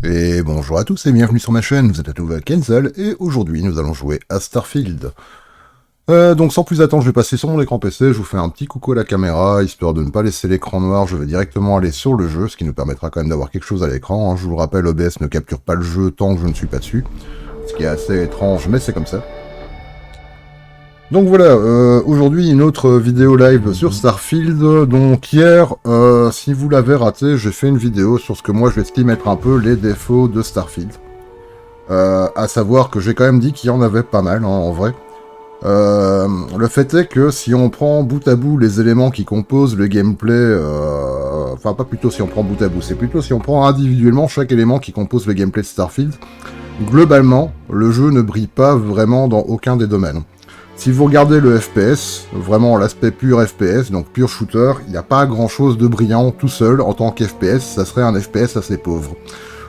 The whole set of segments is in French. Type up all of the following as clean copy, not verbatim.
Et bonjour à tous et bienvenue sur ma chaîne, vous êtes à nouveau à Kenzel, et aujourd'hui nous allons jouer à Starfield. Donc sans plus attendre, je vais passer sur mon écran PC, je vous fais un petit coucou à la caméra, histoire de ne pas laisser l'écran noir, je vais directement aller sur le jeu, ce qui nous permettra quand même d'avoir quelque chose à l'écran. Je vous le rappelle, OBS ne capture pas le jeu tant que je ne suis pas dessus, ce qui est assez étrange, mais c'est comme ça. Donc voilà, aujourd'hui une autre vidéo live sur Starfield. Donc hier, si vous l'avez raté, j'ai fait une vidéo sur ce que moi j'estime être un peu les défauts de Starfield. À savoir que j'ai quand même dit qu'il y en avait pas mal, hein, en vrai. Le fait est que si on prend bout à bout les éléments qui composent le gameplay, enfin pas plutôt si on prend bout à bout, c'est plutôt si on prend individuellement chaque élément qui compose le gameplay de Starfield, globalement, le jeu ne brille pas vraiment dans aucun des domaines. Si vous regardez le FPS, vraiment l'aspect pur FPS, donc pur shooter, il n'y a pas grand chose de brillant tout seul en tant qu'FPS, ça serait un FPS assez pauvre.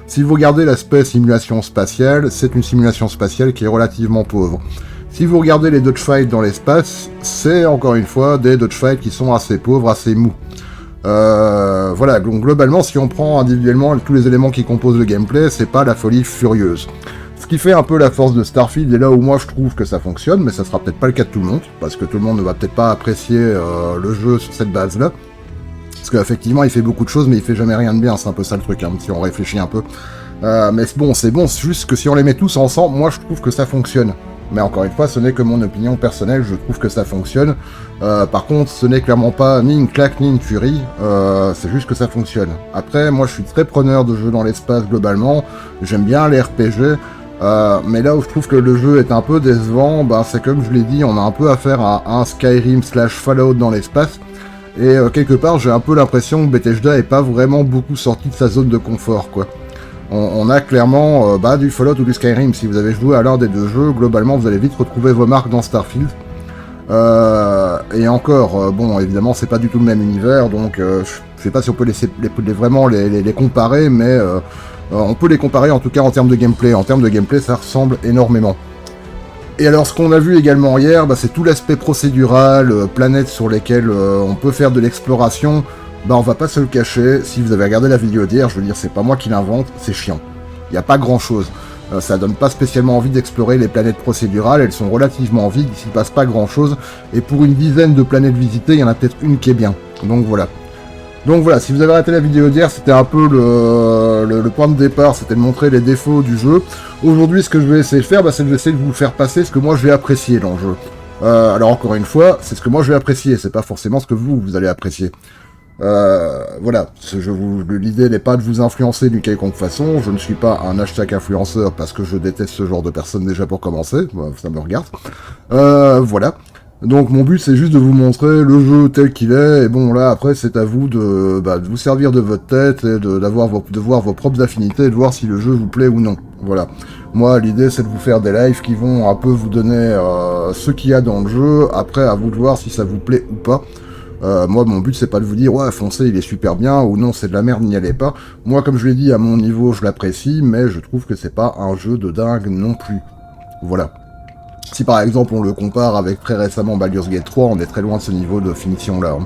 Si vous regardez l'aspect simulation spatiale, c'est une simulation spatiale qui est relativement pauvre. Si vous regardez les dodgefights dans l'espace, c'est encore une fois des dodgefights qui sont assez pauvres, assez mous. Voilà, donc globalement, si on prend individuellement tous les éléments qui composent le gameplay, c'est pas la folie furieuse. Ce qui fait un peu la force de Starfield, et là où moi je trouve que ça fonctionne, mais ça sera peut-être pas le cas de tout le monde, parce que tout le monde ne va peut-être pas apprécier le jeu sur cette base-là. Parce qu'effectivement, il fait beaucoup de choses, mais il fait jamais rien de bien, c'est un peu ça le truc, hein, si on réfléchit un peu. Mais c'est bon, c'est juste que si on les met tous ensemble, moi je trouve que ça fonctionne. Mais encore une fois, ce n'est que mon opinion personnelle, je trouve que ça fonctionne. Par contre, ce n'est clairement pas ni une claque ni une furie, c'est juste que ça fonctionne. Après, moi je suis très preneur de jeux dans l'espace globalement, j'aime bien les RPG, mais là où je trouve que le jeu est un peu décevant, ben, c'est comme je l'ai dit, on a un peu affaire à un Skyrim / Fallout dans l'espace, et quelque part j'ai un peu l'impression que Bethesda est pas vraiment beaucoup sorti de sa zone de confort, quoi. On a clairement du Fallout ou du Skyrim. Si vous avez joué à l'un des deux jeux, globalement vous allez vite retrouver vos marques dans Starfield. Et encore, bon, évidemment c'est pas du tout le même univers, donc je sais pas si on peut vraiment les comparer, mais on peut les comparer en tout cas en termes de gameplay. En termes de gameplay, ça ressemble énormément. Et alors ce qu'on a vu également hier, c'est tout l'aspect procédural, planètes sur lesquelles on peut faire de l'exploration. On va pas se le cacher, si vous avez regardé la vidéo d'hier, je veux dire, c'est pas moi qui l'invente, c'est chiant. Il n'y a pas grand chose. Ça donne pas spécialement envie d'explorer les planètes procédurales, elles sont relativement vides, il s'y passe pas grand chose, et pour une dizaine de planètes visitées, il y en a peut-être une qui est bien. Donc voilà. Donc voilà, si vous avez raté la vidéo d'hier, c'était un peu le point de départ, c'était de montrer les défauts du jeu. Aujourd'hui, ce que je vais essayer de faire, c'est de essayer de vous faire passer ce que moi je vais apprécier dans le jeu. Alors encore une fois, c'est ce que moi je vais apprécier, c'est pas forcément ce que vous allez apprécier. Voilà, l'idée n'est pas de vous influencer d'une quelconque façon, je ne suis pas un hashtag influenceur parce que je déteste ce genre de personnes déjà pour commencer, ça me regarde. Voilà, donc mon but c'est juste de vous montrer le jeu tel qu'il est, et bon là après c'est à vous de vous servir de votre tête et de voir vos propres affinités et de voir si le jeu vous plaît ou non, voilà. Moi l'idée c'est de vous faire des lives qui vont un peu vous donner ce qu'il y a dans le jeu, après à vous de voir si ça vous plaît ou pas. Moi, mon but, c'est pas de vous dire, ouais, foncez, il est super bien, ou non, c'est de la merde, n'y allez pas. Moi, comme je l'ai dit, à mon niveau, je l'apprécie, mais je trouve que c'est pas un jeu de dingue non plus. Voilà. Si par exemple, on le compare avec très récemment Baldur's Gate 3, on est très loin de ce niveau de finition-là. Hein.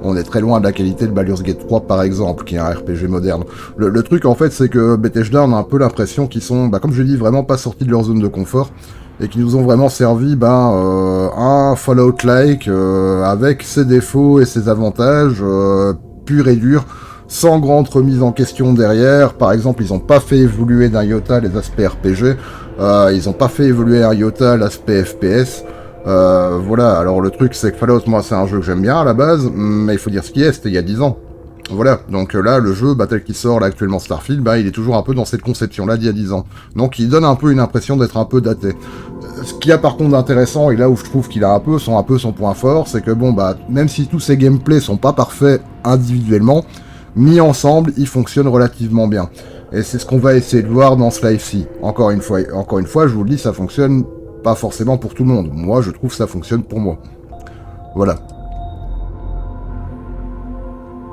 On est très loin de la qualité de Baldur's Gate 3, par exemple, qui est un RPG moderne. Le truc, en fait, c'est que Bethesda, on a un peu l'impression qu'ils sont, comme je l'ai dit, vraiment pas sortis de leur zone de confort, et qui nous ont vraiment servi un Fallout-like avec ses défauts et ses avantages purs et durs, sans grande remise en question derrière. Par exemple, ils n'ont pas fait évoluer d'un iota les aspects RPG, ils n'ont pas fait évoluer un iota l'aspect FPS. Voilà, alors le truc c'est que Fallout, moi c'est un jeu que j'aime bien à la base, mais il faut dire ce qui est, c'était il y a 10 ans. Voilà, donc là, le jeu, tel qu'il sort là actuellement Starfield, il est toujours un peu dans cette conception-là d'il y a 10 ans. Donc il donne un peu une impression d'être un peu daté. Ce qu'il y a par contre d'intéressant, et là où je trouve qu'il a un peu son point fort, c'est que même si tous ces gameplays sont pas parfaits individuellement, mis ensemble, ils fonctionnent relativement bien. Et c'est ce qu'on va essayer de voir dans ce live-ci. Encore une fois, je vous le dis, ça fonctionne pas forcément pour tout le monde. Moi, je trouve que ça fonctionne pour moi. Voilà.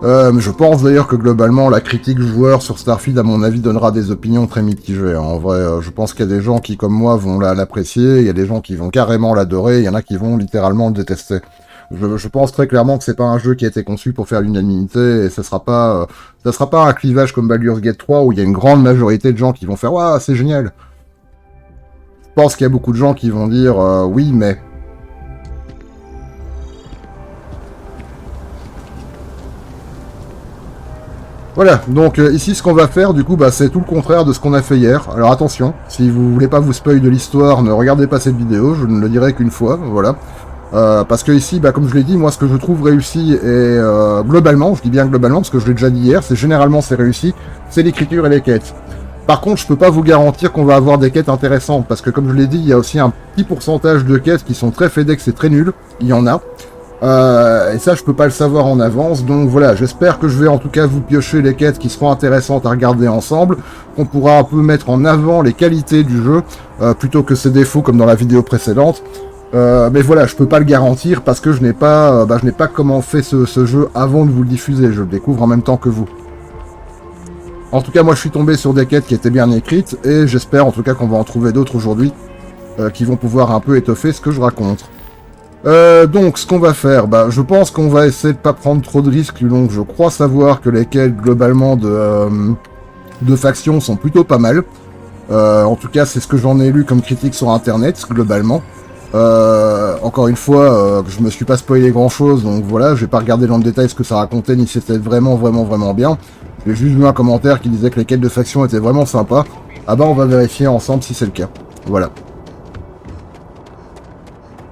Je pense d'ailleurs que globalement la critique joueur sur Starfield à mon avis donnera des opinions très mitigées. En vrai, je pense qu'il y a des gens qui comme moi vont l'apprécier, il y a des gens qui vont carrément l'adorer, il y en a qui vont littéralement le détester. Je pense très clairement que c'est pas un jeu qui a été conçu pour faire l'unanimité, et ça sera pas un clivage comme Baldur's Gate 3 où il y a une grande majorité de gens qui vont faire waouh, c'est génial. Je pense qu'il y a beaucoup de gens qui vont dire oui, mais. Voilà, donc ici ce qu'on va faire du coup bah, c'est tout le contraire de ce qu'on a fait hier. Alors attention, si vous voulez pas vous spoil de l'histoire, ne regardez pas cette vidéo, je ne le dirai qu'une fois, voilà. Parce que ici, bah, comme je l'ai dit, moi ce que je trouve réussi et globalement, je dis bien globalement parce que je l'ai déjà dit hier, c'est généralement c'est réussi, c'est l'écriture et les quêtes. Par contre, je peux pas vous garantir qu'on va avoir des quêtes intéressantes, parce que comme je l'ai dit, il y a aussi un petit pourcentage de quêtes qui sont très FedEx et très nuls, il y en a. Et ça, je peux pas le savoir en avance, donc voilà, j'espère que je vais en tout cas vous piocher les quêtes qui seront intéressantes à regarder ensemble, qu'on pourra un peu mettre en avant les qualités du jeu, plutôt que ses défauts comme dans la vidéo précédente. Mais voilà, je peux pas le garantir parce que je n'ai pas comment fait ce jeu avant de vous le diffuser, je le découvre en même temps que vous. En tout cas, moi je suis tombé sur des quêtes qui étaient bien écrites, et j'espère en tout cas qu'on va en trouver d'autres aujourd'hui, qui vont pouvoir un peu étoffer ce que je raconte. Donc, ce qu'on va faire, bah, je pense qu'on va essayer de pas prendre trop de risques, donc je crois savoir que les quêtes, globalement, de factions sont plutôt pas mal. En tout cas, c'est ce que j'en ai lu comme critique sur Internet, globalement. Encore une fois, je me suis pas spoilé grand-chose, donc voilà, je vais pas regarder dans le détail ce que ça racontait, ni si c'était vraiment bien. J'ai juste vu un commentaire qui disait que les quêtes de faction étaient vraiment sympas. Ah bah, on va vérifier ensemble si c'est le cas. Voilà.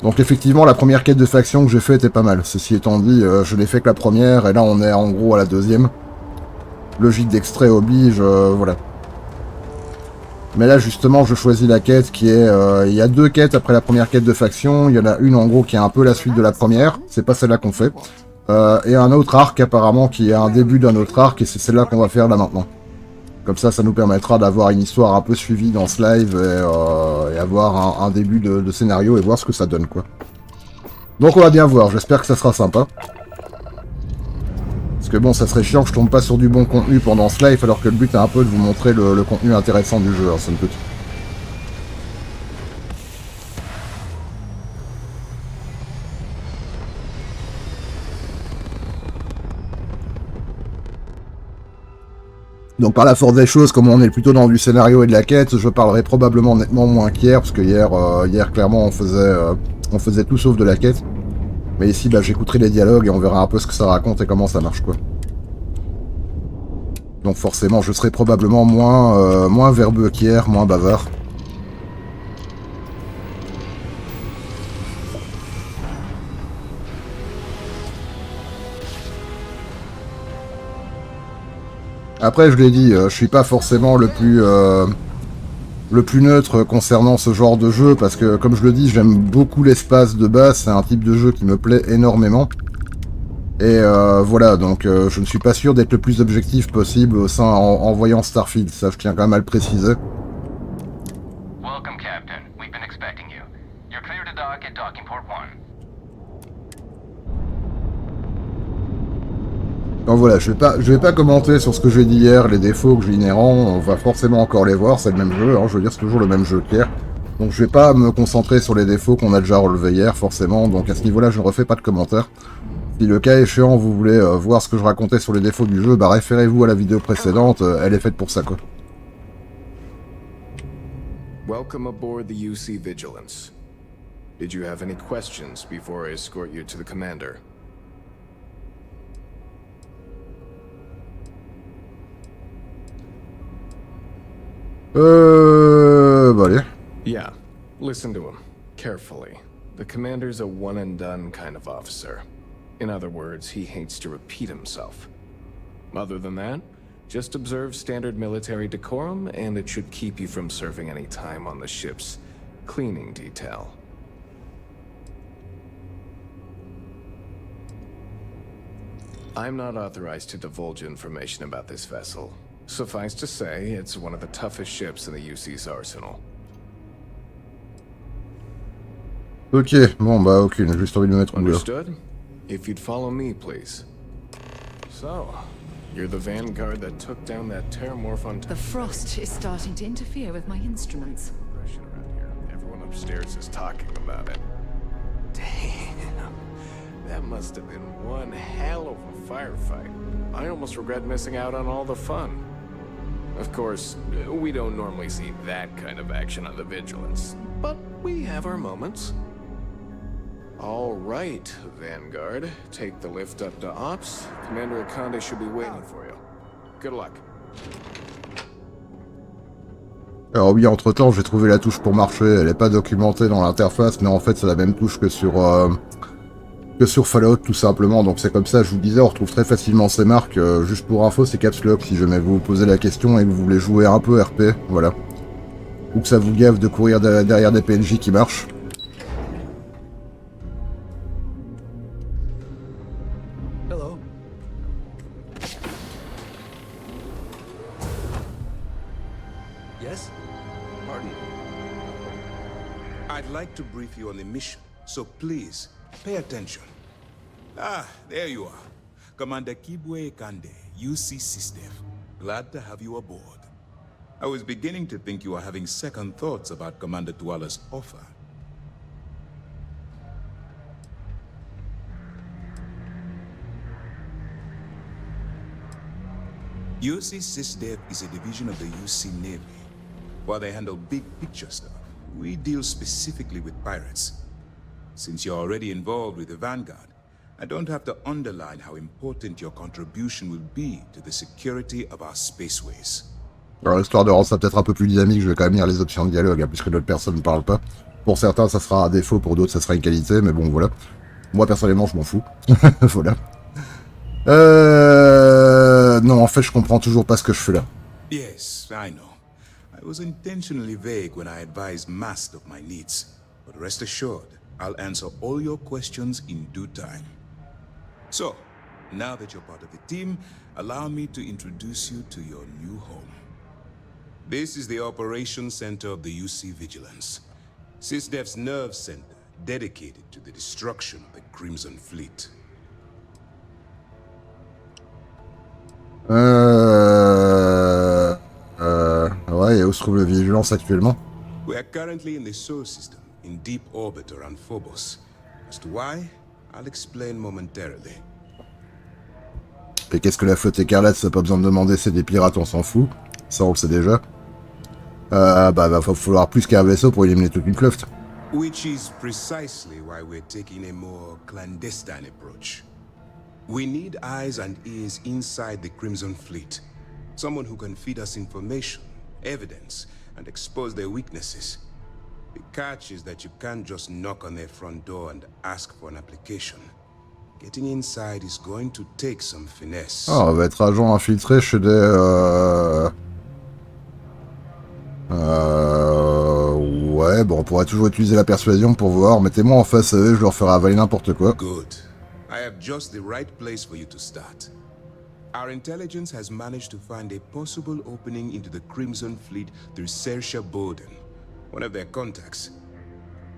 Donc effectivement, la première quête de faction que j'ai fait était pas mal. Ceci étant dit, je n'ai fait que la première, et là on est en gros à la deuxième. Logique d'extrait oblige, voilà. Mais là justement, je choisis la quête qui est... il y a deux quêtes après la première quête de faction. Il y en a une en gros qui est un peu la suite de la première. C'est pas celle-là qu'on fait. Et un autre arc apparemment qui est un début d'un autre arc, et c'est celle-là qu'on va faire là maintenant. Comme ça nous permettra d'avoir une histoire un peu suivie dans ce live, et avoir un début de scénario et voir ce que ça donne, quoi. Donc on va bien voir, j'espère que ça sera sympa. Parce que bon, ça serait chiant que je tombe pas sur du bon contenu pendant ce live, alors que le but est un peu de vous montrer le contenu intéressant du jeu, hein, somme toute. Donc par la force des choses, comme on est plutôt dans du scénario et de la quête, je parlerai probablement nettement moins qu'hier, parce que hier clairement on faisait tout sauf de la quête. Mais ici bah, j'écouterai les dialogues et on verra un peu ce que ça raconte et comment ça marche, quoi. Donc forcément je serai probablement moins verbeux qu'hier, moins bavard. Après, je l'ai dit, je suis pas forcément le plus neutre concernant ce genre de jeu, parce que, comme je le dis, j'aime beaucoup l'espace de base, c'est un type de jeu qui me plaît énormément. Et voilà, donc je ne suis pas sûr d'être le plus objectif possible en voyant Starfield, ça je tiens quand même à le préciser. Welcome, Captain. We've been expecting you. You're clear to dock at docking port 1. Donc voilà, je vais pas commenter sur ce que j'ai dit hier, les défauts que j'ai inhérents, on va forcément encore les voir, c'est le même jeu, hein, je veux dire c'est toujours le même jeu qu'hier. Donc je vais pas me concentrer sur les défauts qu'on a déjà relevés hier, forcément, donc à ce niveau-là je ne refais pas de commentaires. Si le cas échéant vous voulez voir ce que je racontais sur les défauts du jeu, bah référez-vous à la vidéo précédente, elle est faite pour ça, quoi. Welcome aboard the UC Vigilance. Did you have any questions before I escort you to the commander? Bah allez. Yeah, listen to him carefully. The commander's a one-and-done kind of officer. In other words, he hates to repeat himself. Other than that, just observe standard military decorum, and it should keep you from serving any time on the ship's cleaning detail. I'm not authorized to divulge information about this vessel. Suffice to say, it's one of the toughest ships in the UC's arsenal. Ok, bon bah ok, j'ai juste envie de me mettre au boulot. Understood? If you'd follow me, please. So, you're the vanguard that took down that terramorph on... The frost is starting to interfere with my instruments. Everyone upstairs is talking about it. Damn. That must have been one hell of a firefight. I almost regret missing out on all the fun. Of course, we don't normally see that kind of action on the Vigilance, but we have our moments. All right, Vanguard. Take the lift up to Ops. Commander Akande should be waiting for you. Good luck. Alors oui, entre-temps, j'ai trouvé la touche pour marcher. Elle n'est pas documentée dans l'interface, mais en fait, c'est la même touche que sur Fallout, tout simplement. Donc c'est comme ça, je vous disais, on retrouve très facilement ces marques. Juste pour info, c'est Caps Lock, si jamais vous vous posez la question et que vous voulez jouer un peu RP, voilà. Ou que ça vous gave de courir derrière des PNJ qui marchent. Hello. Yes? Pardon. I'd like to brief you on the mission, so please, pay attention. Ah, there you are. Commander Kibwe Kande, UC System. Glad to have you aboard. I was beginning to think you were having second thoughts about Commander Tuala's offer. UC SysDev is a division of the UC Navy. While they handle big picture stuff, we deal specifically with pirates. Since you're already involved with the Vanguard, I don't have to underline how important your contribution will be to the security of our spaceways. Alors histoire de rendre ça peut-être un peu plus dynamique, je vais quand même lire les options de dialogue, hein, puisque d'autres personnes ne parlent pas. Pour certains, ça sera un défaut, pour d'autres, ça sera une qualité, mais bon, voilà. Moi, personnellement, je m'en fous. Voilà. Non, en fait, je comprends toujours pas ce que je fais là. Yes, I know. I was intentionally vague when I advised Mast of my needs. But rest assured, I'll answer all your questions in due time. So, now that you're part of the team, allow me to introduce you to your new home. This is the Operations Center of the UC Vigilance. SysDev's nerve center, dedicated to the destruction of the Crimson Fleet. Ouais, et où se trouve le Vigilance actuellement? We are currently in the Sol system, in deep orbit around Phobos. As to why, I'll explain momentarily. Et qu'est-ce que la flotte écarlate? Ça n'a pas besoin de demander, c'est des pirates, on s'en fout. Ça, on le sait déjà. Bah, va falloir plus qu'un vaisseau pour éliminer toute une flotte. Which is precisely why we're taking a more clandestine approach. We need eyes and ears inside the Crimson Fleet. Someone who can feed us information, evidence, and expose their weaknesses. The catch is that you can't just knock on their front door and ask for an application. Getting inside is going to take some finesse. Ah, on va être agent infiltré chez des... Ouais, bon, on pourrait toujours utiliser la persuasion pour voir. Mettez-moi en face à eux, je leur ferai avaler n'importe quoi. Good. I have just the right place for you to start. Our intelligence has managed to find a possible opening into the Crimson Fleet through Saoirse Bowden, one of their contacts.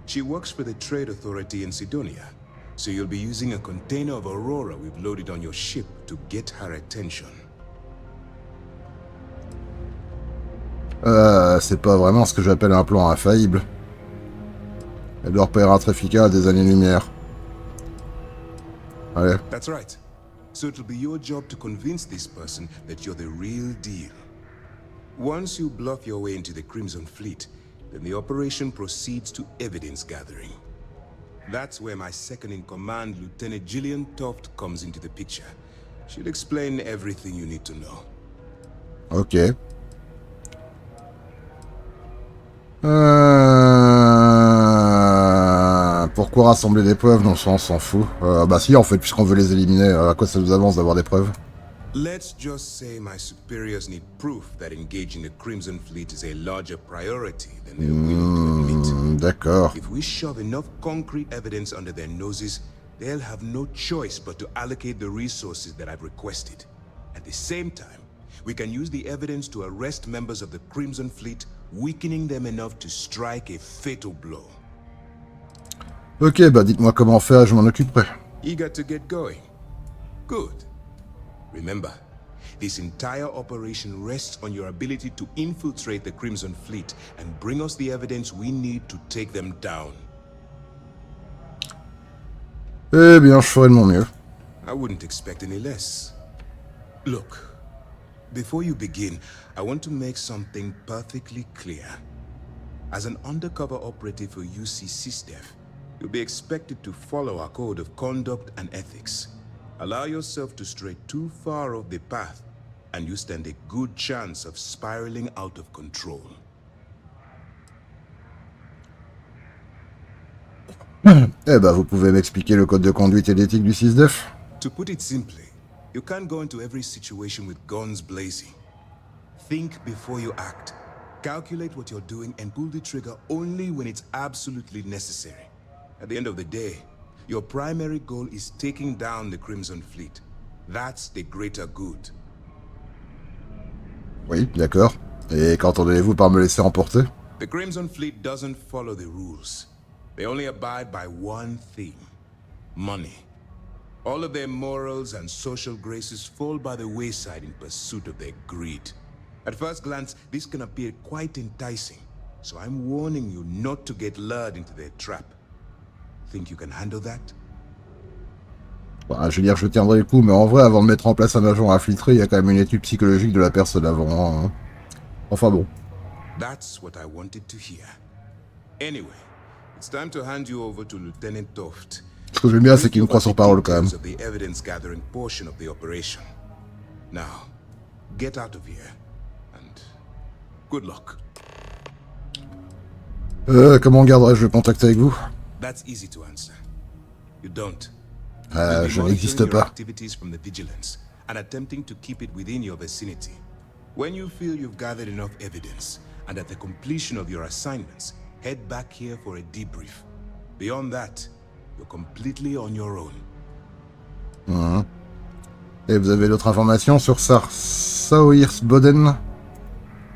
She works for the Trade Authority in Sidonia, so you'll be using a container of Aurora we've loaded on your ship to get her attention. C'est pas vraiment ce que j'appelle un plan infaillible. Elle doit repérer un trafiquant à des années-lumière. Allez. That's right. So it'll be your job to convince this person that you're the real deal. Once you bluff your way into the Crimson Fleet, then the operation proceeds to evidence gathering. That's where my second-in-command, Lieutenant Gillian Toft, comes into the picture. She'll explain everything you need to know. Ok. Pourquoi rassembler des preuves? Non, ça on s'en fout. Bah si, en fait, puisqu'on veut les éliminer, à quoi ça nous avance d'avoir des preuves? Let's just say my superiors need proof that engaging the Crimson Fleet is a larger priority than they're willing to admit. D'accord. If we shove enough concrete evidence under their noses, they'll have no choice but to allocate the resources that I've requested. At the same time, we can use the evidence to arrest members of the Crimson Fleet, weakening them enough to strike a fatal blow. Ok, bah dites-moi comment faire, je m'en occuperai. Eager to get going? Good. Remember, this entire operation rests on your ability to infiltrate the Crimson Fleet and bring us the evidence we need to take them down. Eh bien, je ferai de mon mieux. I wouldn't expect any less. Look, before you begin, I want to make something perfectly clear. As an undercover operative for UC SysDef, you'll be expected to follow our code of conduct and ethics. Allow yourself to stray too far off the path, and you stand a good chance of spiraling out of control. Eh ben, vous pouvez m'expliquer le code de conduite et d'éthique du 6def? To put it simply, you can't go into every situation with guns blazing. Think before you act. Calculate what you're doing and pull the trigger only when it's absolutely necessary. At the end of the day, your primary goal is taking down the Crimson Fleet. That's the greater good. Oui, d'accord. Et qu'entendez-vous par me laisser emporter? The Crimson Fleet doesn't follow the rules. They only abide by one theme: money. All of their morals and social graces fall by the wayside in pursuit of their greed. At first glance, this can appear quite enticing, so I'm warning you not to get lured into their trap. Think you can handle that? Bah, je veux dire, je tiendrai le coup, mais en vrai, avant de mettre en place un agent infiltré, il y a quand même une étude psychologique de la personne avant. Hein. Enfin bon. That's what I wanted to hear. Anyway, it's time to hand you over to Lieutenant Toft. Ce que j'aime bien, c'est qu'il me croit sur parole quand même. Of the evidence gathering portion of the operation. Now, get out of here, and good luck. Comment garderai-je le contact avec vous? That's easy to answer. You don't. Je n'existe pas. Activities from the vigilance and attempting to keep it within your vicinity. When you feel you've gathered enough evidence, and at the completion of your assignments, head back here for a debrief. Beyond that, you're completely on your own. Et vous avez d'autres informations sur Sauhirsboden?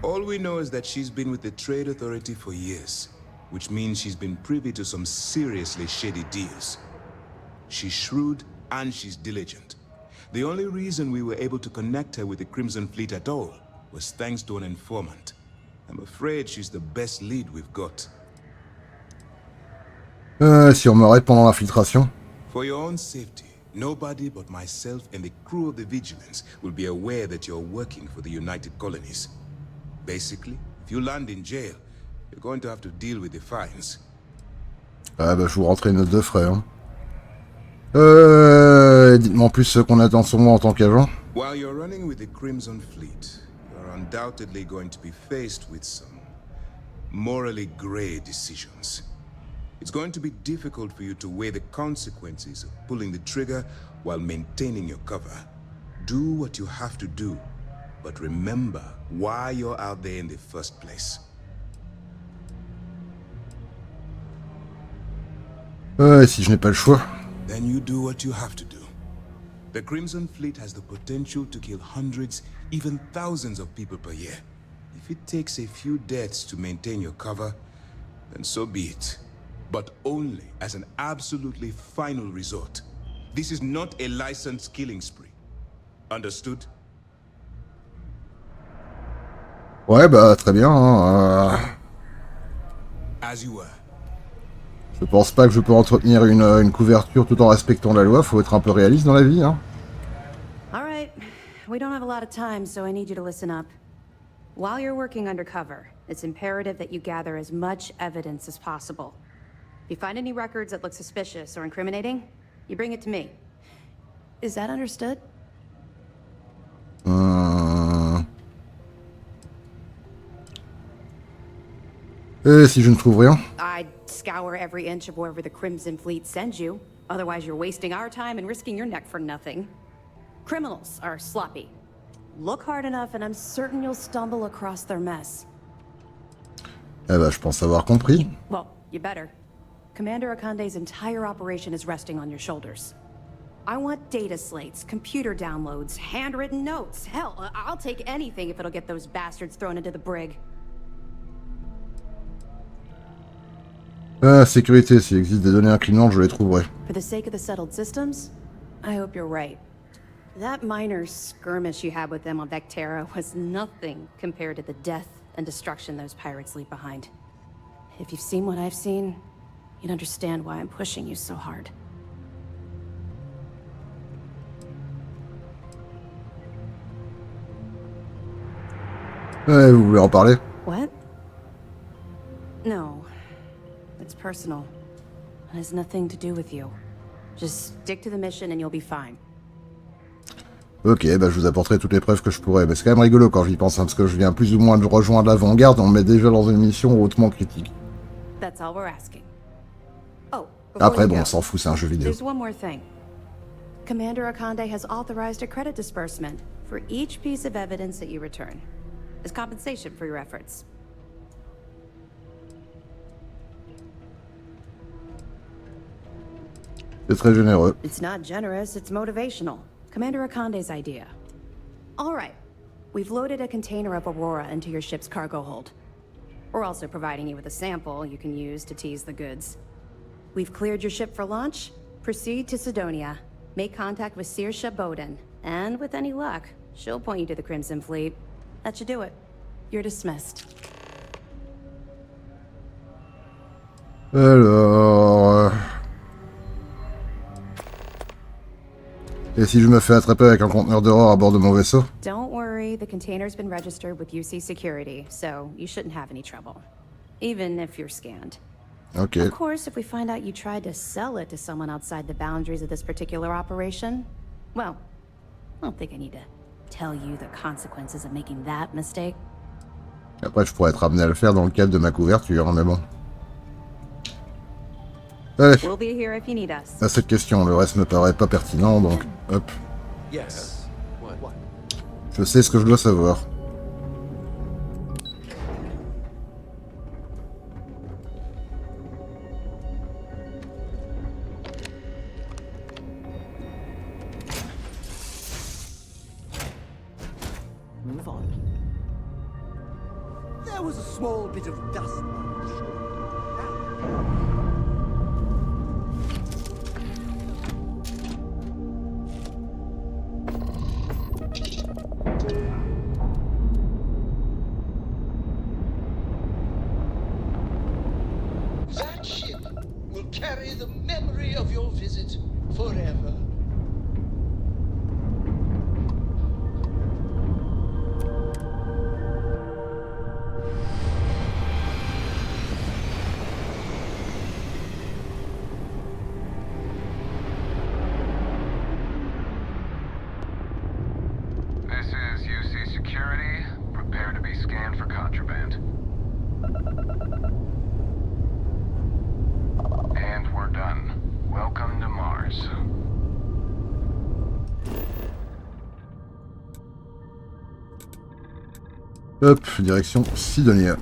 All we know is that she's been with the Trade Authority for years, which means she's been privy to some seriously shady deals. She's shrewd and she's diligent. The only reason we were able to connect her with the Crimson Fleet at all was thanks to an informant. I'm afraid she's the best lead we've got. Si on m'arrête pendant l'infiltration? For your own safety, nobody but myself and the crew of the Vigilance will be aware that you're working for the United Colonies. Basically, if you land in jail, you're going to have to deal with the fines. Ah bah je vous rentrerai une note de frais. Hein. Dites-moi en plus ce qu'on attend sur moi en tant qu'agent. While you're running with the Crimson Fleet, you're undoubtedly going to be faced with some morally grey decisions. It's going to be difficult for you to weigh the consequences of pulling the trigger while maintaining your cover. Do what you have to do, but remember why you're out there in the first place. Si je n'ai pas le choix. Then you do what you have to do. The Crimson Fleet has the potential to kill hundreds, even thousands of people per year. If it takes a few deaths to maintain your cover, then so be it. But only as an absolutely final resort. This is not a licensed killing spree. Understood? Ouais, bah très bien. Hein, As you were. Je pense pas que je peux entretenir une couverture tout en respectant la loi. Faut être un peu réaliste dans la vie. Hein. All right. We don't have a lot of time, so I need you to listen up. While you're working undercover, it's imperative that you gather as much evidence as possible. If you find any records that look suspicious or incriminating, you bring it to me. Is that understood? Et si je ne trouve rien? I'd scour every inch of wherever the Crimson Fleet sends you. Otherwise, you're wasting our time and risking your neck for nothing. Criminals are sloppy. Look hard enough and I'm certain you'll stumble across their mess. Eh ben, je pense avoir compris. Well, you better. Commander Akande's entire operation is resting on your shoulders. I want data slates, computer downloads, handwritten notes. Hell, I'll take anything if it'll get those bastards thrown into the brig. Sécurité, s'il existe des données inclinantes, je les trouverai. For the sake of the settled systems, I hope you're right. That minor skirmish you had with them on Vectera was nothing compared to the death and destruction those pirates leave behind. If you've seen what I've seen, you'd understand why I'm pushing you so hard. Vous voulez en parler? What? No. It's personal. It has nothing to do with you. Just stick to the mission and you'll be fine. Ok, bah je vous apporterai toutes les preuves que je pourrai. Mais c'est quand même rigolo quand j'y pense, hein, parce que je viens plus ou moins de rejoindre l'avant-garde, on me met déjà dans une mission hautement critique. That's all we're asking. Oh, before Après, you bon, go, on s'en fout, c'est un jeu vidéo. there's one more thing. Commander Akande has authorized a credit disbursement for each piece of evidence that you return, as compensation for your efforts. C'est très généreux. It's not generous, it's motivational. Commander Akande's idea. All right. We've loaded a container of Aurora into your ship's cargo hold. We're also providing you with a sample you can use to tease the goods. We've cleared your ship for launch. Proceed to Sidonia. Make contact with Saoirse Bowden. And with any luck, she'll point you to the Crimson Fleet. That should do it. You're dismissed. Alors... Et si je me fais attraper avec un conteneur d'horreur à bord de mon vaisseau? Don't worry, the container's been registered with UC Security, so you shouldn't have any trouble. Even if you're scanned. Ok. Of course, if we find out you tried to sell it to someone outside the boundaries of this particular operation, well, I don't think I need to tell you the consequences of making that mistake. Après, je pourrais être amené à le faire dans le cadre de ma couverture, hein, mais bon. Allez, We'll be here if you need us. à cette question, le reste me paraît pas pertinent, donc hop. Yes. What? Je sais ce que je dois savoir. Move on. There was a small bit of dust on the shore. That ship will carry the memory of your visit forever. This is UC Security. Prepare to be scanned for contraband. And we're done. Welcome to Mars. Hop, direction Sidonia.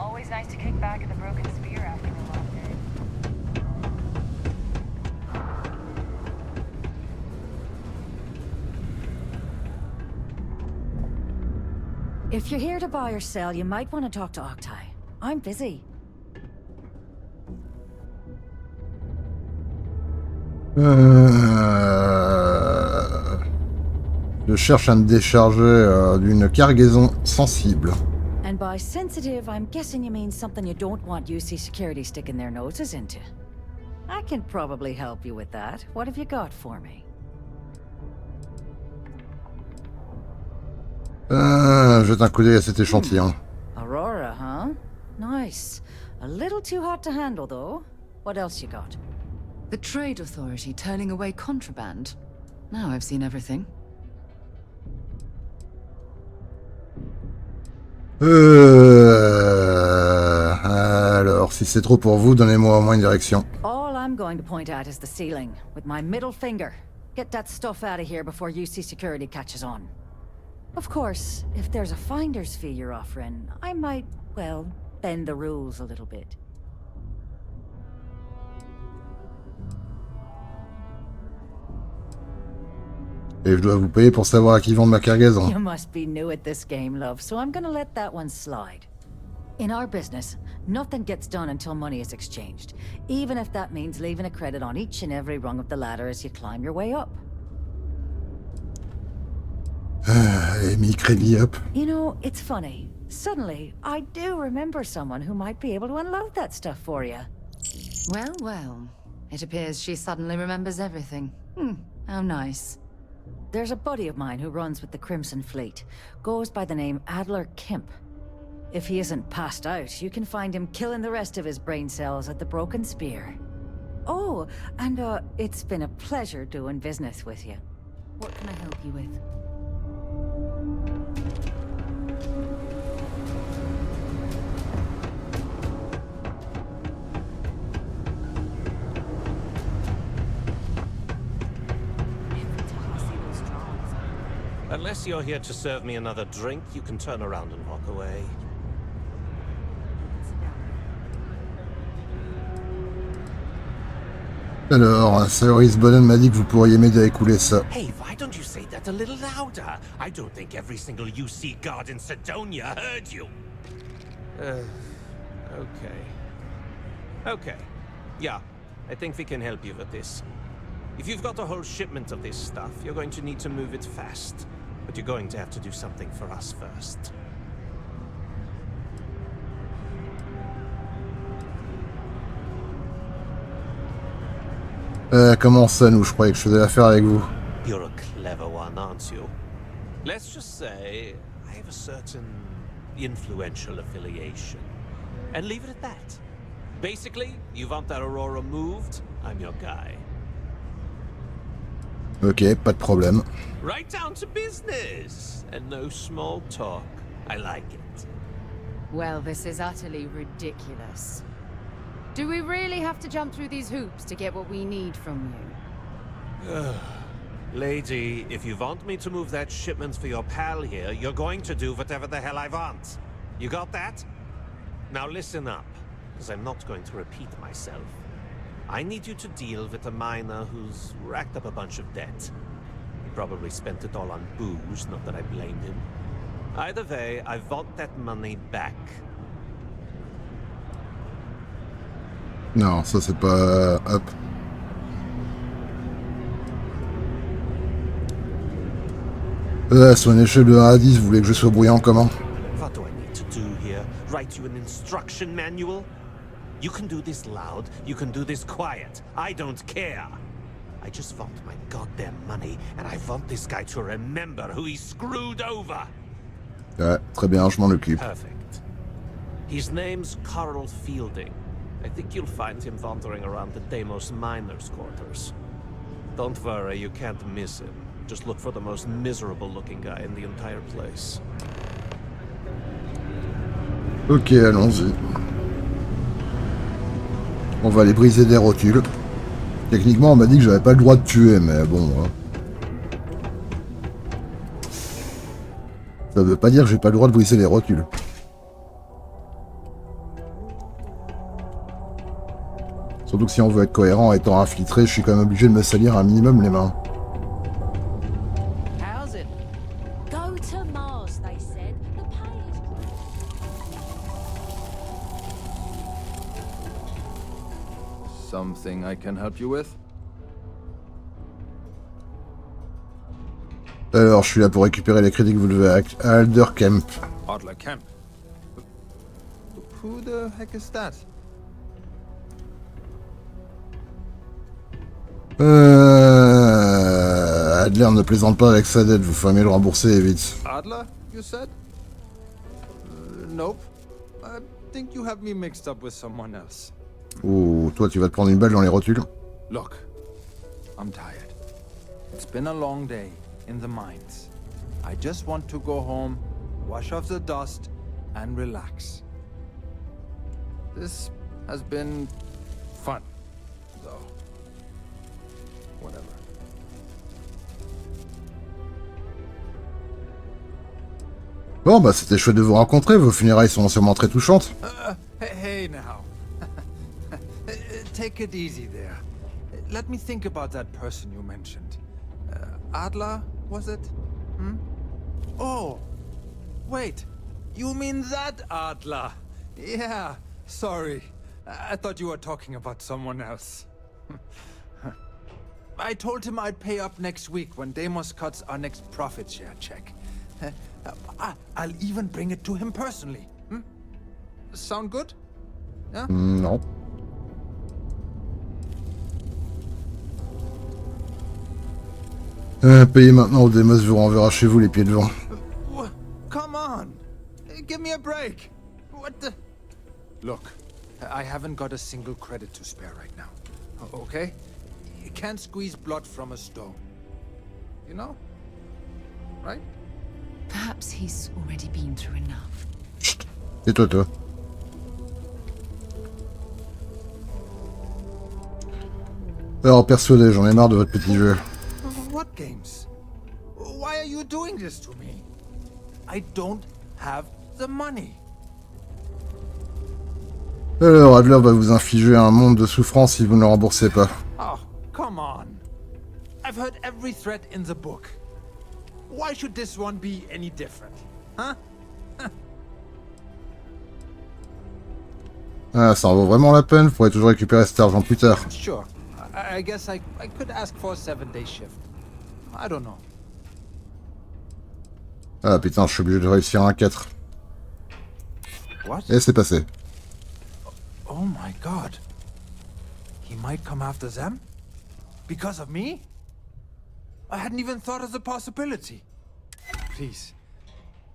Always nice to kick back at the Broken Spear after a long day. If you're here to buy or sell, you might want to talk to Octai. I'm busy. Je cherche à me décharger d'une cargaison sensible. And by sensitive, I'm guessing you mean something you don't want UC Security sticking their noses into. I can probably help you with that. What have you got for me? Jette un coup d'œil à cet échantillon. Aurora, huh? Nice. A little too hot to handle, though. What else you got? The Trade Authority turning away contraband. Now I've seen everything. Alors, si c'est trop pour vous, donnez-moi au moins une direction. All I'm going to point at is the ceiling, with my middle finger. Get that stuff out of here before UC Security catches on. Of course, if there's a finder's fee you're offering, I might, well, bend the rules a little bit. Et je dois vous payer pour savoir à qui vendre ma cargaison. You must be new at this game, love, so I'm gonna let that one slide. In our business, nothing gets done until money is exchanged, even if that means leaving a credit on each and every rung of the ladder as you climb your way up. Et mis crédit up. You know, it's funny. Suddenly, I do remember someone who might be able to unload that stuff for you. Well, well. It appears she suddenly remembers everything. How nice. There's a buddy of mine who runs with the Crimson Fleet. Goes by the name Adler Kemp. If he isn't passed out, you can find him killing the rest of his brain cells at the Broken Spear. Oh, and it's been a pleasure doing business with you. What can I help you with? Unless you're here to serve me another drink, you can turn around and walk away. Alors, Saoris Bonnen m'a dit que vous pourriez m'aider à écouler ça. Hey, why don't you say that a little louder? I don't think every single UC guard in Sidonia heard you. Okay. Okay. Yeah, I think we can help you with this. If you've got a whole shipment of this stuff, you're going to need to move it fast. But you're going to have to do something for us first. Comment ça, nous? Je croyais que je faisais l'affaire avec vous. You're a clever one, aren't you? Let's just say I have a certain influential affiliation. And leave it at that. Basically, you want that Aurora moved, I'm your guy. Ok, pas de problème. Right down to business! And no small talk. I like it. Well, this is utterly ridiculous. Do we really have to jump through these hoops to get what we need from you? Lady, if you want me to move that shipment for your pal here, you're going to do whatever the hell I want. You got that? Now listen up, because I'm not going to repeat myself. I need you to deal with a miner who's racked up a bunch of debt. He probably spent it all on booze, not that I blame him. Either way, I want that money back. Non, ça c'est pas... Hop. Sur une échelle de 1 à 10, vous voulez que je sois bruyant comment? What do I need to do here? Write you an instruction manual? You can do this loud, you can do this quiet. I don't care. I just want my goddamn money, and I want this guy to remember who he screwed over. Ouais, très bien, je m'en occupe. Perfect. His name's Carl Fielding. I think you'll find him wandering around the Deimos miners' quarters. Don't worry, you can't miss him. Just look for the most miserable-looking guy in the entire place. Ok, allons-y. On va aller briser des rotules. Techniquement, on m'a dit que j'avais pas le droit de tuer, mais bon... Hein. Ça veut pas dire que j'ai pas le droit de briser les rotules. Surtout que si on veut être cohérent étant infiltré, je suis quand même obligé de me salir un minimum les mains. How's it? Go to Mars, they said. The pay is Something I can help you with? Alors, je suis là pour récupérer les crédits que vous devez à Alder Kemp. Adler Kemp. Who the heck is that? Adler ne plaisante pas avec sa dette, vous faut mieux le rembourser et vite. Adler, you said? Nope. I think you have me mixed up with someone else. Ouh, toi tu vas te prendre une balle dans les rotules. Look, I'm tired. It's been a long day in the mines. I just want to go home, wash off the dust, and relax. This has been fun, though. Whatever. Bon bah c'était chouette de vous rencontrer, vos funérailles sont sûrement très touchantes. Hey now. Take it easy there. Let me think about that person you mentioned. Adler, was it? Hmm? Oh, wait. You mean that Adler? Yeah, sorry. I thought you were talking about someone else. I told him I'd pay up next week when Deimos cuts our next profit share check. I'll even bring it to him personally. Hmm? Sound good? Yeah? Non. Payez maintenant ou Deimos vous renverra chez vous les pieds devant. Come on! Give me a break! What the... Look, I haven't got a single credit to spare right now. Okay? You can't squeeze blood from a stone. You know? Right? Perhaps he's already been through enough. Et toi. Alors persuadé, j'en ai marre de votre petit jeu. What games? Why are you doing this to me? I don't have the money. Alors, Adler va vous infliger un monde de souffrance si vous ne le remboursez pas. Oh, come on. I've heard every threat in the book. Why should this one be any different? Huh? Ah, ça en vaut vraiment la peine, vous pourrez toujours récupérer cet argent plus tard. Sure. I guess I could ask for a 7-day shift. I don't know. Ah putain, je suis obligé de réussir un 4. What? Et c'est passé. Oh my god. He might come after them? Because of me? I hadn't even thought of the possibility. Please,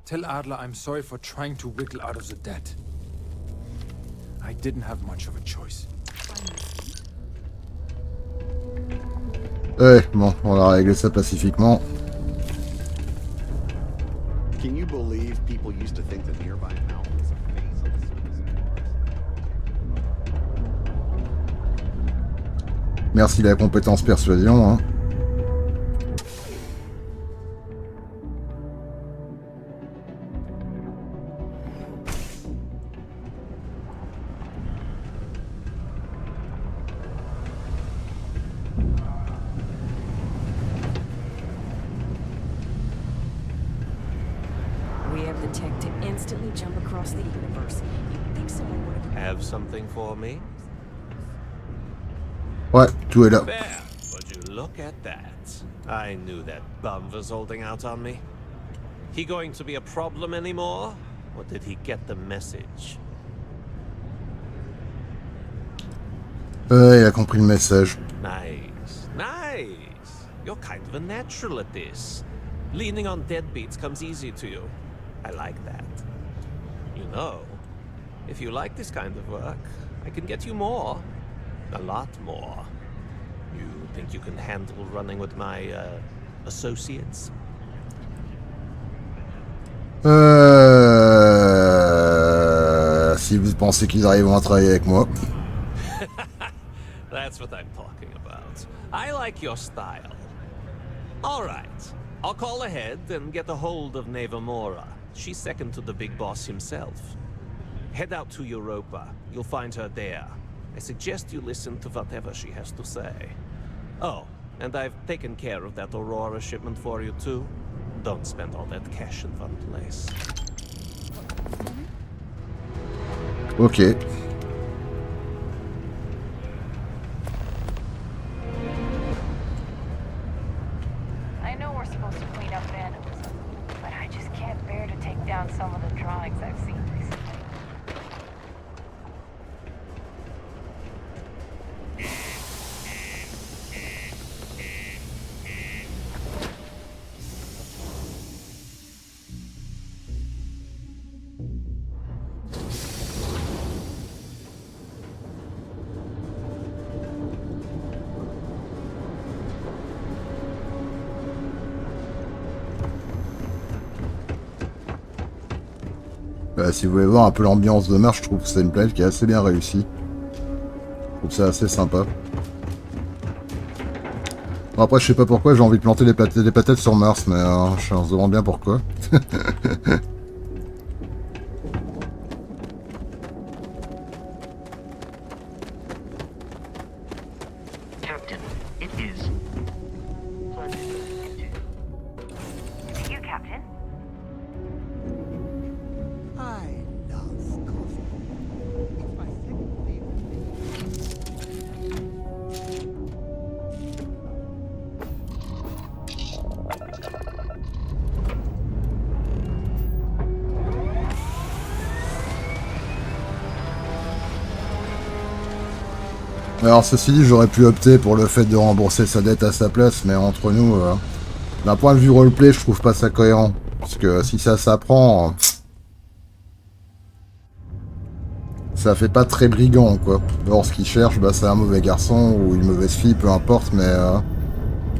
tell Adler I'm sorry for trying to wiggle out of the debt. I didn't have much of a choice. Ouais, bon, on va régler ça pacifiquement. Can you believe people used to think that nearby mountain was a phase of the citizen? Merci la compétence persuasion, hein. Have something for me? Ouais, tout est là. There, would you look at that? I knew that bum was holding out on me. He going to be a problem anymore? Or did he get the message? Il a compris le message. Nice, nice. You're kind of a natural at this. Leaning on deadbeats comes easy to you. I like that. You know, if you like this kind of work, I can get you more. A lot more. You think you can handle running with my, associates? Si vous pensez qu'ils arriveront à travailler avec moi. That's what I'm talking about. I like your style. All right. I'll call ahead and get a hold of Nevamora. She's second to the big boss himself. Head out to Europa. You'll find her there. I suggest you listen to whatever she has to say. Oh, and I've taken care of that Aurora shipment for you too. Don't spend all that cash in one place. Ok. I know we're supposed to clean up vandalism, but I just can't bear to take down some of the drawings I've seen recently. Si vous voulez voir un peu l'ambiance de Mars, je trouve que c'est une planète qui est assez bien réussie. Je trouve ça assez sympa. Bon, après, je sais pas pourquoi, j'ai envie de planter des patates sur Mars, mais je se demande bien pourquoi. Captain, it is. Alors ceci dit, j'aurais pu opter pour le fait de rembourser sa dette à sa place, mais entre nous, d'un point de vue roleplay, je trouve pas ça cohérent. Parce que si ça s'apprend, ça fait pas très brigand, quoi. Or, ce qu'il cherche, bah, c'est un mauvais garçon ou une mauvaise fille, peu importe, mais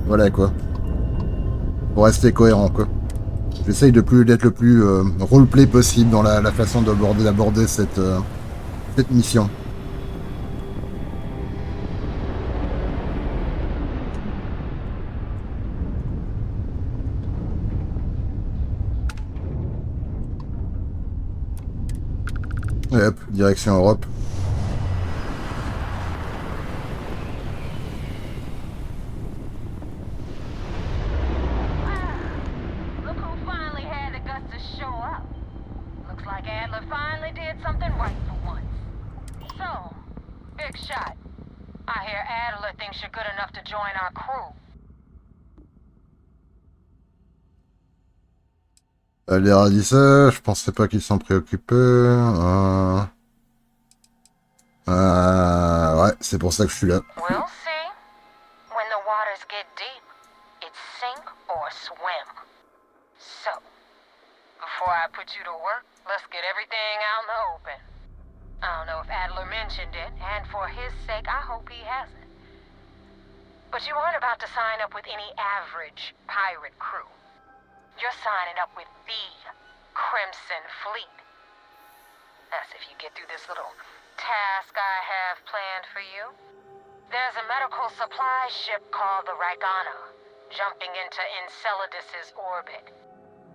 voilà, quoi. Faut rester cohérent, quoi. J'essaye d'être le plus roleplay possible dans la façon d'aborder cette mission. Et hop, direction Europe. Look who finally had the guts to show up. Looks like Adler finally did something right for once. So, big shot. I hear Adler thinks you're good enough to join our crew. Les réalisés, je pensais pas qu'ils s'en préoccupaient. Ouais, c'est pour ça que je suis là. We'll see. When the waters get deep, it's sink or swim. So, before I put you to work, let's get everything out in the open. I don't know if Adler mentioned it, and for his sake, I hope he hasn't. But you aren't about to sign up with any average pirate crew. You're signing up with the Crimson Fleet. That's if you get through this little task I have planned for you. There's a medical supply ship called the Ragana, jumping into Enceladus's orbit.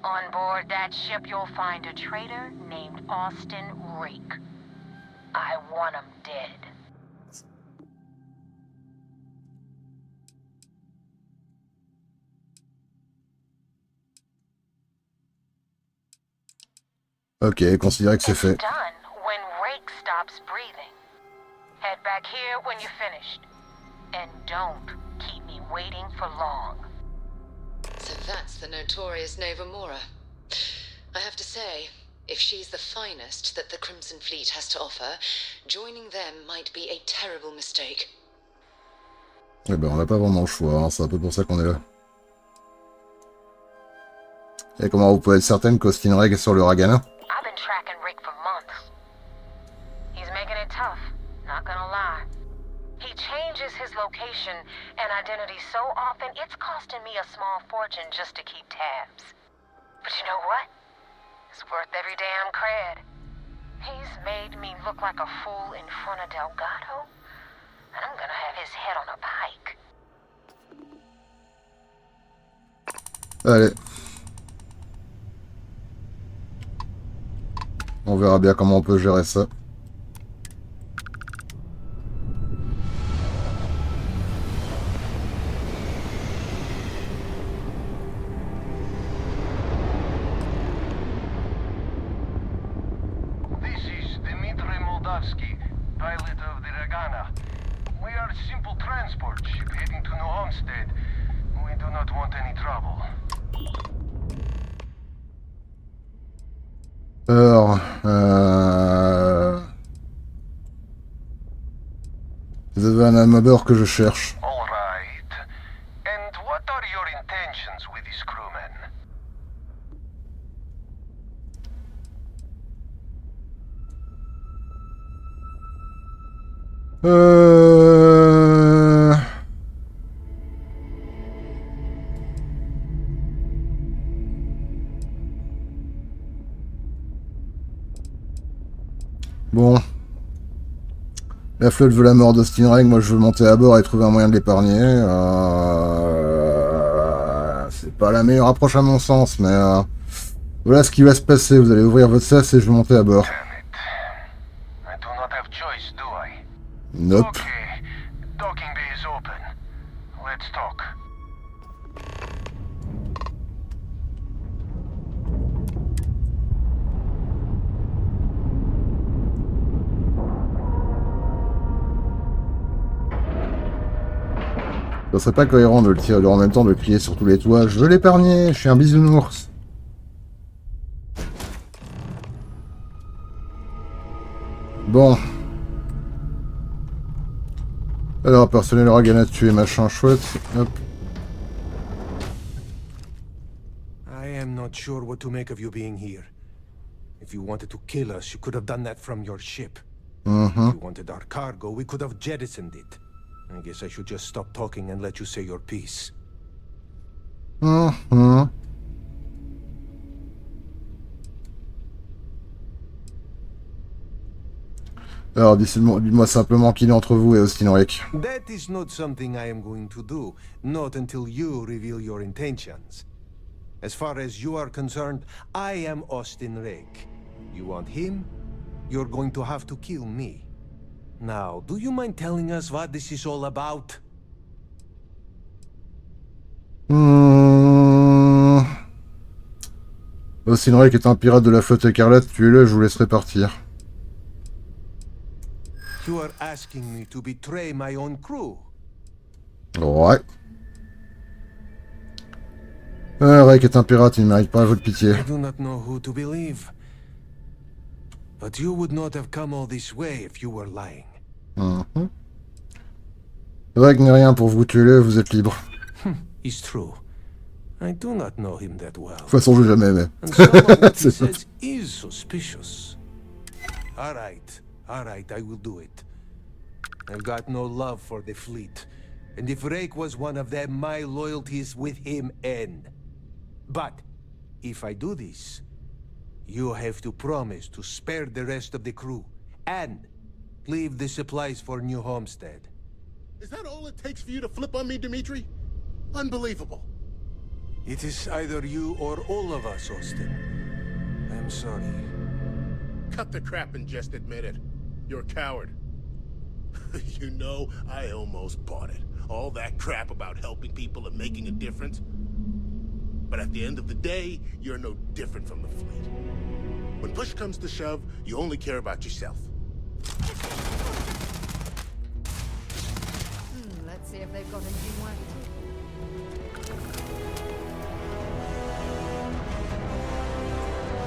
On board that ship, you'll find a traitor named Austin Rake. I want him dead. Ok, considérez que c'est fait. Done when Rake stops breathing. Head back here when you're finished. And don't keep me waiting for long. So that's the notorious Nova Mora. I have to say, if she's the finest that the Crimson Fleet has to offer, joining them might be a terrible mistake. Eh ben, on n'a pas vraiment le choix, hein. C'est un peu pour ça qu'on est là. Et comment vous pouvez être certaine qu'Austin Reg est sur le Ragana? I've been tracking Rick for months. He's making it tough, not gonna lie. He changes his location and identity so often, it's costing me a small fortune just to keep tabs. But you know what? It's worth every damn cred. He's made me look like a fool in front of Delgado, and I'm gonna have his head on a pike. Allez. On verra bien comment on peut gérer ça. Pilot of the Ragana. We are a simple transport ship heading to New Homestead. We do not want any trouble. Alors, vous avez un homme à bord que je cherche. All right. And what are your intentions with this crewman? Bon. La flotte veut la mort d'Austin Reg, moi je veux monter à bord et trouver un moyen de l'épargner. C'est pas la meilleure approche à mon sens, mais voilà ce qui va se passer. Vous allez ouvrir votre sas et je vais monter à bord. I do not have choice, do I? Nope. Okay. Docking bay is open. Let's talk. Ça serait pas cohérent de le tirer en même temps de crier sur tous les toits. Je veux l'épargner, je suis un bisounours. Bon. Alors, personnel Ragan à tuer, machin chouette. Hop. I am not sure what to make of you being here. If you wanted to kill us, you could have done that from your ship. If you wanted our cargo, we could have jettisoned it. I guess I should just stop talking and let you say your piece. Alors, dites-moi simplement qu'il est entre vous et Austin Rick. That is not something I am going to do, not until you reveal your intentions. As far as you are concerned, I am Austin Rick. You want him? You're going to have to kill me. Now, do you mind telling us what this is all about? Austin Rick est un pirate de la flotte écarlate, tuez-le, je vous laisserai partir. You are asking me to betray my own crew. Ouais. Rick est un pirate, il ne mérite pas votre pitié. I do not know who to believe. But you would not have come all this way if you were lying. Rick n'est rien pour vous, tuez-le, vous êtes libre. It's true. I do not know him that well. De toute façon, je l'ai jamais aimé. And some of what he says is suspicious. All right, I will do it. I've got no love for the fleet. And if Rake was one of them, my loyalties with him end. But, if I do this, you have to promise to spare the rest of the crew, and leave the supplies for New Homestead. Is that all it takes for you to flip on me, Dimitri? Unbelievable. It is either you or all of us, Austin. I'm sorry. Cut the crap and just admit it. You're a coward. You know, I almost bought it. All that crap about helping people and making a difference. But at the end of the day, you're no different from the fleet. When push comes to shove, you only care about yourself. Let's see if they've got anything worth.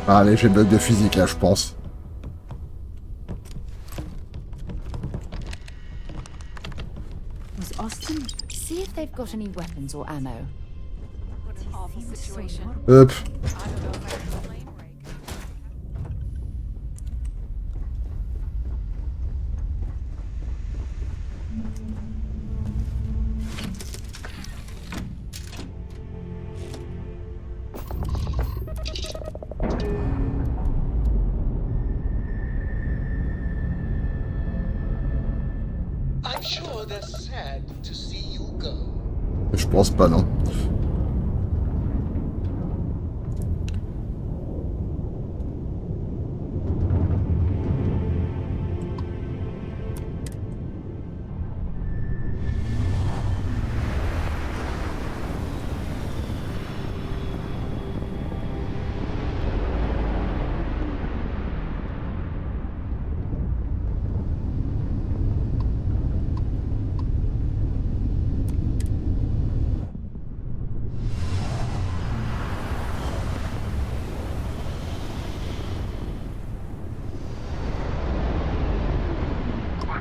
Ah, léger bug de physique là, je pense. Was Austin? See if they've got any weapons or ammo. Hop. I'm sure they're sad to see you go. Je pense pas, non.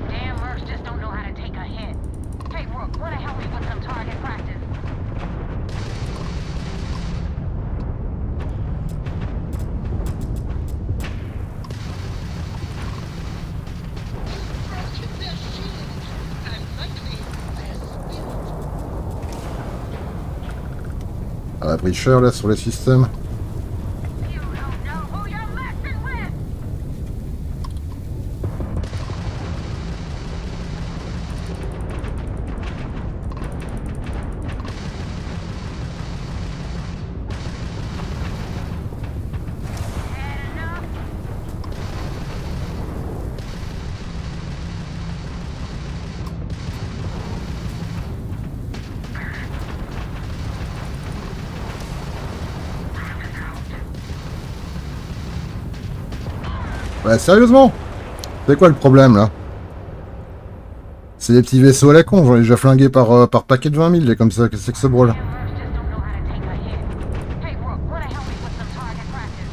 Damn mercs just don't know how to take a hit. Hey, Rook, wanna help me with some target practice? Broken their shields, and likely their spirit. Elle a pris cher là sur les systèmes. You don't know who you're messing with! Ouais, sérieusement? C'est quoi le problème là? C'est des petits vaisseaux à la con, j'en ai déjà flingué par paquet de 20 000, les comme ça, qu'est-ce que c'est que ce brôle? Hey, Rook, wanna help me with some target practice?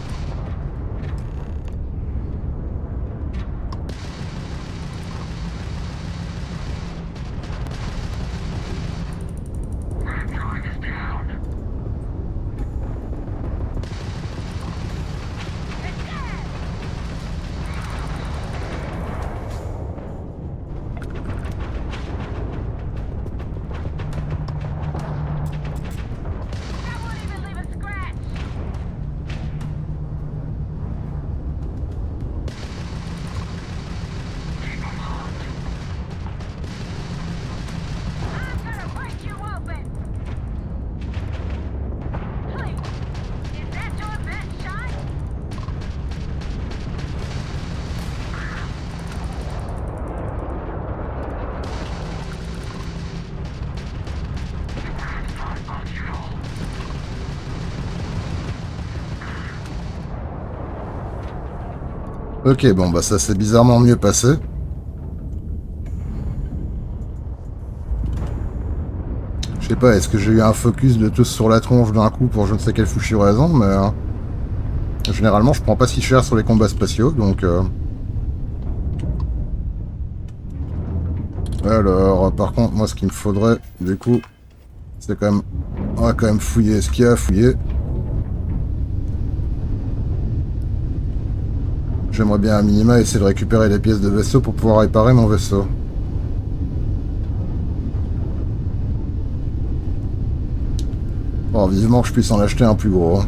Ok, bon bah ça s'est bizarrement mieux passé. Je sais pas, est-ce que j'ai eu un focus de tous sur la tronche d'un coup pour je ne sais quelle foutue raison, mais... généralement je prends pas si cher sur les combats spatiaux, donc... Alors, par contre, moi ce qu'il me faudrait, du coup, c'est quand même... on va quand même fouiller ce qu'il y a à fouiller. J'aimerais bien à minima essayer de récupérer les pièces de vaisseau pour pouvoir réparer mon vaisseau. Bon, vivement que je puisse en acheter un plus gros.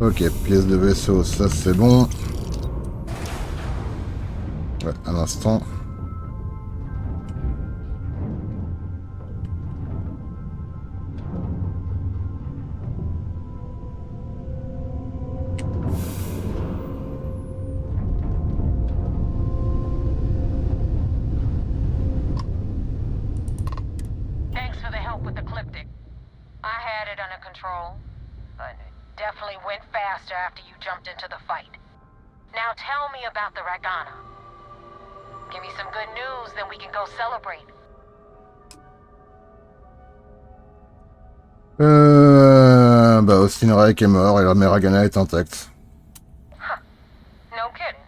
Ok, pièces de vaisseau, ça c'est bon. Ouais, un instant. Thanks for the help with the Cliptic. I had it under control, but it definitely went faster after you jumped into the fight. Now tell me about the Ragana. Give me some good news, then we can go celebrate. Bah Austin Rake est mort et la Meragana est intacte. Huh. No kidding.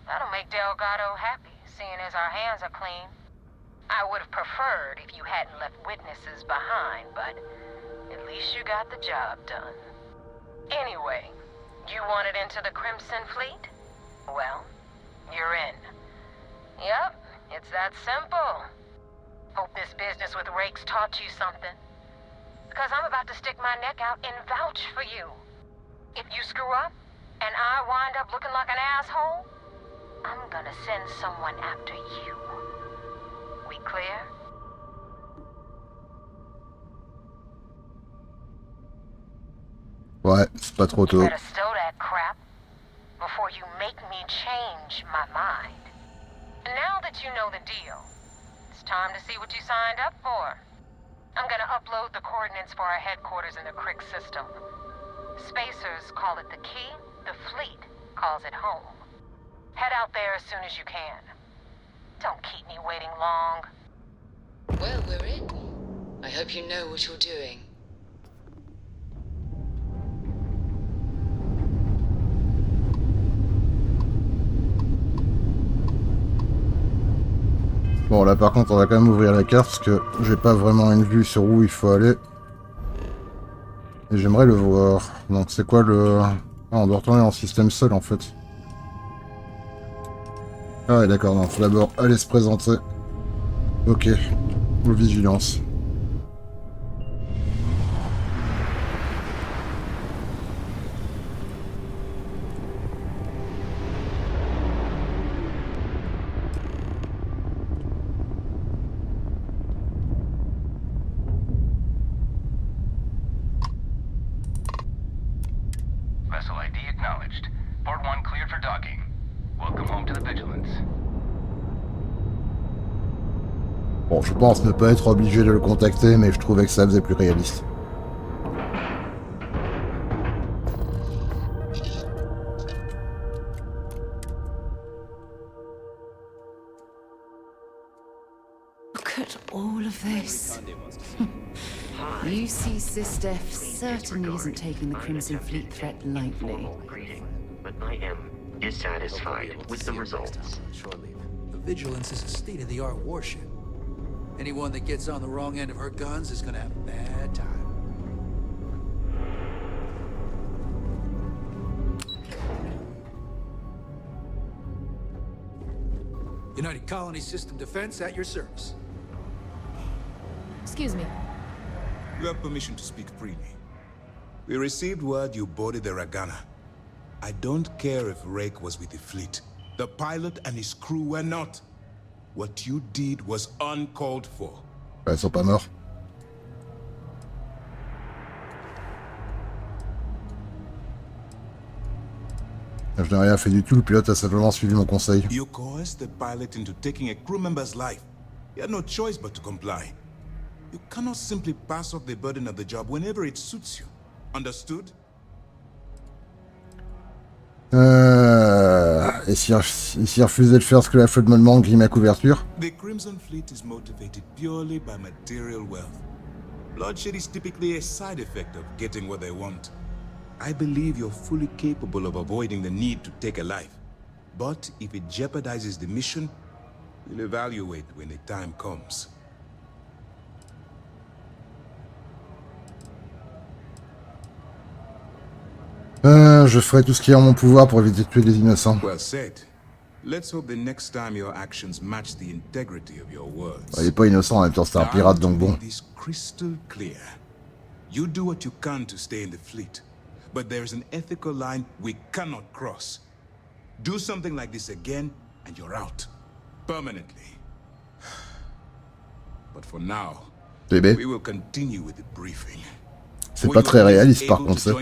That'll make Delgado happy, seeing as our hands are clean. I would have preferred if you hadn't left witnesses behind, but at least you got the job done. Anyway, you wanted into the Crimson Fleet? Well, you're in. Yep, it's that simple. Hope this business with Rake's taught you something. Because I'm about to stick my neck out and vouch for you. If you screw up, and I wind up looking like an asshole, I'm gonna send someone after you. We clear? Ouais, c'est pas trop tôt. Better stow that crap before you make me change my mind. Now that you know the deal, it's time to see what you signed up for. I'm gonna upload the coordinates for our headquarters in the Crick system. Spacers call it the key, the fleet calls it home. Head out there as soon as you can. Don't keep me waiting long. Well, we're in. I hope you know what you're doing. Bon, là par contre, on va quand même ouvrir la carte parce que j'ai pas vraiment une vue sur où il faut aller. Et j'aimerais le voir. Donc, c'est quoi le... Ah, on doit retourner en système seul en fait. Ah ouais, d'accord, non, faut d'abord aller se présenter. Ok, vigilance. Vessel ID acknowledged. Port 1 cleared for docking. Welcome home to the Vigilance. Bon, je pense ne pas être obligé de le contacter, mais je trouvais que ça faisait plus réaliste. Look at all of this. UC Sistef certainly isn't taking the Crimson Fleet threat lightly. But I am dissatisfied with the results. The Vigilance is a state-of-the-art warship. Anyone that gets on the wrong end of her guns is gonna have a bad time. United Colony System Defense at your service. Excuse me. You have permission to speak freely. We received word you boarded the Ragana. I don't care if Rake was with the fleet. The pilot and his crew were not. What you did was uncalled for. Ils sont pas morts. Je n'ai rien fait du tout, le pilote a simplement suivi mon conseil. You coerced the pilot into taking a crew member's life. He had no choice but to comply. You cannot simply pass off the burden of the job whenever it suits you. Understood? Et s'il refusait de faire ce que la flotte me demande, grille ma couverture? The Crimson Fleet is motivated purely by material wealth. Bloodshed is typically a side effect of getting what they want. I believe you're fully capable of avoiding the need to take a life. But if it jeopardizes the mission, we'll evaluate when the time comes. Je ferai tout ce qui est en mon pouvoir pour éviter de tuer des innocents. Well said. Let's hope the next time your actions match the integrity of your words. Il est pas innocent en même temps, c'est un pirate donc bon. This crystal clear. You do what you can to stay in the fleet, but there's an ethical line we cannot cross. Do something like this again, and you're out. Permanently. But for now, Bébé. we will continue with the briefing. C'est pas très réaliste par contre ça.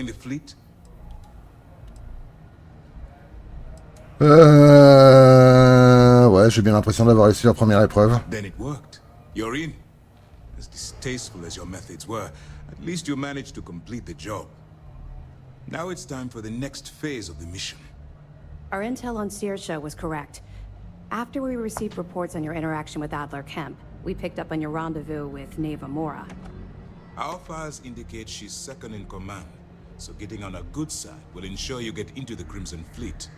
Ouais, j'ai bien l'impression d'avoir réussi la première épreuve. Then it worked. You're in. As distasteful as your methods were, at least you managed to complete the job. Now it's time for the next phase of the mission. Our intel on Saoirse was correct. After we received reports on your interaction with Adler Kemp, we picked up on your rendezvous with Neva Mora. Our files indicate she's second in command, so getting on her good side will ensure you get into the Crimson Fleet.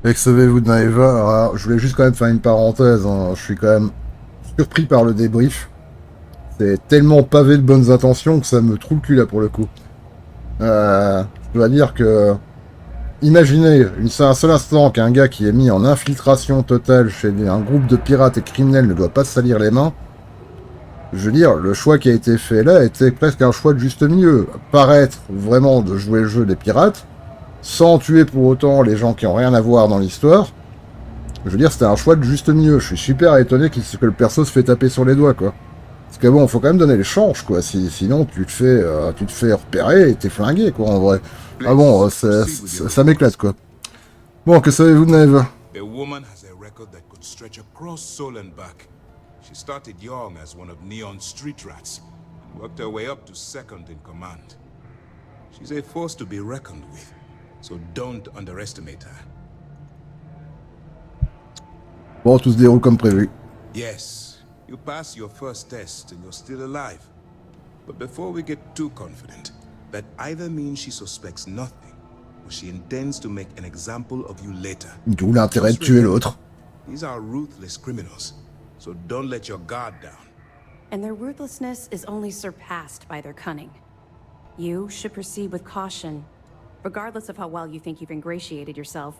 Et que savez-vous de Naeva? Alors, je voulais juste quand même faire une parenthèse, hein. Je suis quand même surpris par le débrief. C'est tellement pavé de bonnes intentions que ça me trouve le cul là pour le coup. Je dois dire que... Imaginez un seul instant qu'un gars qui est mis en infiltration totale chez un groupe de pirates et criminels ne doit pas se salir les mains. Je veux dire, le choix qui a été fait là était presque un choix de juste milieu. Paraître vraiment de jouer le jeu des pirates, sans tuer pour autant les gens qui ont rien à voir dans l'histoire. Je veux dire, c'était un choix de juste milieu. Je suis super étonné que le perso se fait taper sur les doigts, quoi. Parce que bon, faut quand même donner les chances, quoi. Sinon, tu te fais repérer et t'es flingué, quoi, en vrai. Ah bon, ça m'éclate, quoi. Bon, que savez-vous de Neve? The woman has a record that could stretch across Seoul and back. She started young as one of Neon's street rats and worked her way up to second in command. She's a force to be reckoned with, so don't underestimate her. Bon, tout se déroule comme prévu. Yes, you pass your first test and you're still alive. But before we get too confident, that either means she suspects nothing, or she intends to make an example of you later. D'où l'intérêt de tuer l'autre. These are ruthless criminals, so don't let your guard down. And their ruthlessness is only surpassed by their cunning. You should proceed with caution, regardless of how well you think you've ingratiated yourself.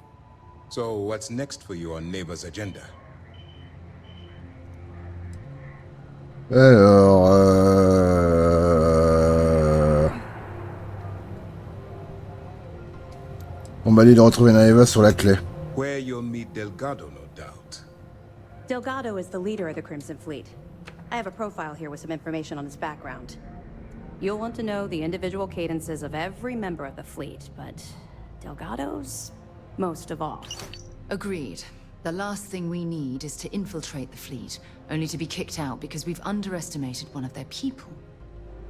So what's next for you on Neva's agenda? Alors, on m'a dit de retrouver Naeva sur la clé. Where you'll meet Delgado, no doubt. Delgado is the leader of the Crimson Fleet. I have a profile here with some information on his background. You'll want to know the individual cadences of every member of the fleet, but Delgado's most of all. Agreed. The last thing we need is to infiltrate the fleet, only to be kicked out because we've underestimated one of their people.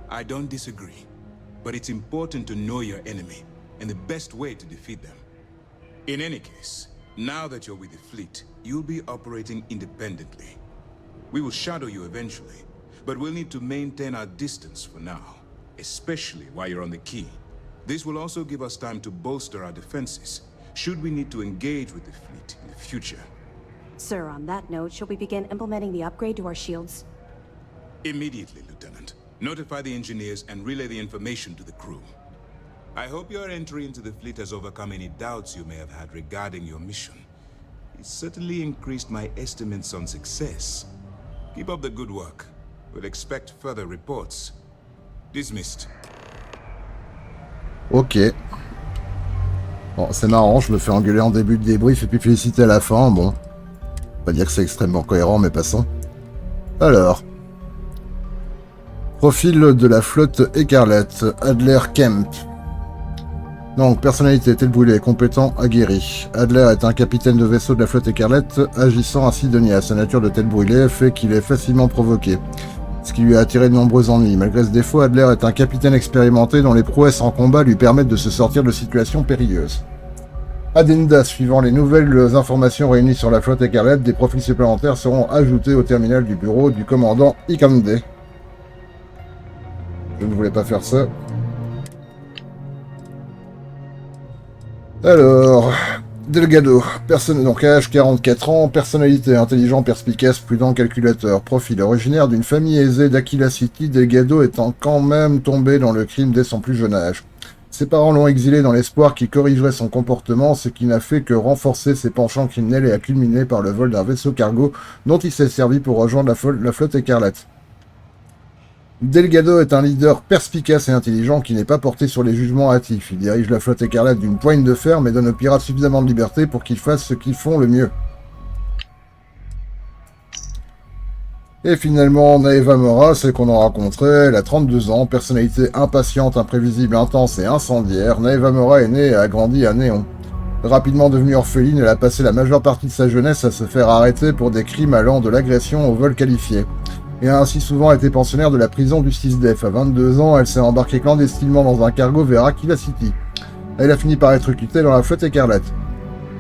I don't disagree, but it's important to know your enemy and the best way to defeat them. In any case, now that you're with the fleet, you'll be operating independently. We will shadow you eventually, but we'll need to maintain our distance for now, especially while you're on the key. This will also give us time to bolster our defenses, should we need to engage with the fleet in the future. Sir, on that note, shall we begin implementing the upgrade to our shields? Immediately, Lieutenant. Notify the engineers and relay the information to the crew. I hope your entry into the fleet has overcome any doubts you may have had regarding your mission. It certainly increased my estimates on success. Keep up the good work. We'll expect further reports. Dismissed. Ok. Bon, c'est marrant, je me fais engueuler en début de débrief et puis féliciter à la fin, bon. Pas dire que c'est extrêmement cohérent, mais passons. Alors. Profil de la flotte écarlate, Adler Kemp. Donc, personnalité, tel brûlé, compétent, aguerri. Adler est un capitaine de vaisseau de la flotte écarlate, agissant ainsi de niais. Sa nature de tel brûlé fait qu'il est facilement provoqué, ce qui lui a attiré de nombreux ennuis. Malgré ce défaut, Adler est un capitaine expérimenté dont les prouesses en combat lui permettent de se sortir de situations périlleuses. Addenda, suivant les nouvelles informations réunies sur la flotte écarlate, des profils supplémentaires seront ajoutés au terminal du bureau du commandant Ikande. Je ne voulais pas faire ça. Alors, Delgado, donc âge 44 ans, personnalité intelligent, perspicace, prudent, calculateur, profil originaire d'une famille aisée d'Aquila City, Delgado étant quand même tombé dans le crime dès son plus jeune âge. Ses parents l'ont exilé dans l'espoir qu'il corrigerait son comportement, ce qui n'a fait que renforcer ses penchants criminels et a culminé par le vol d'un vaisseau cargo dont il s'est servi pour rejoindre la flotte écarlate. Delgado est un leader perspicace et intelligent qui n'est pas porté sur les jugements hâtifs. Il dirige la flotte écarlate d'une poigne de fer, mais donne aux pirates suffisamment de liberté pour qu'ils fassent ce qu'ils font le mieux. Et finalement, Naeva Mora, celle qu'on a rencontrée, elle a 32 ans, personnalité impatiente, imprévisible, intense et incendiaire. Naeva Mora est née et a grandi à Néon. Rapidement devenue orpheline, elle a passé la majeure partie de sa jeunesse à se faire arrêter pour des crimes allant de l'agression au vol qualifié, et a ainsi souvent été pensionnaire de la prison du 6DEF. À 22 ans, elle s'est embarquée clandestinement dans un cargo vers Aquila City. Elle a fini par être recrutée dans la flotte écarlate.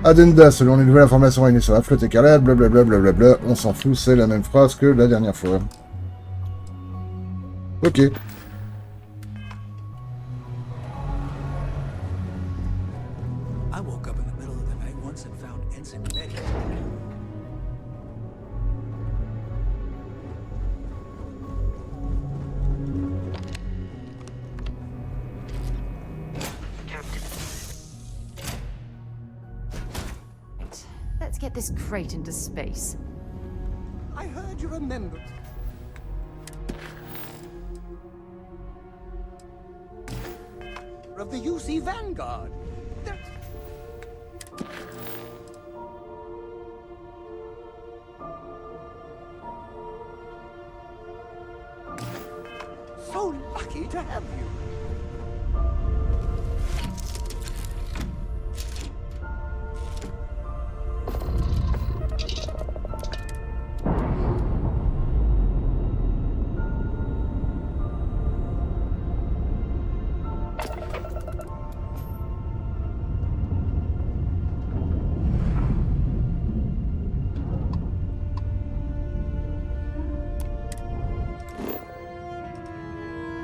Addenda, selon les nouvelles informations réunies sur la flotte écarlate, blablabla, blablabla, on s'en fout, c'est la même phrase que la dernière fois. Ok. Let's get this crate into space. I heard you remember. Of the UC Vanguard. So lucky to have you.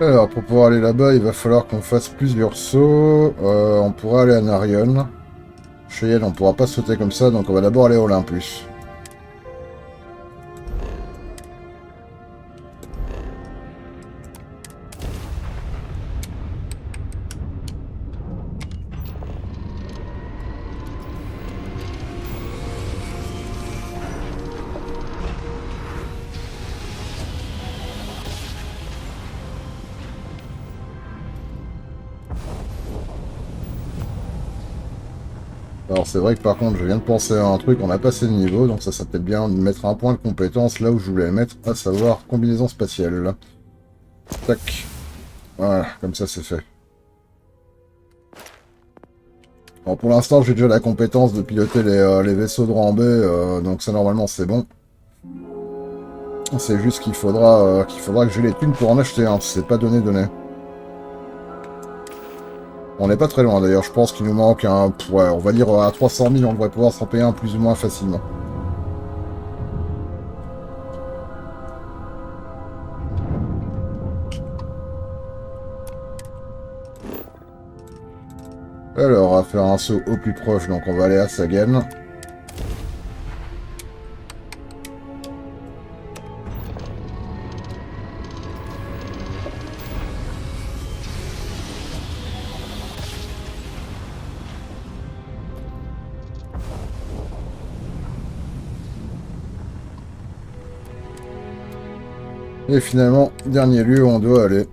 Alors, pour pouvoir aller là-bas, il va falloir qu'on fasse plusieurs sauts. On pourra aller à Narion. Cheyenne, on pourra pas sauter comme ça, donc on va d'abord aller à Olympus. Alors c'est vrai que par contre je viens de penser à un truc, on a passé le niveau, donc ça serait peut-être bien de mettre un point de compétence là où je voulais le mettre, à savoir combinaison spatiale. Tac. Voilà, comme ça c'est fait. Alors pour l'instant j'ai déjà la compétence de piloter les vaisseaux de rang B, donc ça normalement c'est bon. C'est juste qu'il faudra que j'ai les thunes pour en acheter un, c'est pas donné. On n'est pas très loin d'ailleurs, je pense qu'il nous manque un... Ouais, on va dire à 300 000, on devrait pouvoir s'en payer un plus ou moins facilement. Alors, on va faire un saut au plus proche, donc on va aller à Sagen. Et finalement, dernier lieu où on doit aller.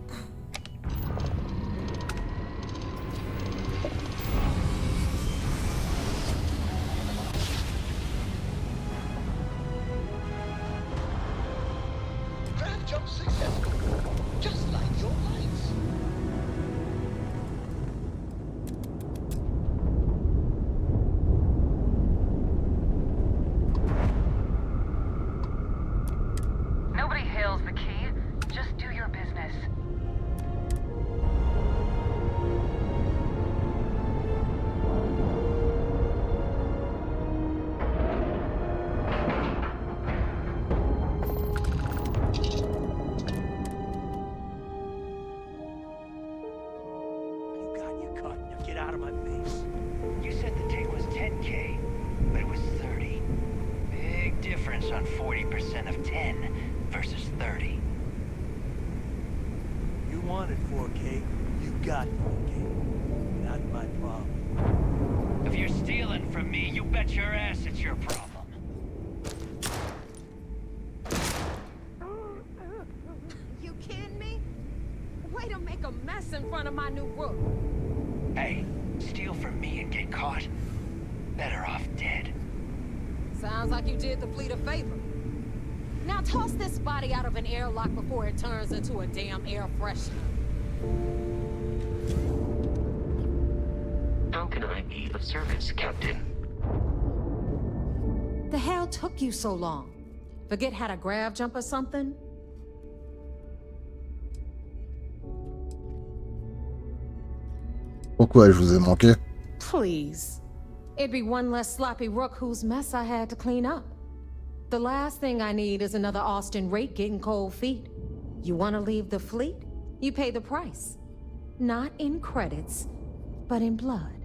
out of my face. You said the take was 10K, but it was 30. Big difference on 40% of 10 versus 30. You wanted 4K, you got 4K. Not my problem. If you're stealing from me, you bet your ass it's your problem. You kidding me? Way to make a mess in front of my new roof. Hey, steal from me and get caught. Better off dead. Sounds like you did the fleet a favor. Now toss this body out of an airlock before it turns into a damn air freshener. How can I be of service, Captain? The hell took you so long? Forget how to grav jump or something? Pourquoi je vous ai manqué? Please. It'd be one less sloppy rook whose mess I had to clean up. The last thing I need is another Austin rake getting cold feet. You want to leave the fleet? You pay the price. Not in credits, but in blood.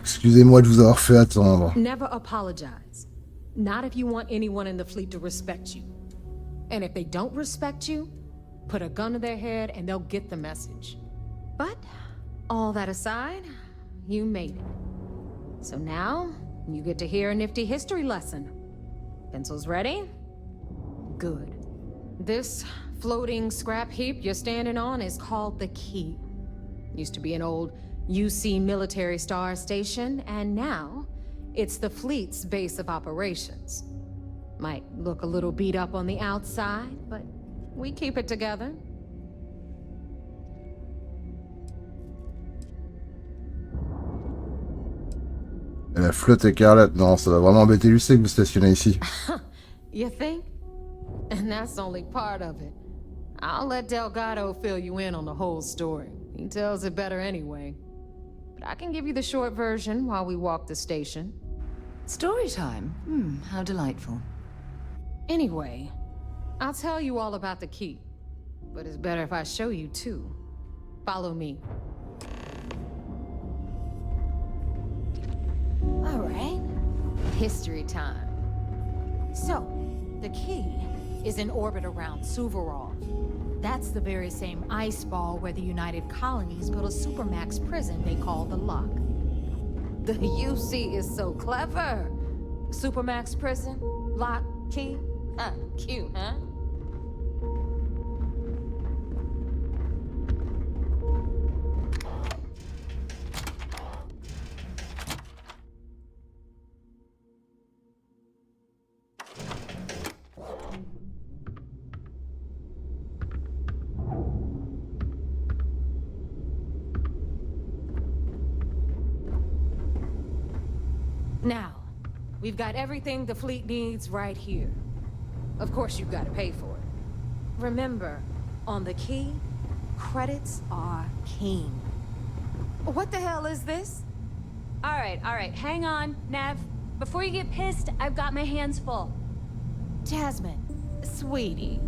Excusez-moi de vous avoir fait attendre. Never apologize. Not if you want anyone in the fleet to respect you. And if they don't respect you, put a gun to their head and they'll get the message. But, all that aside, you made it. So now, you get to hear a nifty history lesson. Pencils ready? Good. This floating scrap heap you're standing on is called the Key. Used to be an old UC military star station, and now it's the fleet's base of operations. Might look a little beat up on the outside, but we keep it together. La flotte écarlate, non, ça va vraiment embêter Lucé que vous stationnez ici. You think? And that's only part of it. I'll let Delgado fill you in on the whole story. He tells it better anyway. But I can give you the short version while we walk the station. Story time? How delightful. Anyway, I'll tell you all about the Key. But it's better if I show you too. Follow me. All right. History time. So, the Key is in orbit around Suvorov. That's the very same ice ball where the United Colonies built a supermax prison they call the Lock. The UC is so clever. Supermax prison, Lock, Key. Cute, huh? Now, we've got everything the fleet needs right here. Of course, you've got to pay for it. Remember, on the Key, credits are king. What the hell is this? All right, hang on, Nev. Before you get pissed, I've got my hands full. Jasmine, sweetie,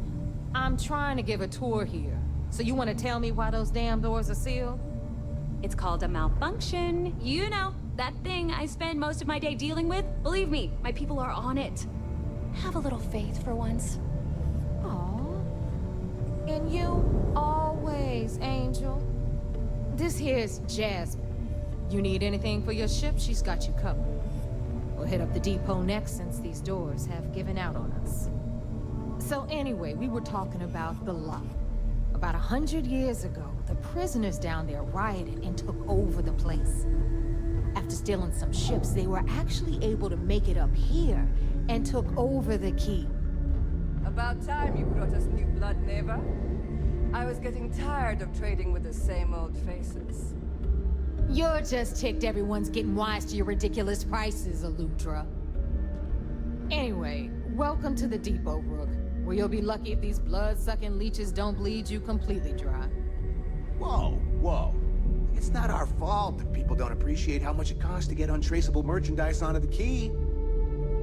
I'm trying to give a tour here. So you want to tell me why those damn doors are sealed? It's called a malfunction. You know, that thing I spend most of my day dealing with. Believe me, my people are on it. Have a little faith for once. Aww. And you always, Angel. This here's Jasmine. You need anything for your ship, she's got you covered. We'll hit up the depot next since these doors have given out on us. So anyway, we were talking about the Lock. About 100 years ago, the prisoners down there rioted and took over the place. After stealing some ships, they were actually able to make it up here and took over the Key. About time you brought us new blood, Neva. I was getting tired of trading with the same old faces. You're just ticked everyone's getting wise to your ridiculous prices, Aludra. Anyway, welcome to the depot, Rook, where you'll be lucky if these blood-sucking leeches don't bleed you completely dry. Whoa. It's not our fault that people don't appreciate how much it costs to get untraceable merchandise onto the Key.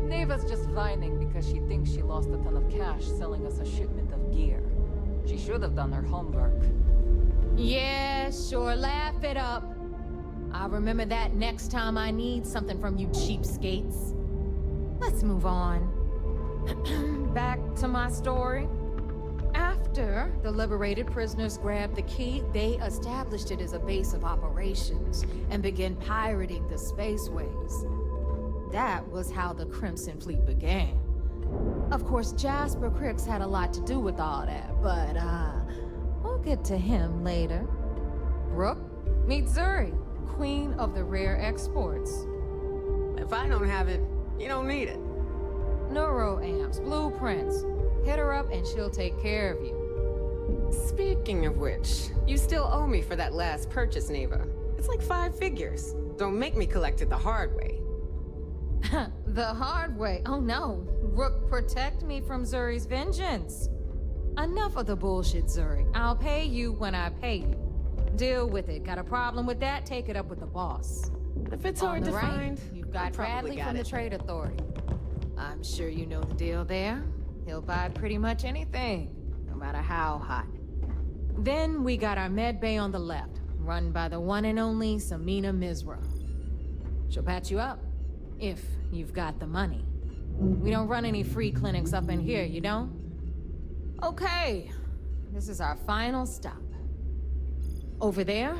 Neva's just whining because she thinks she lost a ton of cash selling us a shipment of gear. She should have done her homework. Yeah, sure, laugh it up. I'll remember that next time I need something from you cheapskates. Let's move on. Back to my story. After the liberated prisoners grabbed the key, they established it as a base of operations and began pirating the spaceways. That was how the Crimson Fleet began. Of course, Jasper Cricks had a lot to do with all that, but we'll get to him later. Brooke, meet Zuri, queen of the rare exports. If I don't have it, you don't need it. Neuroamps, blueprints. Hit her up and she'll take care of you. Speaking of which, you still owe me for that last purchase, Neva. It's like 5 figures. Don't make me collect it the hard way. The hard way? Oh no. Rook, protect me from Zuri's vengeance. Enough of the bullshit, Zuri. I'll pay you when I pay you. Deal with it. Got a problem with that? Take it up with the boss. If it's hard to find, you've got Bradley from the Trade Authority. I'm sure you know the deal there. He'll buy pretty much anything, no matter how hot. Then we got our med bay on the left, run by the one and only Samina Mizra. She'll patch you up, if you've got the money. We don't run any free clinics up in here, you don't? Okay, this is our final stop. Over there,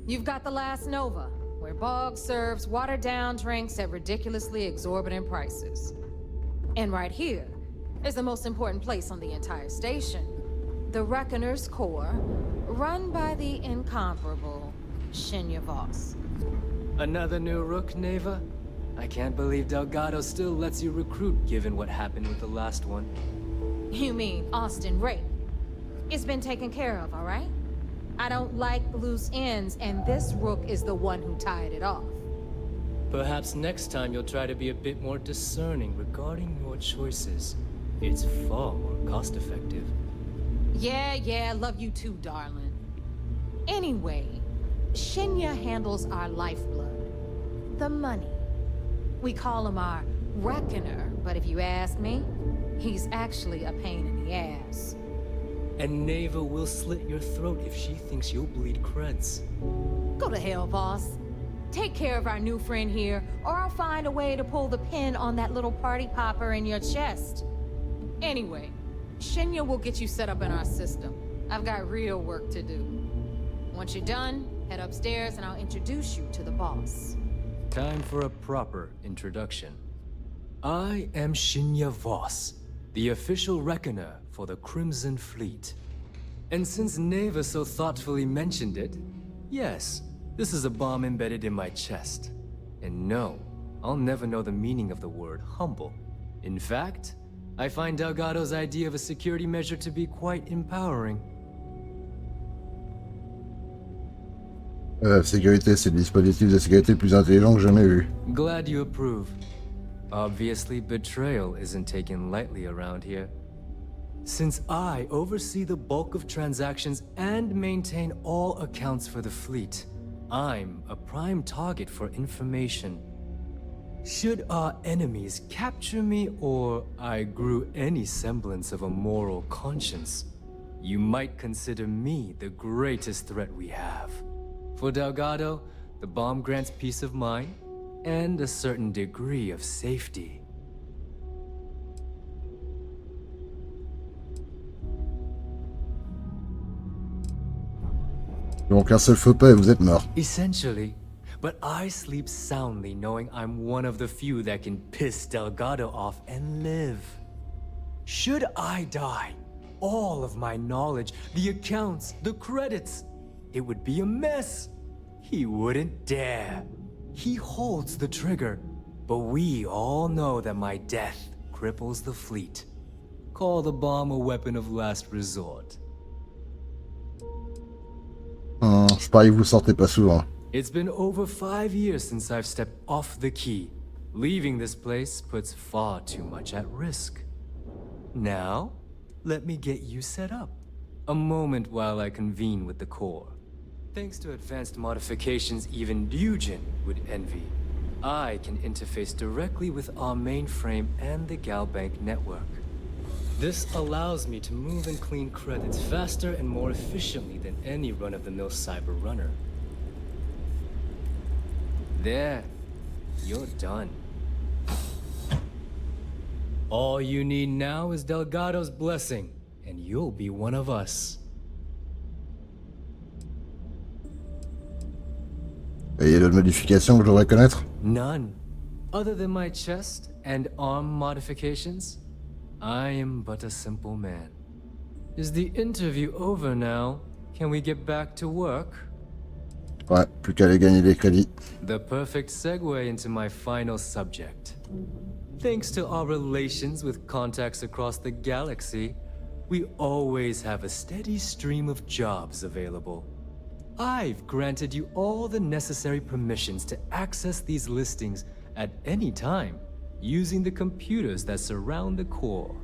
you've got the Last Nova, where Bog serves watered-down drinks at ridiculously exorbitant prices. And right here is the most important place on the entire station. The Reckoner's Core, run by the incomparable Shinya Voss. Another new rook, Neva? I can't believe Delgado still lets you recruit, given what happened with the last one. You mean Austin Ray? It's been taken care of, all right? I don't like loose ends, and this rook is the one who tied it off. Perhaps next time you'll try to be a bit more discerning regarding your choices. It's far more cost-effective. Yeah, love you too, darling. Anyway, Shinya handles our lifeblood. The money. We call him our Reckoner, but if you ask me, he's actually a pain in the ass. And Neva will slit your throat if she thinks you'll bleed creds. Go to hell, boss. Take care of our new friend here, or I'll find a way to pull the pin on that little party popper in your chest. Anyway, Shinya will get you set up in our system. I've got real work to do. Once you're done, head upstairs and I'll introduce you to the boss. Time for a proper introduction. I am Shinya Voss, the official reckoner for the Crimson Fleet. And since Neva so thoughtfully mentioned it, yes, this is a bomb embedded in my chest. And no, I'll never know the meaning of the word humble. In fact, I find Delgado's idea of a security measure to be quite empowering. Sécurité, c'est le dispositif de sécurité le plus intelligent que j'ai jamais vu. Glad you approve. Obviously, betrayal isn't taken lightly around here. Since I oversee the bulk of transactions and maintain all accounts for the fleet, I'm a prime target for information. Should our enemies capture me, or I grew any semblance of a moral conscience, you might consider me the greatest threat we have. For Delgado, the bomb grants peace of mind and a certain degree of safety. Donc un seul faux pas et vous êtes mort. Essentially, but I sleep soundly knowing I'm one of the few that can piss Delgado off and live. Should I die, all of my knowledge, the accounts, the credits, it would be a mess. He wouldn't dare. He holds the trigger, but we all know that my death cripples the fleet. Call the bomb a weapon of last resort. Je parie que vous sortez pas souvent. It's been over 5 years since I've stepped off the key. Leaving this place puts far too much at risk. Now, let me get you set up. A moment while I convene with the core. Thanks to advanced modifications even Dujin would envy, I can interface directly with our mainframe and the Galbank network. This allows me to move and clean credits faster and more efficiently than any run-of-the-mill cyber runner. There, you're done. All you need now is Delgado's blessing, and you'll be one of us. Et il y a d'autres modifications que je devrais connaître? None. Other than my chest and arm modifications, I am but a simple man. Is the interview over now? Can we get back to work? Ouais, plus qu'à aller gagner des crédits. The perfect segue into my final subject. Thanks to our relations with contacts across the galaxy, we always have a steady stream of jobs available. I've granted you all the necessary permissions to access these listings at any time, using the computers that surround the core.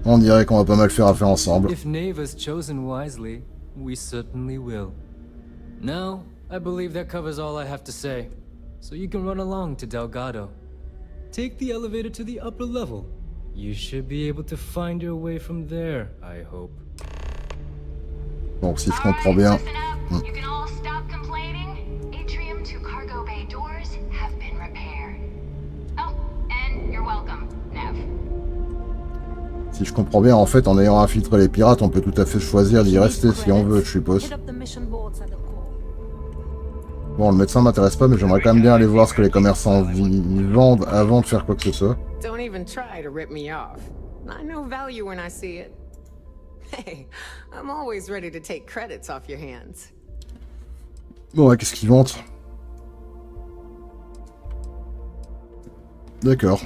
On dirait qu'on va pas mal faire affaire ensemble. If Neva's chosen wisely, we certainly will. Now, I believe that covers all I have to say, so you can run along to Delgado. Take the elevator to the upper level. You should be able to find your way from there, I hope. Bon, si je comprends bien... You can all stop complaining. Atrium to cargo bay doors have been repaired. Oh, and you're welcome, Nev. Si je comprends bien, en fait, en ayant infiltré les pirates, on peut tout à fait choisir d'y rester si on veut, je suppose. Bon, le médecin m'intéresse pas, mais j'aimerais quand même bien aller voir ce que les commerçants vendent avant de faire quoi que ce soit. Don't even try to rip me off. I know value when I see it. Hey, I'm always ready to take credits off your hands. Bon, ouais, qu'est-ce qu'ils vendent? D'accord.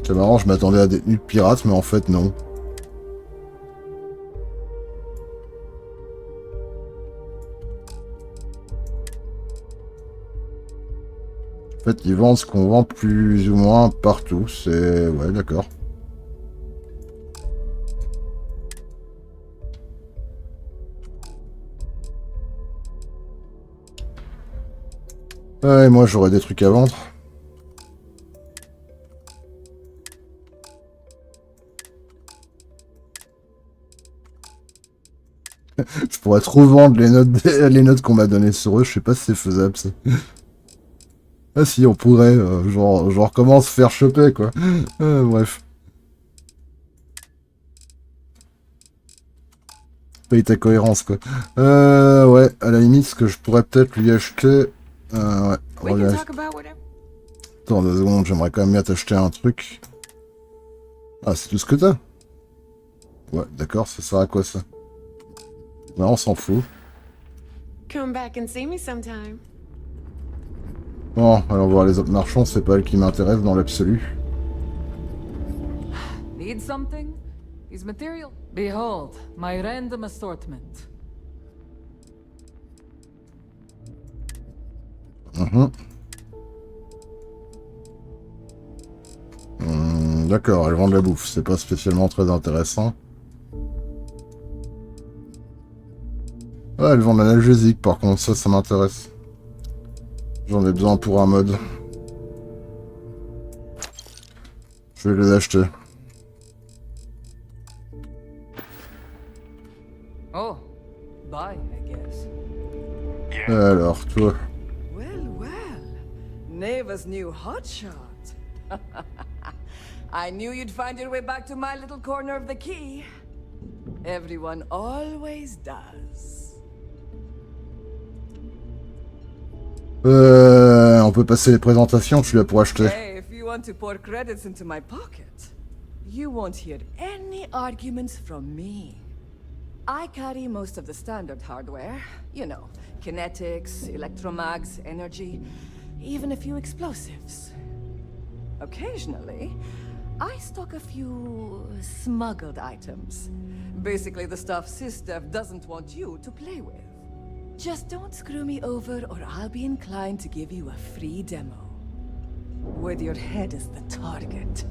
C'est marrant, je m'attendais à des tenues de pirates, mais en fait, non. En fait, ils vendent ce qu'on vend plus ou moins partout. C'est... Ouais, d'accord. Ouais, moi, j'aurais des trucs à vendre. Je pourrais trop vendre les notes qu'on m'a données sur eux, je sais pas si c'est faisable ça. Ah si, on pourrait, genre comment se faire choper quoi. Bref. Paye ta cohérence quoi. Ouais, à la limite, ce que je pourrais peut-être lui acheter... ouais, reviens. Attends 2 secondes, j'aimerais quand même bien t'acheter un truc. Ah, c'est tout ce que t'as? Ouais, d'accord, ça sert à quoi ça? Non, on s'en fout. Come back and see me sometime. Bon, allons voir les autres marchands, c'est pas elle qui m'intéresse dans l'absolu. Need something? Is material? Behold, my random assortment. D'accord, elle vend de la bouffe, c'est pas spécialement très intéressant. Ah, elle vend de l'analgésique par contre, ça m'intéresse. J'en ai besoin pour un mode. Je vais les acheter. Oh, bye, I guess. Alors, toi. Well, well. Neva's new hotshot. I knew you'd find your way back to my little corner of the key. Everyone always does. On peut passer les présentations, je suis là pour acheter. Hey, if you want to pour credits into my pocket, you won't hear any arguments from me. I carry most of the standard hardware. You know, kinetics, electromags, energy, even a few explosives. Occasionally, I stock a few smuggled items. Basically the stuff SysDev doesn't want you to play with. Just don't screw me over or I'll be inclined to give you a free demo. with your head as the target.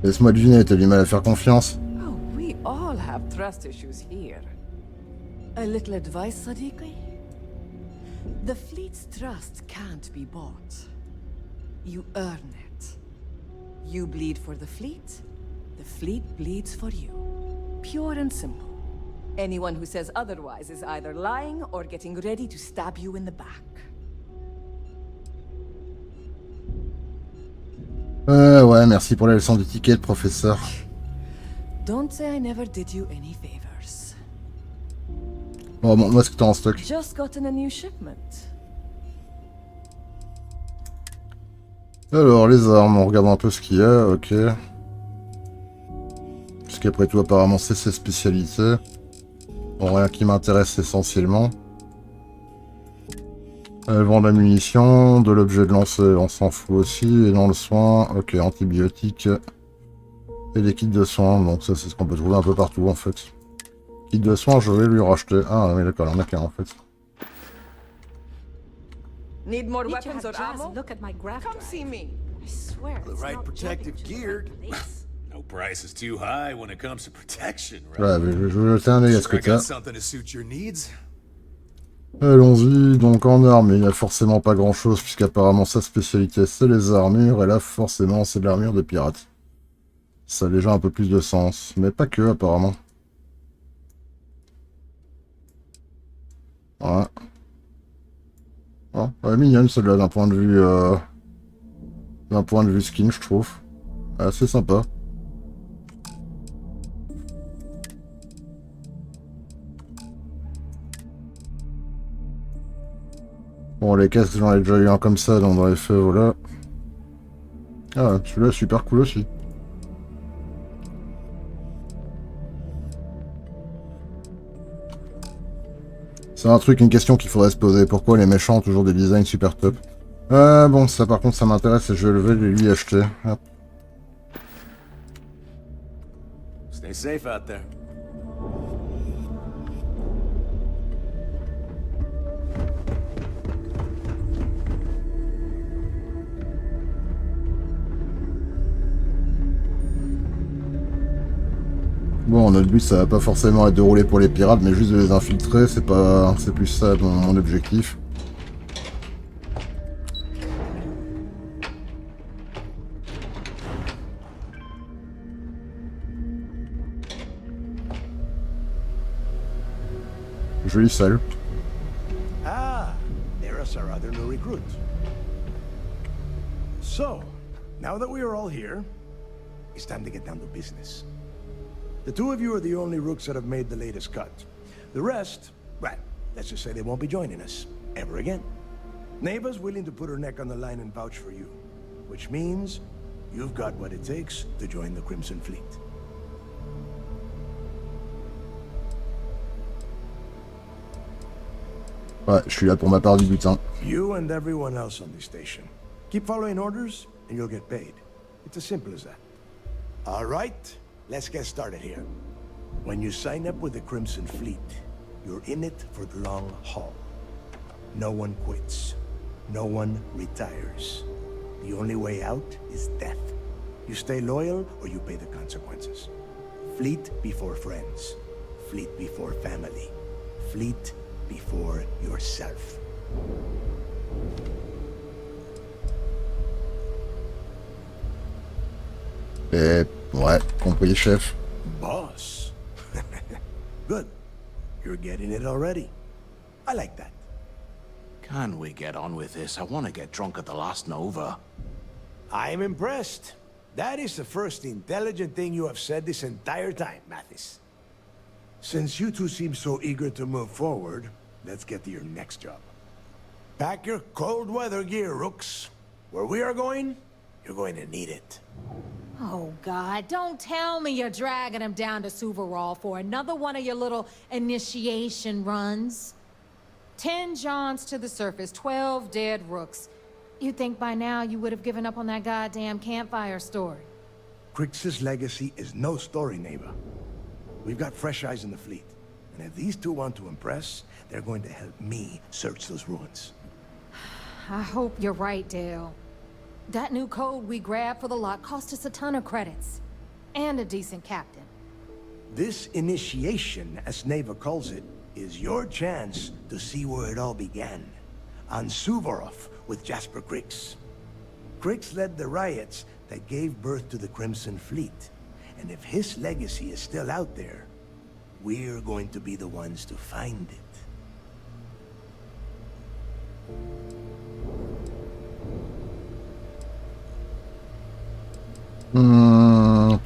Laisse-moi deviner, t'as du mal à faire confiance. Oh, we all have trust issues here. A little advice, Sadiqi? The fleet's trust can't be bought. You earn it. You bleed for the fleet bleeds for you. Pure and simple. Anyone who says otherwise is either lying or getting ready to stab you in the back. Ouais, merci pour la leçon d'étiquette, professeur. Don't say I never did you any favors. Bon, moi, ce que t'as en stock. Just gotten a new shipment. Alors, les armes, on regarde un peu ce qu'il y a, ok. Puisqu'après tout, apparemment, c'est ses spécialités. Bon, rien qui m'intéresse essentiellement. Elles vendent la munition, de l'objet de lancer, on s'en fout aussi. Et dans le soin, ok, antibiotiques. Et les kits de soins, donc ça, c'est ce qu'on peut trouver un peu partout, en fait. Kit de soins, je vais lui racheter. Ah, mais d'accord, il y en a qu'un, en fait. Need more weapons or ammo? Look at my graph Come see me. I swear. The right protective gear. No price is too high when it comes to protection, right? Ouais, mais je vais jeter un œil à ce que t'as. Something to suit your needs. Allons-y, donc en armes, il n'y a forcément pas grand chose, puisqu'apparemment sa spécialité c'est les armures, et là forcément c'est de l'armure de pirate. Ça a déjà un peu plus de sens, mais pas que apparemment. Ouais. Oh, ouais, mignonne celle-là d'un point de vue skin, je trouve. Assez sympa. Bon, les casques, j'en ai déjà eu un comme ça, donc dans les faits, voilà. Ah, celui-là, super cool aussi. C'est un truc, une question qu'il faudrait se poser. Pourquoi les méchants ont toujours des designs super top? Bon, ça par contre, ça m'intéresse et je vais lui acheter. Hop. Stay safe out there. Bon, notre but, ça va pas forcément être de rouler pour les pirates, mais juste de les infiltrer, c'est plus ça mon objectif. Jolie salle. Ah, there's our other new recruit. So, now that we are all here, it's time to get down to business. The two of you are the only rooks that have made the latest cut. The rest, well, let's just say they won't be joining us ever again. Neva's willing to put her neck on the line and vouch for you, which means you've got what it takes to join the Crimson Fleet. Ouais, je suis là pour ma part du butin. You and everyone else on this station. Keep following orders and you'll get paid. It's as simple as that. All right. Let's get started here. When you sign up with the Crimson Fleet, you're in it for the long haul. No one quits. No one retires. The only way out is death. You stay loyal or you pay the consequences. Fleet before friends. Fleet before family. Fleet before yourself. Ouais, compris, chef. Boss. Good. You're getting it already. I like that. Can we get on with this? I want to get drunk at the last Nova. I'm impressed. That is the first intelligent thing you have said this entire time, Mathis. Since you two seem so eager to move forward, let's get to your next job. Pack your cold weather gear, Rooks. Where we are going, you're going to need it. Oh, God, don't tell me you're dragging him down to Suvarall for another one of your little initiation runs. 10 Johns to the surface, 12 dead rooks. You'd think by now you would have given up on that goddamn campfire story. Crix's legacy is no story, Neva. We've got fresh eyes in the fleet, And if these two want to impress, they're going to help me search those ruins. I hope you're right, Dale. That new code we grabbed for the lock cost us a ton of credits. And a decent captain. This initiation, as Neva calls it, is your chance to see where it all began. On Suvorov with Jasper Krix. Krix led the riots that gave birth to the Crimson Fleet. And if his legacy is still out there, we're going to be the ones to find it.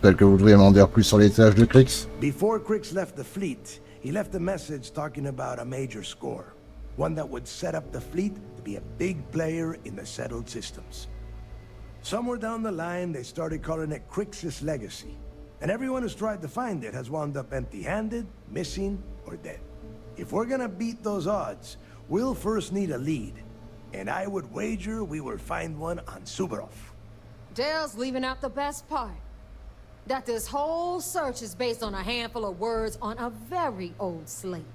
Peut-être que vous devriez m'en dire plus sur les tâches de Krix. Before Krix left the fleet, he left a message talking about a major score. One that would set up the fleet to be a big player in the settled systems. Somewhere down the line, they started calling it Krix's legacy. And everyone who's tried to find it has wound up empty-handed, missing, or dead. If we're gonna beat those odds, we'll first need a lead. And I would wager we will find one on Suvorov. Dale's leaving out the best part. That this whole search is based on a handful of words on a very old slate.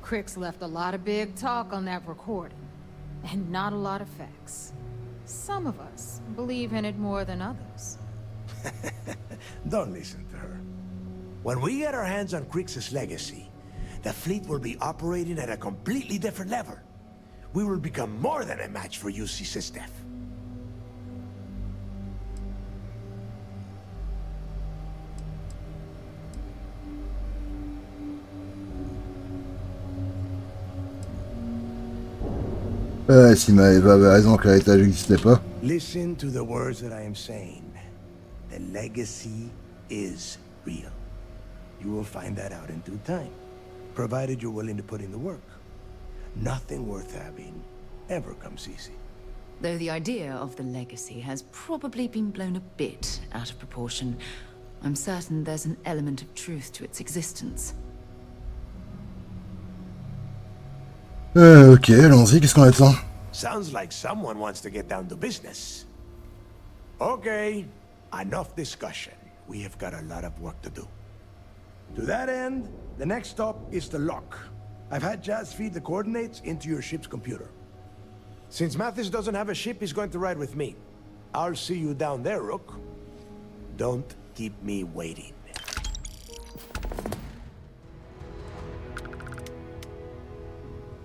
Krix left a lot of big talk on that recording, and not a lot of facts. Some of us believe in it more than others. Don't listen to her. When we get our hands on Krix's legacy, the fleet will be operating at a completely different level. We will become more than a match for UC Sistef. Si Maëva avait raison que l'héritage n'existait pas. Listen to the words that I am saying. The legacy is real. You will find that out in due time, provided you're willing to put in the work. Nothing worth having ever comes easy. Though the idea of the legacy has probably been blown a bit out of proportion, I'm certain there's an element of truth to its existence. Ok, allons-y, qu'est-ce qu'on attend? Sounds like someone wants to get down to business. Okay, enough discussion. We have got a lot of work to do. To that end, the next stop is the lock. I've had Jazz feed the coordinates into your ship's computer. Since Mathis doesn't have a ship, he's going to ride with me. I'll see you down there, Rook. Don't keep me waiting.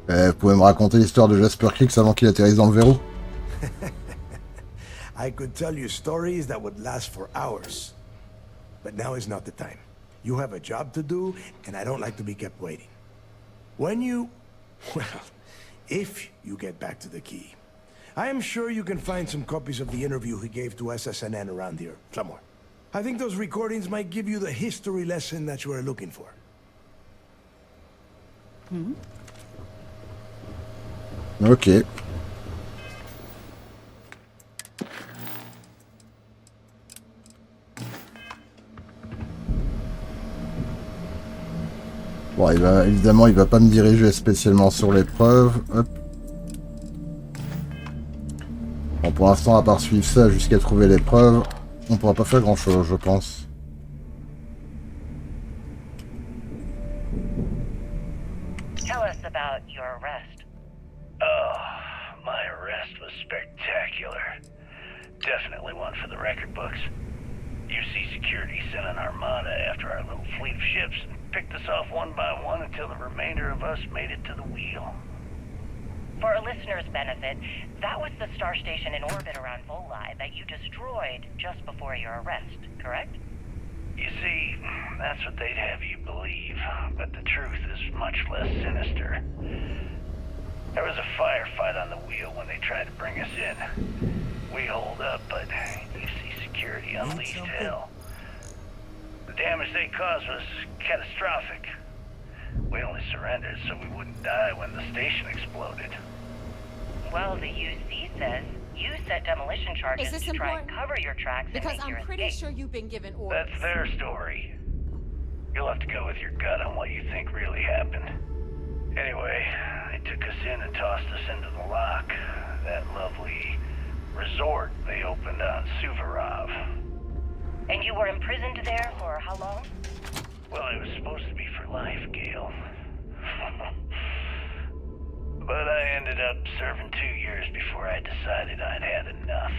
Vous pouvez me raconter l'histoire de Jasper Krix avant qu'il atterrisse dans le verrou? I could tell you stories that would last for hours. But now is not the time. You have a job to do, and I don't like to be kept waiting. When you... well, if you get back to the key, I am sure you can find some copies of the interview he gave to SSNN around here, somewhere. I think those recordings might give you the history lesson that you are looking for. Ok. Bon, évidemment, il va pas me diriger spécialement sur l'épreuve. Hop. Bon, pour l'instant, à part suivre ça jusqu'à trouver l'épreuve, on pourra pas faire grand-chose, je pense. Tell us about your arrest. Oh, my arrest was spectacular. Definitely one for the record books. UC Security sent an armada after our little fleet of ships and picked us off one by one until the remainder of us made it to the wheel. For our listeners' benefit, that was the star station in orbit around Volii that you destroyed just before your arrest, correct? You see, that's what they'd have you believe, but the truth is much less sinister. There was a firefight on the wheel when they tried to bring us in. We holed up, but UC Security unleashed hell. The damage they caused was catastrophic. We only surrendered so we wouldn't die when the station exploded. Well, the UC says you set demolition charges Is this to try and important? cover your tracks and Because make your I'm pretty escape. sure you've been given orders. That's their story. You'll have to go with your gut on what you think really happened. Anyway, they took us in and tossed us into the lock. That lovely resort they opened on Suvorov. And you were imprisoned there for how long? Well, it was supposed to be for life, Gale. But I ended up serving 2 years before I decided I'd had enough.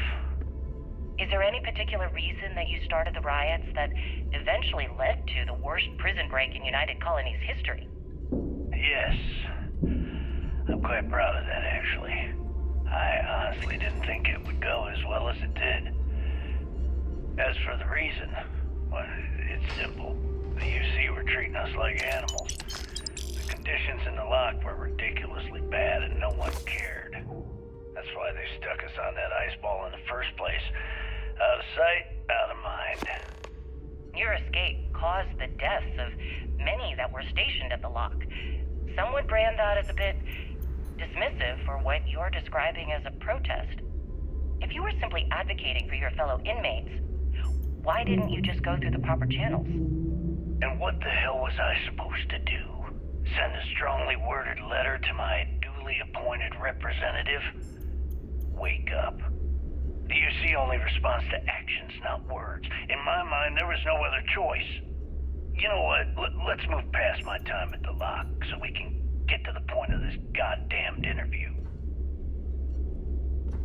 Is there any particular reason that you started the riots that eventually led to the worst prison break in United Colonies history? Yes. I'm quite proud of that, actually. I honestly didn't think it would go as well as it did. As for the reason, well, it's simple. The UC were treating us like animals. The conditions in the lock were ridiculously bad and no one cared. That's why they stuck us on that ice ball in the first place. Out of sight, out of mind. Your escape caused the deaths of many that were stationed at the lock. Some would brand that as a bit dismissive for what you're describing as a protest. If you were simply advocating for your fellow inmates, why didn't you just go through the proper channels? And what the hell was I supposed to do? Send a strongly worded letter to my duly appointed representative? Wake up. The UC only responds to actions, not words. In my mind, there was no other choice. You know what? Let's move past my time at the lock so we can get to the point of this goddamned interview.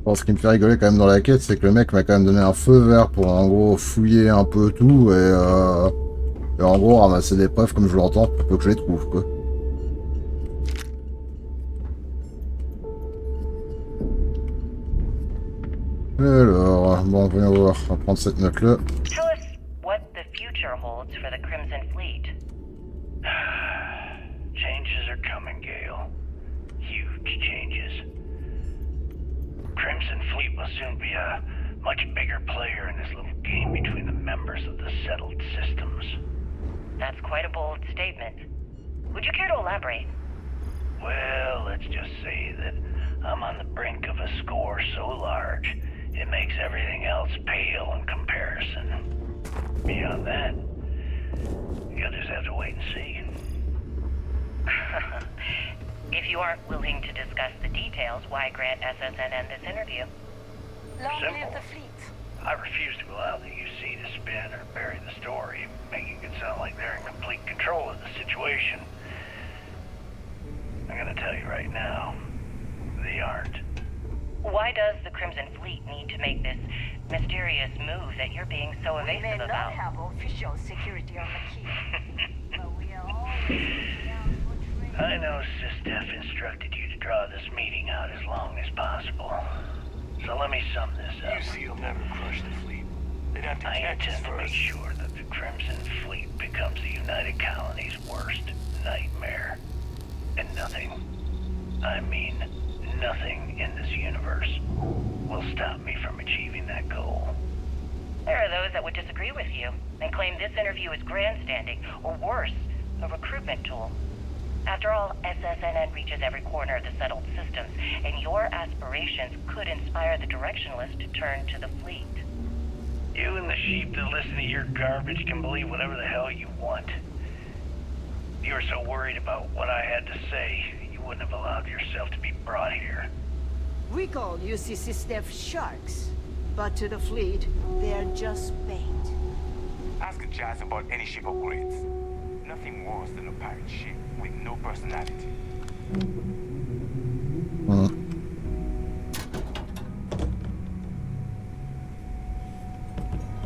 Bon, ce qui me fait rigoler quand même dans la quête, c'est que le mec m'a quand même donné un feu vert pour en gros fouiller un peu tout et en gros ramasser des preuves comme je l'entends pour peu que je les trouve, quoi. Alors, bon, voyons voir, on va prendre cette note-là. Tell us what the future holds for the Crimson Fleet. Changes are coming, Gale. Huge changes. Crimson Fleet will soon be a much bigger player in this little game between the members of the settled systems. That's quite a bold statement. Would you care to elaborate? Well, let's just say that I'm on the brink of a score so large, it makes everything else pale in comparison. Beyond that, you'll just have to wait and see. If you aren't willing to discuss the details, why grant SSNN this interview? Long live the fleet. I refuse to allow the UC to spin or bury the story, making it sound like they're in complete control of the situation. I'm gonna tell you right now, they aren't. Why does the Crimson Fleet need to make this mysterious move that you're being so evasive We may not about? have official security on the key, but we are all I know Cette instructed you to draw this meeting out as long as possible. So let me sum this up. UC will never crush the fleet. They'd have to I catch us intend to make first. sure that the Crimson Fleet becomes the United Colonies' worst nightmare. And nothing, I mean nothing in this universe, will stop me from achieving that goal. There are those that would disagree with you and claim this interview is grandstanding, or worse, a recruitment tool. After all, SSNN reaches every corner of the settled systems, and your aspirations could inspire the directionalist to turn to the fleet. You and the sheep that listen to your garbage can believe whatever the hell you want. If you were so worried about what I had to say, you wouldn't have allowed yourself to be brought here. We call UC System sharks, but to the fleet, they're just bait. Ask Jazz about any ship upgrades. Nothing worse than a pirate ship with no personality.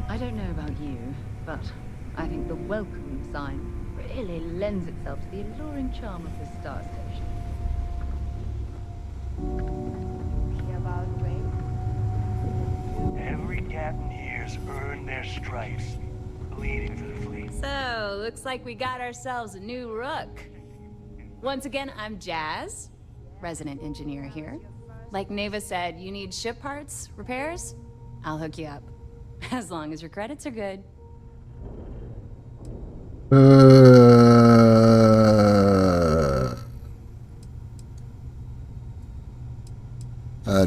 I don't know about you, but I think the welcome sign really lends itself to the alluring charm of this star station. Every captain here's earned their stripes, bleeding for the fleet. So, looks like we got ourselves a new rook. Once again, I'm Jazz, resident engineer here. Like Neva said, you need ship parts, repairs? I'll hook you up. As long as your credits are good.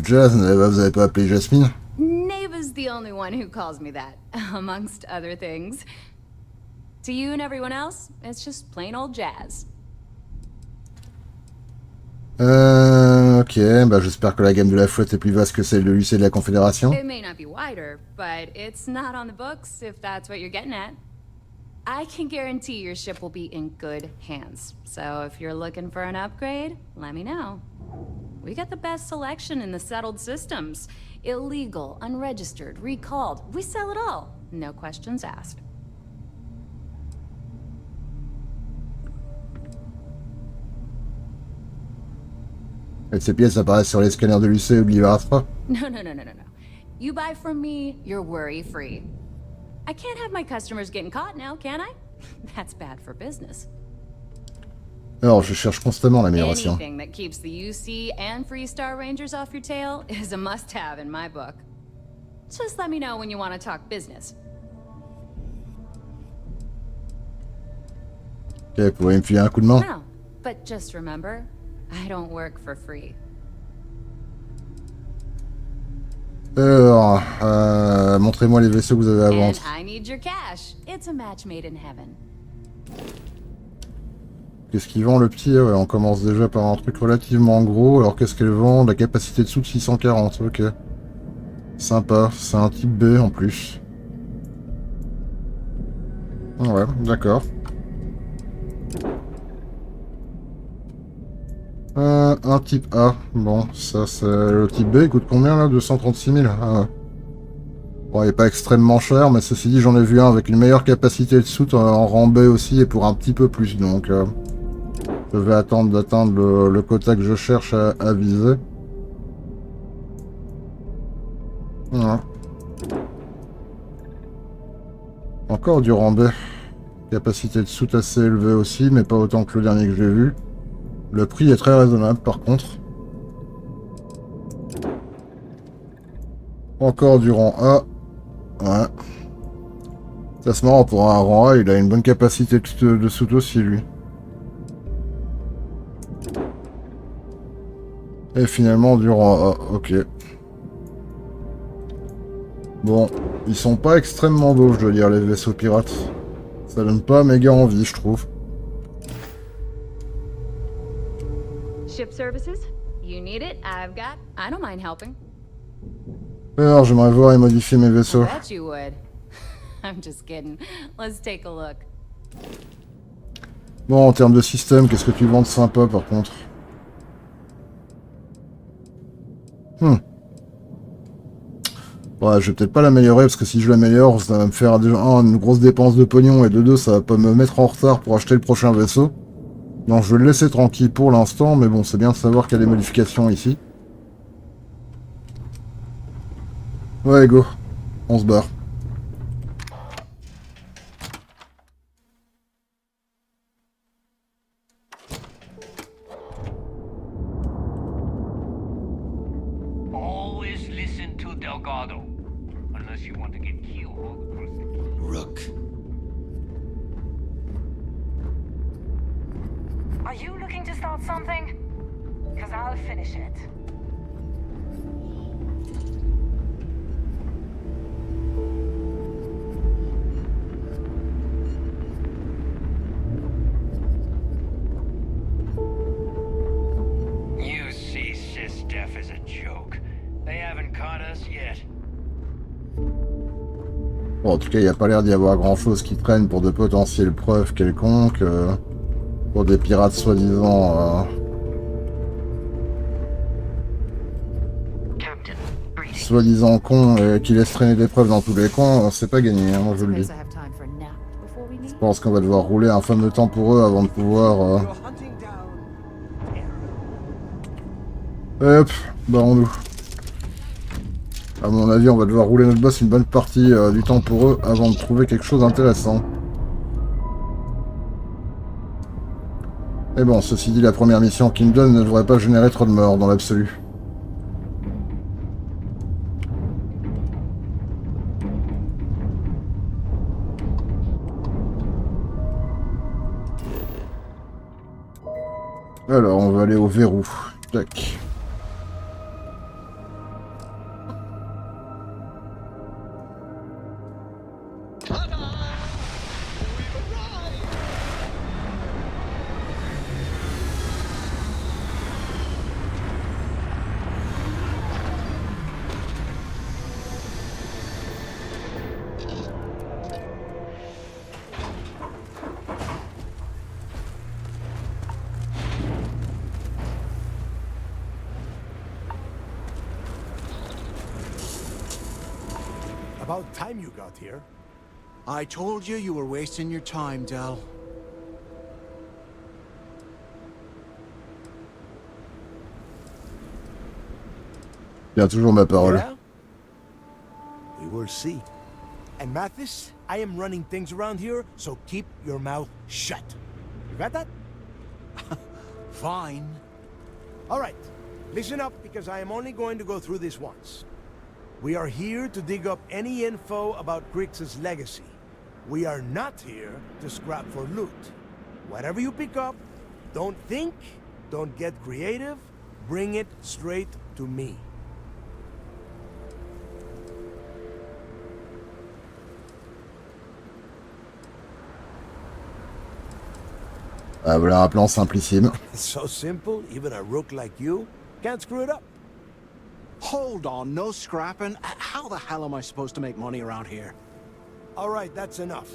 Jazz, vous avez pas appelé Jasmine? Neva's the only one who calls me that, amongst other things. To you and everyone else, it's just plain old Jazz. Ok, bah j'espère que la gamme de la flotte est plus vaste que celle de l'UC de la Confédération. It may not be wider, but it's not on the books, if that's what you're getting at. I can guarantee your ship will be in good hands. So if you're looking for an upgrade, let me know. We got the best selection in the settled systems. Illegal, unregistered, recalled. We sell it all. No questions asked. Et ces pièces apparaissent sur les scanners de l'UC, oubliez pas. No. You buy from me, you're worry-free. I can't have my customers getting caught now, can I? That's bad for business. Alors, je cherche constamment l'amélioration. Anything that keeps the UC and Freestar Rangers off your tail is a must-have in my book. Just let me know when you want to talk business. Ok, vous pouvez me filer un coup de main? No, but just remember, I don't work for free. Alors, montrez-moi les vaisseaux que vous avez à vendre. And I need your cash. It's a match made in heaven. Qu'est-ce qu'ils vendent le petit? Ouais, on commence déjà par un truc relativement gros. Alors qu'est-ce qu'elle vend? La capacité de soude 640, ok. Sympa, c'est un type B en plus. Ouais, d'accord. Un type A. Bon, ça c'est le type B. Il coûte combien là? 236 000. Ah, ouais. Bon, il est pas extrêmement cher, mais ceci dit, j'en ai vu un avec une meilleure capacité de soute en rang B aussi et pour un petit peu plus. Donc, je vais attendre d'atteindre le quota que je cherche à viser. Ouais. Encore du rang B. Capacité de soute assez élevée aussi, mais pas autant que le dernier que j'ai vu. Le prix est très raisonnable par contre. Encore du rang A. Ouais. Ça se marrant pour un rang A, il a une bonne capacité de soute aussi lui. Et finalement du rang A, ok. Bon, ils sont pas extrêmement beaux, je dois dire, les vaisseaux pirates. Ça donne pas méga envie, je trouve. Ship services? You need it? I've got. I don't mind helping. Alors, j'aimerais voir et modifier mes vaisseaux. I bet you would. I'm just kidding. Let's take a look. Bon, en termes de système, qu'est-ce que tu vends de sympa par contre? Ouais, je vais peut-être pas l'améliorer parce que si je l'améliore, ça va me faire déjà une grosse dépense de pognon et de deux, ça va pas me mettre en retard pour acheter le prochain vaisseau. Donc je vais le laisser tranquille pour l'instant, mais bon, c'est bien de savoir qu'il y a des modifications ici. Ouais, go. On se barre. Always listen to Delgado, unless you want to get killed. Rook. Are you looking to start something? Because I'll finish it. You see Sis Def as a joke. They haven't caught us yet. Bon, en tout cas, il n'y a pas l'air d'y avoir grand-chose qui traîne pour de potentielles preuves quelconques. Pour des pirates soi-disant... soi-disant cons et qui laissent traîner des preuves dans tous les coins, c'est pas gagné, hein, moi je le dis. Je pense qu'on va devoir rouler un fameux temps pour eux avant de pouvoir... Hop, barrons-nous. À mon avis, on va devoir rouler notre boss une bonne partie du temps pour eux avant de trouver quelque chose d'intéressant. Mais bon, ceci dit, la première mission qu'ils me donnent ne devrait pas générer trop de morts dans l'absolu. Alors, on va aller au verrou. Tac. About time you got here. I told you were wasting your time, Del. Bien toujours ma parole. Yeah? We will see. And Mathis, I am running things around here, so keep your mouth shut. You got that? Fine. All right. Listen up, because I am only going to go through this once. We are here to dig up any info about Grix's legacy. We are not here to scrap for loot. Whatever you pick up, don't think, don't get creative, bring it straight to me. Ah, voilà un plan simplissime. It's so simple, even a rook like you can't screw it up. Hold on, no scrapping. How the hell am I supposed to make money around here? All right, that's enough.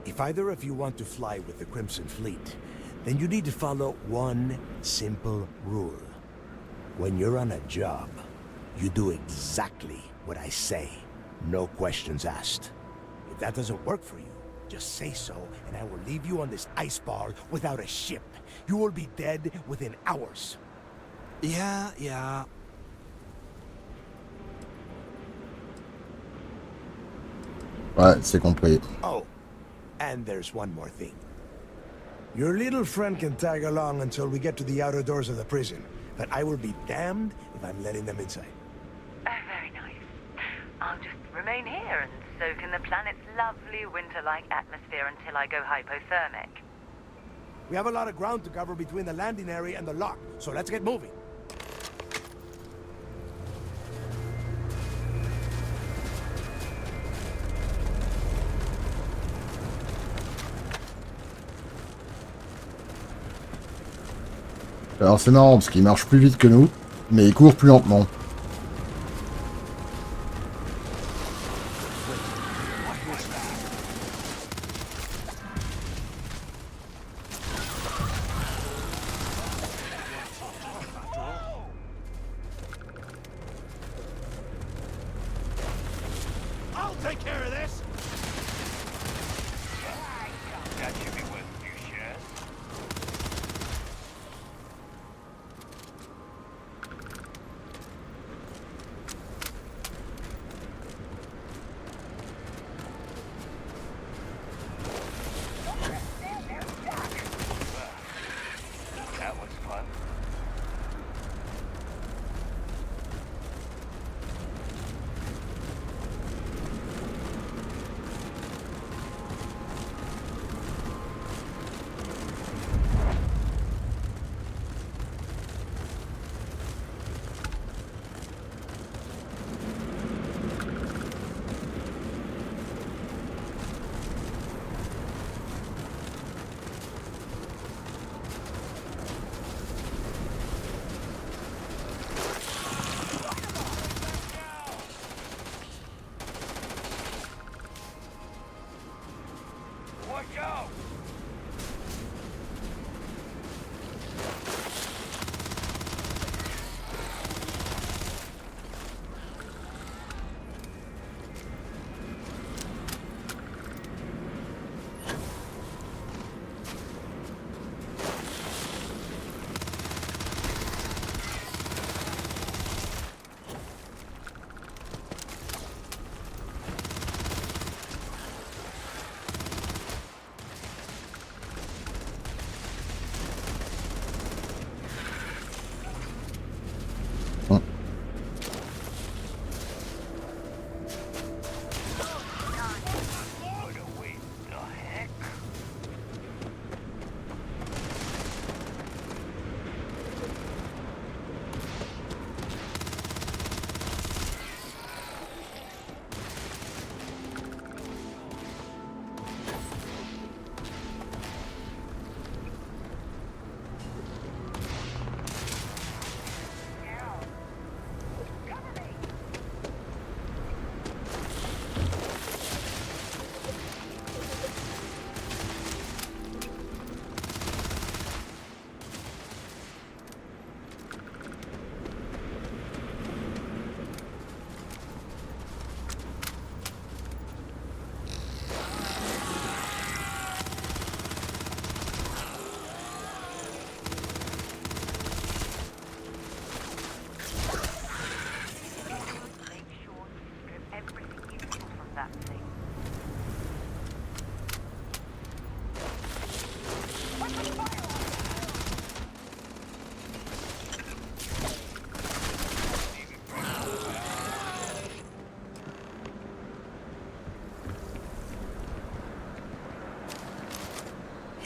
If either of you want to fly with the Crimson Fleet, then you need to follow one simple rule. When you're on a job, you do exactly what I say. No questions asked. If that doesn't work for you, just say so, and I will leave you on this ice bar without a ship. You will be dead within hours. Yeah. Ouais, c'est compris. Oh, and there's one more thing. Your little friend can tag along until we get to the outer doors of the prison, but I will be damned if I'm letting them inside. Oh, very nice. I'll just remain here and soak in the planet's lovely winter-like atmosphere until I go hypothermic. We have a lot of ground to cover between the landing area and the lock, so let's get moving. Alors c'est marrant parce qu'il marche plus vite que nous, mais il court plus lentement. I'll take care of this. That should be worth a few shares.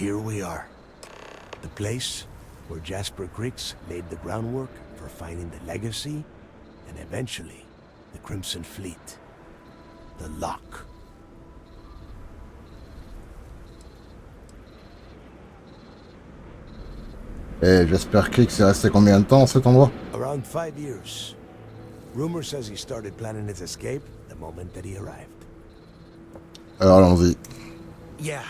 here we are. The place where Jasper Griggs laid the groundwork for finding the legacy and eventually the Crimson Fleet. The Lock. Et j'espère qu'il s'est resté combien de temps à cet endroit? Around 5 years. Rumor says he started planning his escape the moment that he arrived. Alors allons-y. Yeah,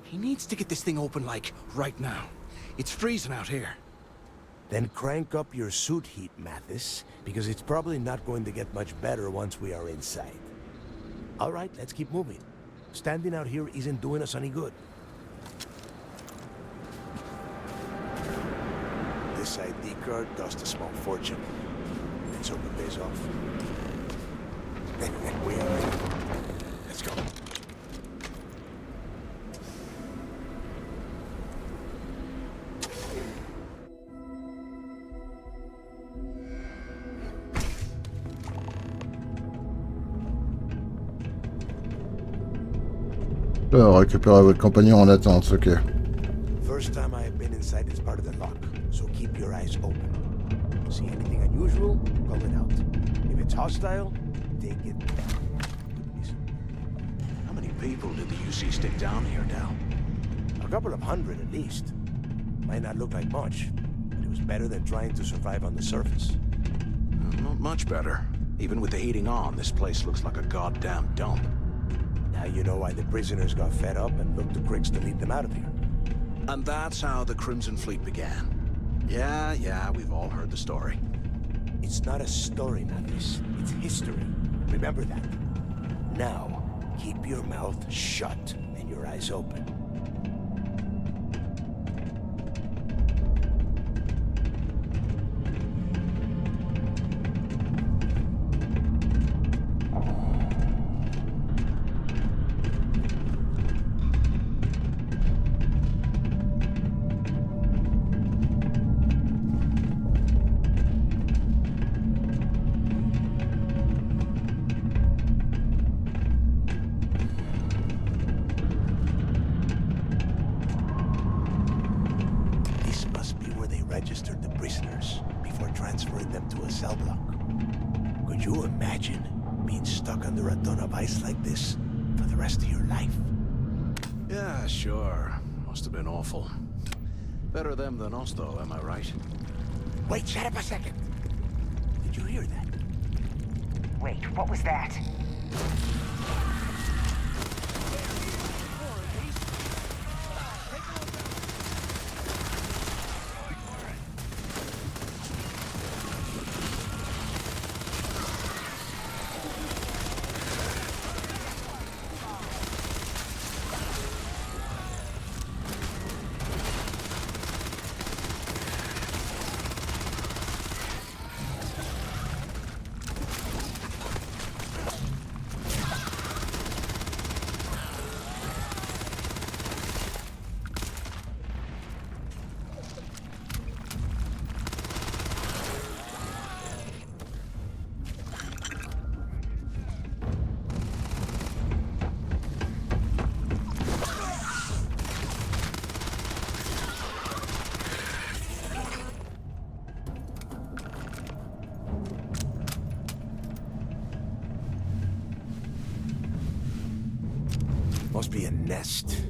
he needs to get this thing open, like, right now. It's freezing out here. Then crank up your suit heat, Mathis, because it's probably not going to get much better once we are inside. All right, let's keep moving. Standing out here isn't doing us any good. This ID card cost a small fortune. Let's hope it pays off. We are ready. Let's go. Alors, récupérez votre compagnon en attente, ok. First time I have been inside this part of the lock, so keep your eyes open. See anything unusual, call it out. If it's hostile, take it down. How many people did the UC stick down here, Dal? A couple of hundred at least. Might not look like much, but it was better than trying to survive on the surface. Not much better. Even with the heating on, this place looks like a goddamn dump. Now you know why the prisoners got fed up and looked to Griggs to lead them out of here. And that's how the Crimson Fleet began. Yeah, we've all heard the story. It's not a story, Mathis. It's history. Remember that. Now, keep your mouth shut and your eyes open. Registered the prisoners before transferring them to a cell block. Could you imagine being stuck under a ton of ice like this for the rest of your life? Yeah, sure. Must have been awful. Better them than us, though, am I right? Wait, shut up a second. Did you hear that? Wait, what was that? Must be a nest.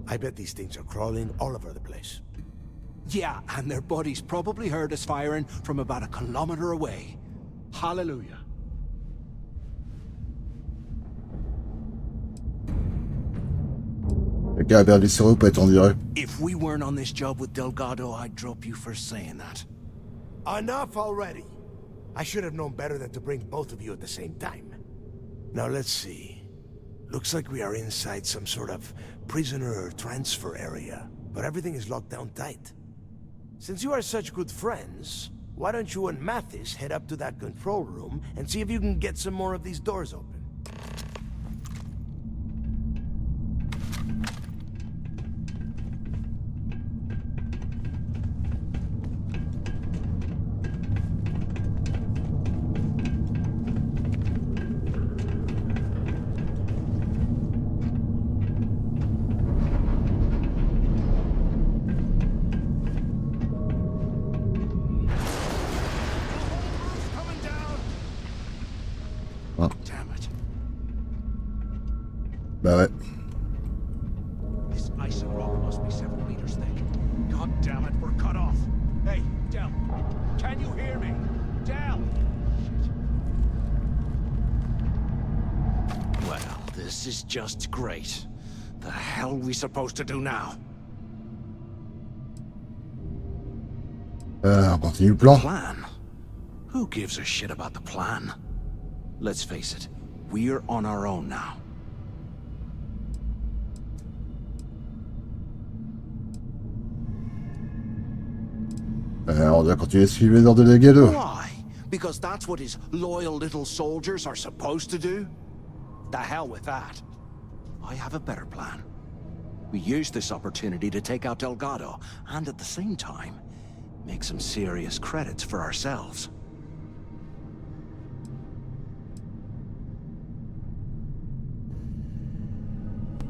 I bet these things are crawling all over the place. Yeah, and their buddies probably heard us firing from about 1 kilometer away. Hallelujah. Le gars a perdu ses repères, on dirait. If we weren't on this job with Delgado, I'd drop you for saying that. Enough already. I should have known better than to bring both of you at the same time. Now let's see. Looks like we are inside some sort of prisoner transfer area, but everything is locked down tight. Since you are such good friends, why don't you and Mathis head up to that control room and see if you can get some more of these doors open? Bah ouais. This ice and rock must be several meters thick. God damn it, we're cut off. Hey, Del, can you hear me? Del! Well, this is just great. The hell are we supposed to do now? On continue le plan. Plan? Who gives a shit about the plan? Let's face it, we're on our own now. On doit continuer à suivre les ordres de Gado. Why? Because that's what his loyal little soldiers are supposed to do? The hell with that. I have a better plan. We use this opportunity to take out Delgado, and at the same time, make some serious credits for ourselves.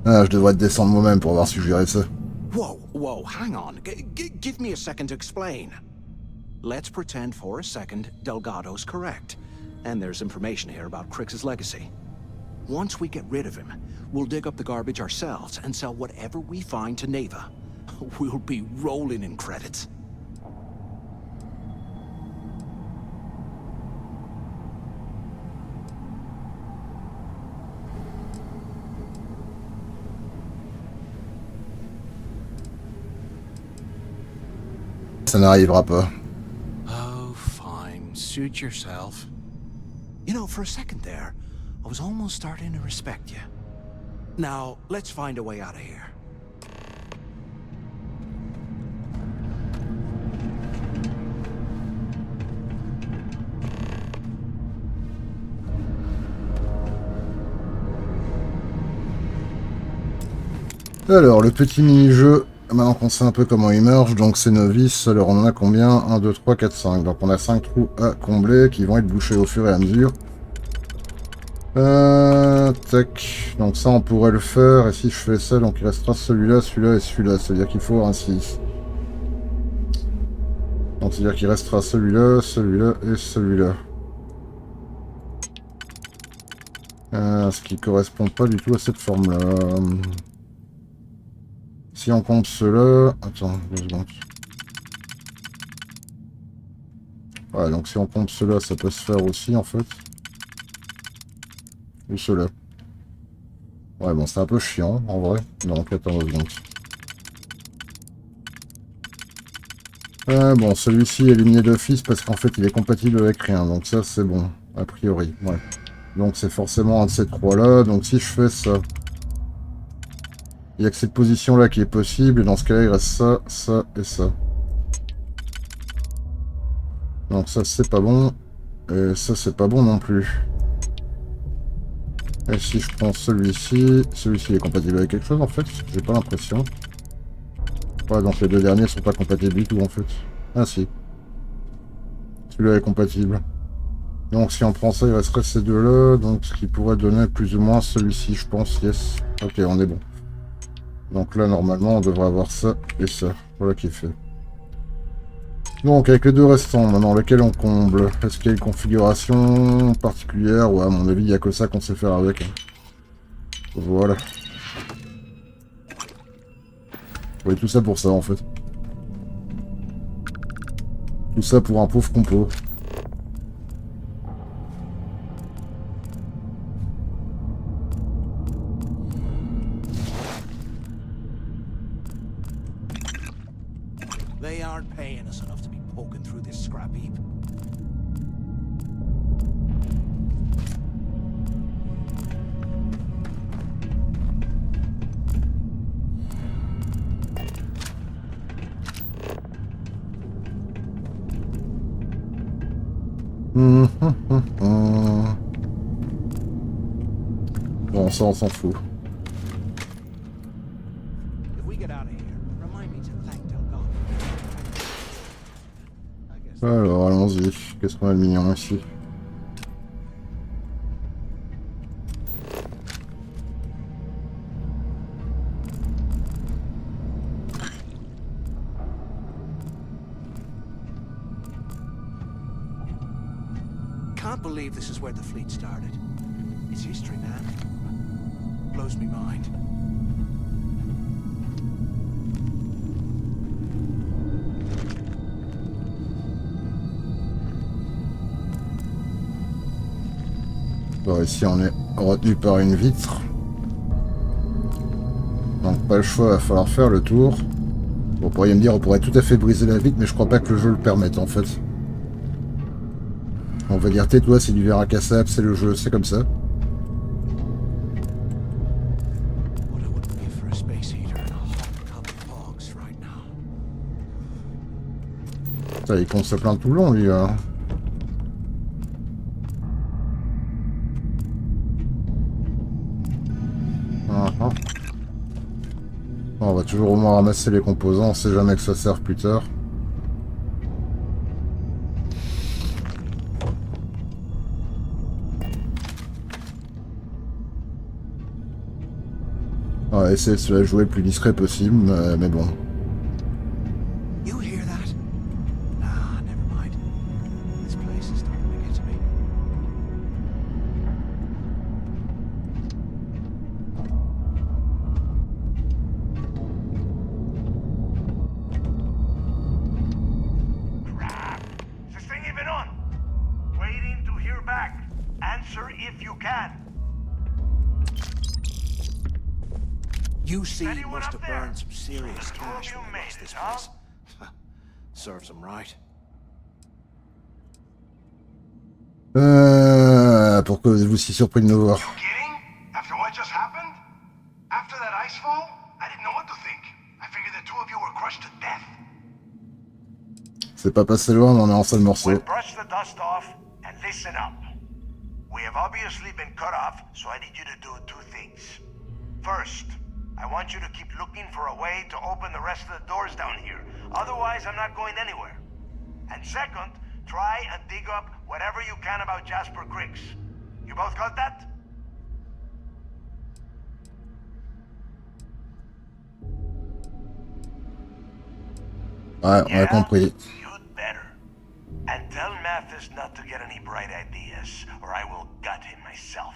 Ah, je devrais descendre moi-même pour voir si je gérais ça. Whoa, hang on. Give me a second to explain. Let's pretend for a second Delgado's correct, and there's information here about Crix's legacy. Once we get rid of him, we'll dig up the garbage ourselves and sell whatever we find to Neva. We'll be rolling in credits. Ça n'arrivera pas. Oh, fine. Suit yourself. You know, for a second there, I was almost starting to respect you. Now, let's find a way out of here. Alors, le petit mini-jeu, maintenant qu'on sait un peu comment il marche, donc c'est novice, alors on en a combien? 1, 2, 3, 4, 5. Donc on a 5 trous à combler qui vont être bouchés au fur et à mesure. Tac. Donc ça on pourrait le faire, et si je fais ça, donc il restera celui-là, celui-là et celui-là. C'est-à-dire qu'il faut ainsi. Donc c'est-à-dire qu'il restera celui-là, celui-là et celui-là. Ce qui correspond pas du tout à cette forme-là. Si on compte cela... Attends, 2 secondes. Ouais, donc si on compte cela, ça peut se faire aussi, en fait. Ou cela. Ouais, bon, c'est un peu chiant, en vrai. Donc, attends 2 secondes. Bon, celui-ci est éliminé d'office parce qu'en fait, il est compatible avec rien. Donc ça, c'est bon, a priori. Ouais. Donc c'est forcément un de ces trois-là. Donc si je fais ça... Il n'y a que cette position-là qui est possible, et dans ce cas-là, il reste ça, ça et ça. Donc ça, c'est pas bon. Et ça, c'est pas bon non plus. Et si je prends celui-ci... Celui-ci est compatible avec quelque chose, en fait. J'ai pas l'impression. Ouais, donc les deux derniers sont pas compatibles du tout, en fait. Ah si. Celui-là est compatible. Donc si on prend ça, il resterait ces deux-là. Donc ce qui pourrait donner plus ou moins celui-ci, je pense. Yes. Ok, on est bon. Donc là, normalement, on devrait avoir ça et ça. Voilà qui est fait. Donc, avec les deux restants, maintenant, lesquels on comble? Est-ce qu'il y a une configuration particulière? Ouais, à mon avis, il n'y a que ça qu'on sait faire avec. Voilà. Oui, tout ça pour ça, en fait. Tout ça pour un pauvre compo. They aren't paying us enough to be poking through this scrap heap. Bon, ça, on s'en fout. Alors, allons-y. Qu'est-ce qu'on a de mignon ici? Can't believe this is where the fleet started. It's history, man. blows me mind. Bon, ici on est retenu par une vitre. Donc pas le choix, il va falloir faire le tour. Vous pourriez me dire, on pourrait tout à fait briser la vitre, mais je crois pas que le jeu le permette en fait. On va dire tais-toi, c'est du verre incassable, c'est le jeu, c'est comme ça. Ça, il compte se plaindre tout le long lui. Hein. On va toujours au moins ramasser les composants, on sait jamais que ça serve plus tard. On va essayer de se la jouer le plus discret possible, mais bon. You must have burned some serious cash when you lost this place. Serves him right. Pourquoi êtes-vous si surpris de nous voir? After what just happened? After that ice fall? I didn't know what to think. I figured the two of you were crushed to death. C'est pas passé loin, on est en seul morceau. Well, brush the dust off and listen up. We have obviously been cut off, so I need you to do two things. First, I want you to keep looking for a way to open the rest of the doors down here. Otherwise, I'm not going anywhere. And second, try and dig up whatever you can about Jasper Cricks. You both got that? Ouais, on a compris. You'd better. And tell Mathis not to get any bright ideas, or I will gut him myself.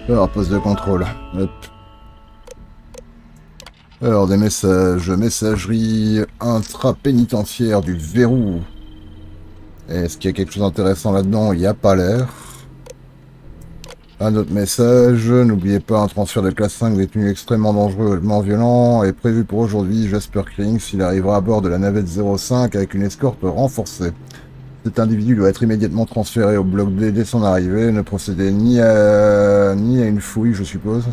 Alors, poste de contrôle. Hop. Alors, des messages. Messagerie intra-pénitentiaire du verrou. Est-ce qu'il y a quelque chose d'intéressant là-dedans? Il n'y a pas l'air. Un autre message. N'oubliez pas, un transfert de classe 5 détenu extrêmement dangereux, violent est prévu pour aujourd'hui. Jasper Krings, il arrivera à bord de la navette 05 avec une escorte renforcée. Cet individu doit être immédiatement transféré au bloc D dès son arrivée. Ne procédez ni à une fouille, je suppose.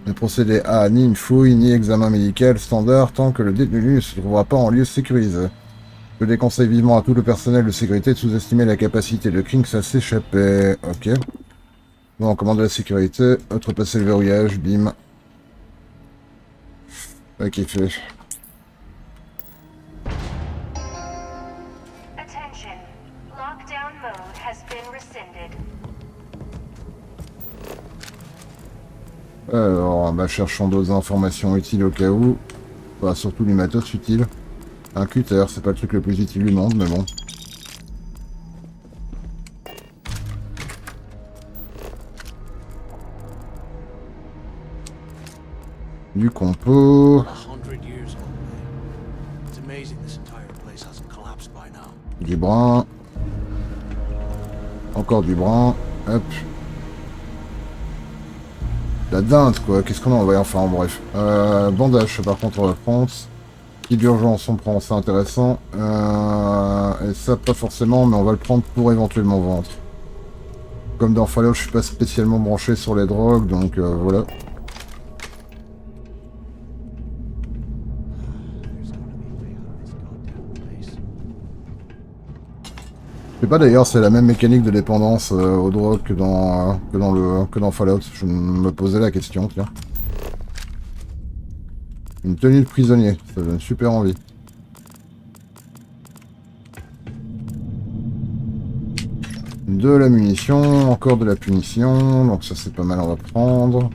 Ne procédez à ni une fouille, ni examen médical standard tant que le détenu ne se trouvera pas en lieu sécurisé. Je déconseille vivement à tout le personnel de sécurité de sous-estimer la capacité de Krings à s'échapper. Ok. Bon, commande de la sécurité. Outrepasser le verrouillage, bim. Ok, fait. Alors, bah, cherchons d'autres informations utiles au cas où. Bah, surtout du matos utile. Un cutter, c'est pas le truc le plus utile du monde, mais bon. Du compo. Du brun. Encore du brun. Hop. La dinde quoi, qu'est-ce qu'on en va enfin bref. Bandage par contre on va prendre. Kit d'urgence on prend, c'est intéressant. Et ça pas forcément, mais on va le prendre pour éventuellement vendre. Comme dans Fallout je suis pas spécialement branché sur les drogues, donc voilà. Je sais pas d'ailleurs, c'est la même mécanique de dépendance aux drogues que dans Fallout. Je me posais la question, tiens. Une tenue de prisonnier, ça donne super envie. De la munition, encore de la punition, donc ça c'est pas mal, on va prendre.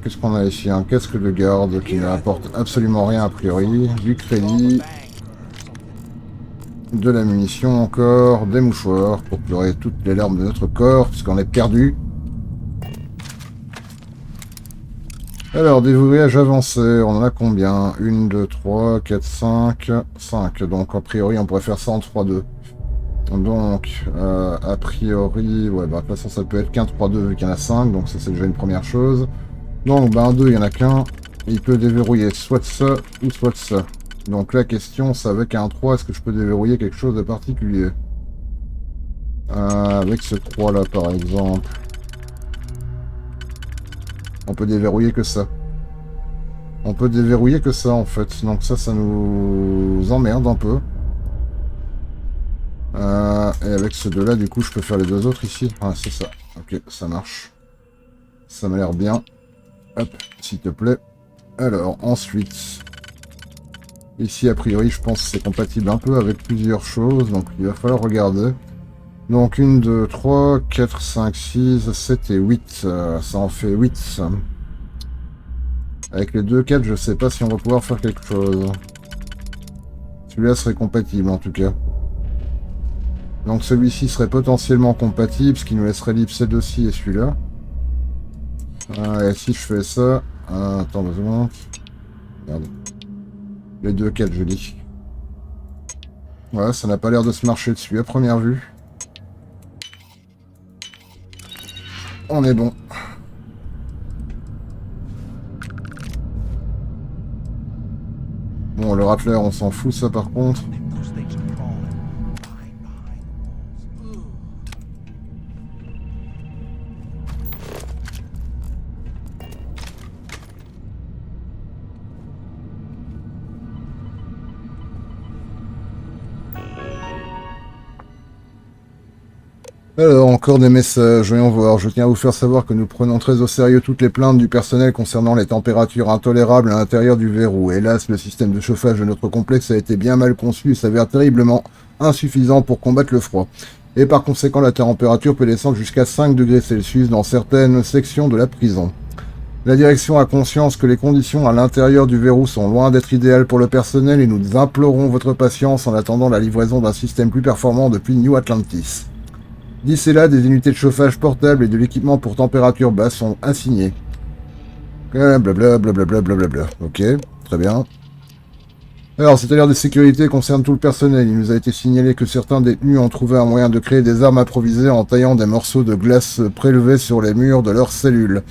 Qu'est-ce qu'on a ici? Un casque de garde qui n'apporte absolument rien a priori. Du crédit. de la munition encore, des mouchoirs pour pleurer toutes les larmes de notre corps, puisqu'on est perdu. Alors, des voyages avancés, on en a combien? 1, 2, 3, 4, 5, 5. Donc, a priori, on pourrait faire ça en 3-2. Donc, a priori, ouais, bah, de toute façon, ça peut être qu'un 3-2 vu qu'il y en a 5, donc ça, c'est déjà une première chose. Donc, bah, un 2, il n'y en a qu'un. Il peut déverrouiller soit ça ou soit ça. Donc, la question, c'est avec un 3, est-ce que je peux déverrouiller quelque chose de particulier? Avec ce 3-là, par exemple. On peut déverrouiller que ça. On peut déverrouiller que ça, en fait. Donc ça nous emmerde un peu. Et avec ce 2-là, du coup, je peux faire les 2 autres ici. Ah, c'est ça. Ok, ça marche. Ça m'a l'air bien. Hop, s'il te plaît. Alors, ensuite... Ici, a priori, je pense que c'est compatible un peu avec plusieurs choses. Donc, il va falloir regarder. Donc, 1, 2, 3, 4, 5, 6, 7 et 8. Ça en fait 8. Avec les 2 4, je sais pas si on va pouvoir faire quelque chose. Celui-là serait compatible en tout cas. Donc celui-ci serait potentiellement compatible, ce qui nous laisserait libre celle-ci et celui-là. Et si je fais ça... attends, 2 secondes. Merde. Les 2 4, je dis. Ouais, ça n'a pas l'air de se marcher dessus à première vue. On est bon. Bon, le racleur, on s'en fout, ça, par contre. Alors, encore des messages, voyons voir. Je tiens à vous faire savoir que nous prenons très au sérieux toutes les plaintes du personnel concernant les températures intolérables à l'intérieur du verrou. Hélas, le système de chauffage de notre complexe a été bien mal conçu et s'avère terriblement insuffisant pour combattre le froid. Et par conséquent, la température peut descendre jusqu'à 5 degrés Celsius dans certaines sections de la prison. La direction a conscience que les conditions à l'intérieur du verrou sont loin d'être idéales pour le personnel et nous implorons votre patience en attendant la livraison d'un système plus performant depuis New Atlantis. D'ici là, des unités de chauffage portables et de l'équipement pour température basse sont assignées. Blablabla, blablabla, blablabla. Ok, très bien. Alors, cette alerte de sécurité concerne tout le personnel. Il nous a été signalé que certains détenus ont trouvé un moyen de créer des armes improvisées en taillant des morceaux de glace prélevés sur les murs de leurs cellules.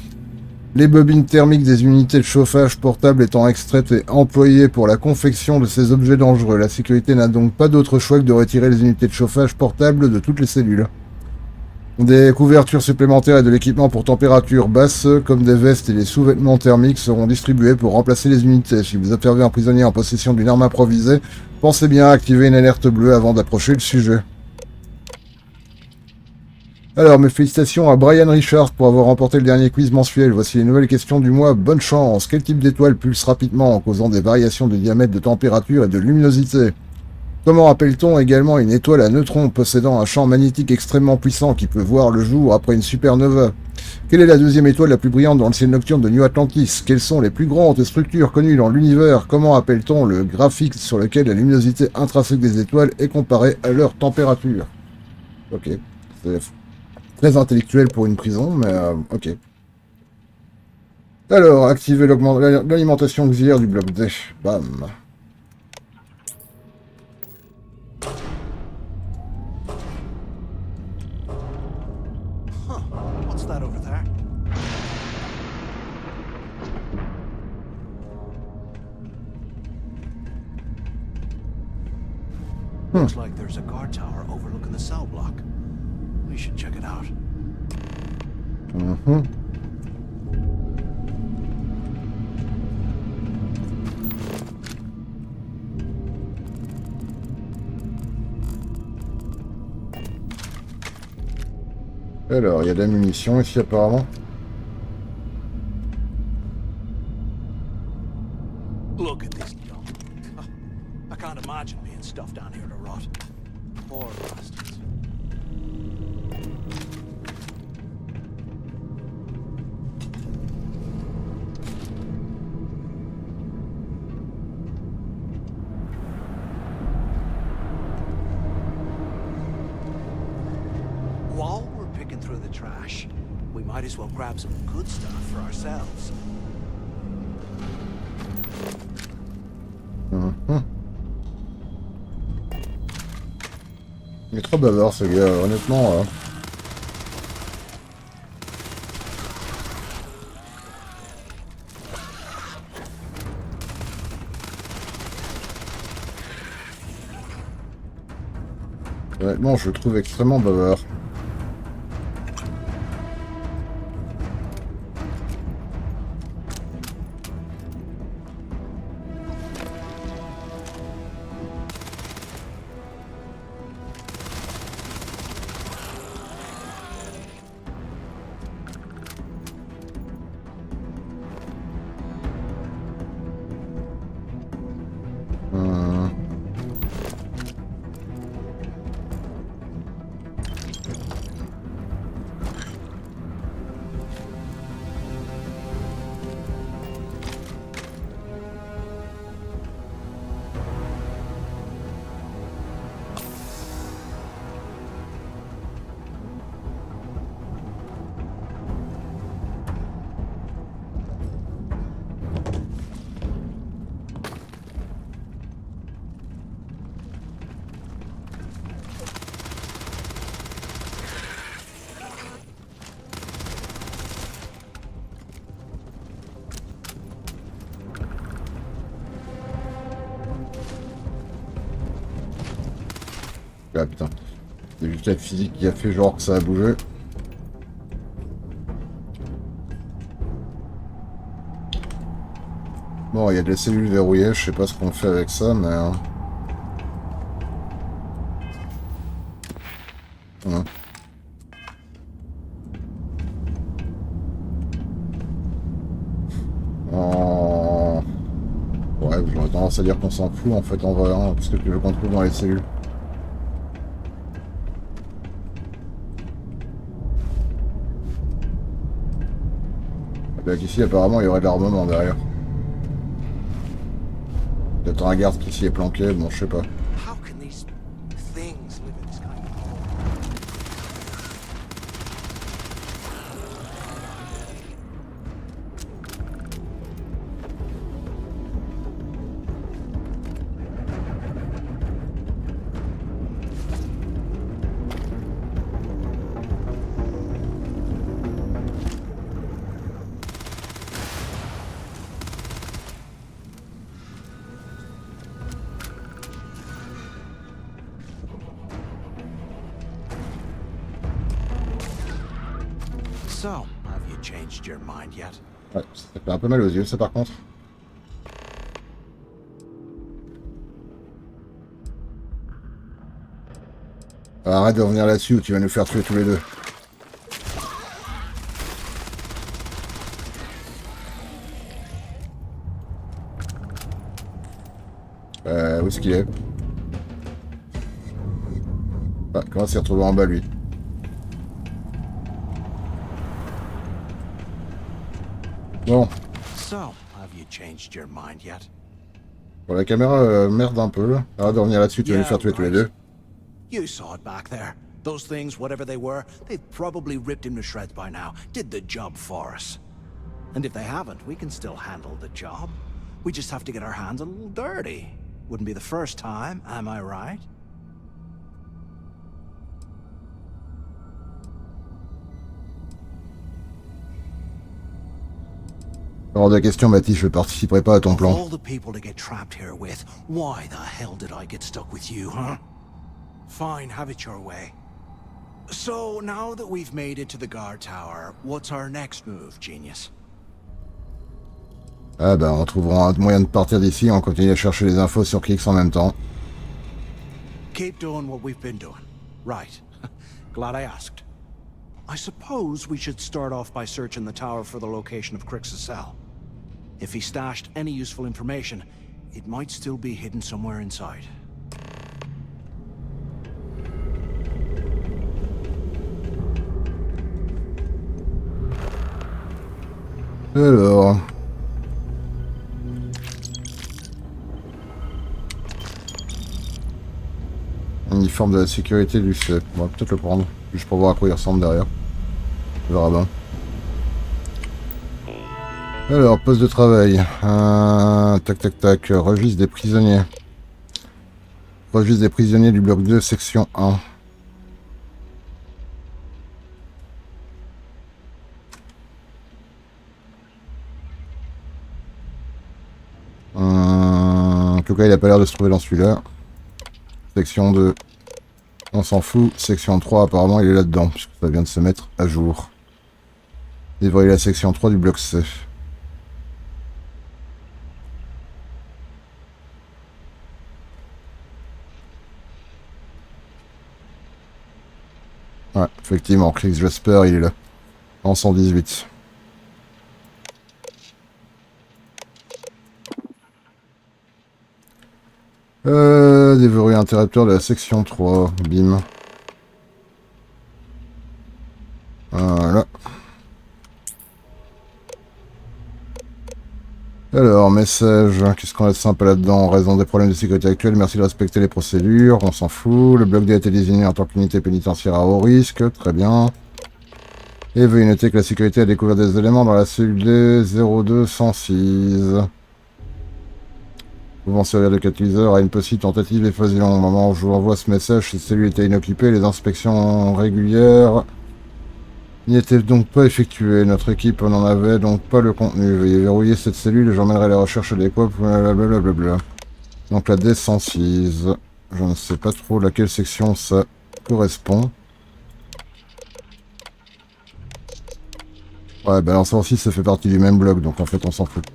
Les bobines thermiques des unités de chauffage portables étant extraites et employées pour la confection de ces objets dangereux. La sécurité n'a donc pas d'autre choix que de retirer les unités de chauffage portables de toutes les cellules. Des couvertures supplémentaires et de l'équipement pour température basse, comme des vestes et des sous-vêtements thermiques, seront distribués pour remplacer les unités. Si vous observez un prisonnier en possession d'une arme improvisée, pensez bien à activer une alerte bleue avant d'approcher le sujet. Alors, mes félicitations à Brian Richard pour avoir remporté le dernier quiz mensuel. Voici les nouvelles questions du mois. Bonne chance. Quel type d'étoile pulse rapidement en causant des variations de diamètre, de température et de luminosité? Comment appelle-t-on également une étoile à neutrons possédant un champ magnétique extrêmement puissant qui peut voir le jour après une supernova? Quelle est la deuxième étoile la plus brillante dans le ciel nocturne de New Atlantis? Quelles sont les plus grandes structures connues dans l'univers? Comment appelle-t-on le graphique sur lequel la luminosité intrinsèque des étoiles est comparée à leur température? Ok, c'est très intellectuel pour une prison, mais ok. Alors, activer l'alimentation auxiliaire du bloc D. Bam. Looks like there's a guard tower overlooking the cell block. We should check it out. Alors, il y a de la munition ici apparemment. Look at this dump. I can't imagine being stuffed down here to rot. Poor bastards. through the trash. We might as well grab some good stuff for ourselves. Il est trop bavard ce gars, honnêtement. Honnêtement, je le trouve extrêmement bavard. Ah putain, c'est juste la physique qui a fait genre que ça a bougé. Bon, il y a des cellules verrouillées, je sais pas ce qu'on fait avec ça, mais... Ouais. Ouais, j'aurais tendance à dire qu'on s'en fout en fait en vrai, hein, parce que tu veux qu'on trouve dans les cellules. Ici apparemment il y aurait de l'armement derrière. Peut-être un garde qui s'y est planqué, bon je sais pas. So, have you changed your mind yet? Ouais, ça fait un peu mal aux yeux ça par contre. Arrête de revenir là-dessus ou tu vas nous faire tuer tous les deux. Où est-ce qu'il est? Ah, comment s'est retrouvé en bas lui? Bon. Bon, la caméra merde un peu là. Arrête de revenir là-dessus, tu vas nous faire tuer tous les deux. You saw it back there. Those things, whatever they were, they've probably ripped him to shreds by now. Did the job for us. And if they haven't, we can still handle the job. We just have to get our hands a little dirty. Wouldn't be the first time, am I right? Hors de question, Baptiste, je participerai pas à ton plan. All the people to get trapped here with, why the hell did I get stuck with you, huh? Fine, have it your way. So, now that we've made it to the guard tower, what's our next move, genius? Ah bah, on trouvera un moyen de partir d'ici, on continue à chercher les infos sur Kix en même temps. Keep doing what we've been doing. Right. Glad I asked. I suppose we should start off by searching the tower for the location of Crix's cell. If he stashed any useful information, it might still be hidden somewhere inside. Alors... Uniforme de la sécurité du CET. On va peut-être le prendre, juste pour voir à quoi il ressemble derrière. On verra bien. Alors, poste de travail. Tac, tac, tac. Registre des prisonniers. Registre des prisonniers du bloc 2, section 1. En tout cas, il n'a pas l'air de se trouver dans celui-là. Section 2. On s'en fout. Section 3, apparemment, il est là-dedans, puisque ça vient de se mettre à jour. Dévoiler la section 3 du bloc C. Ouais, effectivement, Chris Jasper, il est là. En 118. Déverrouiller interrupteur de la section 3. Bim. Voilà. Alors, message. Qu'est-ce qu'on a de sympa là-dedans? En raison des problèmes de sécurité actuels, merci de respecter les procédures. On s'en fout. Le bloc D a été désigné en tant qu'unité pénitentiaire à haut risque. Très bien. Et veuillez noter que la sécurité a découvert des éléments dans la cellule D 0206. Pouvant servir de catalyseur à une possible tentative d'évasion. Au moment où je vous envoie ce message, cette cellule était inoccupée. Les inspections régulières n'y étaient donc pas effectuées. Notre équipe n'en avait donc pas le contenu. Veuillez verrouiller cette cellule et j'emmènerai les recherches adéquates. Blablabla. Donc la D106. Je ne sais pas trop laquelle section ça correspond. Ouais, bah alors ça aussi, ça fait partie du même bloc, donc en fait, on s'en fout.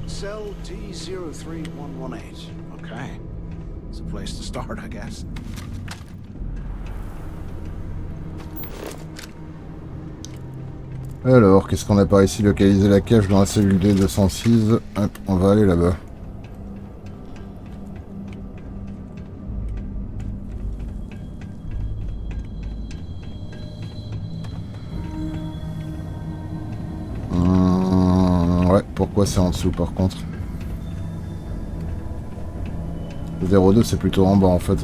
Cell D03118. Okay. It's a place to start, I guess. Alors, qu'est-ce qu'on a par ici? Localiser la cache dans la cellule D206. Hop, on va aller là-bas. Ouais, pourquoi c'est en dessous par contre? Le 02 c'est plutôt en bas en fait.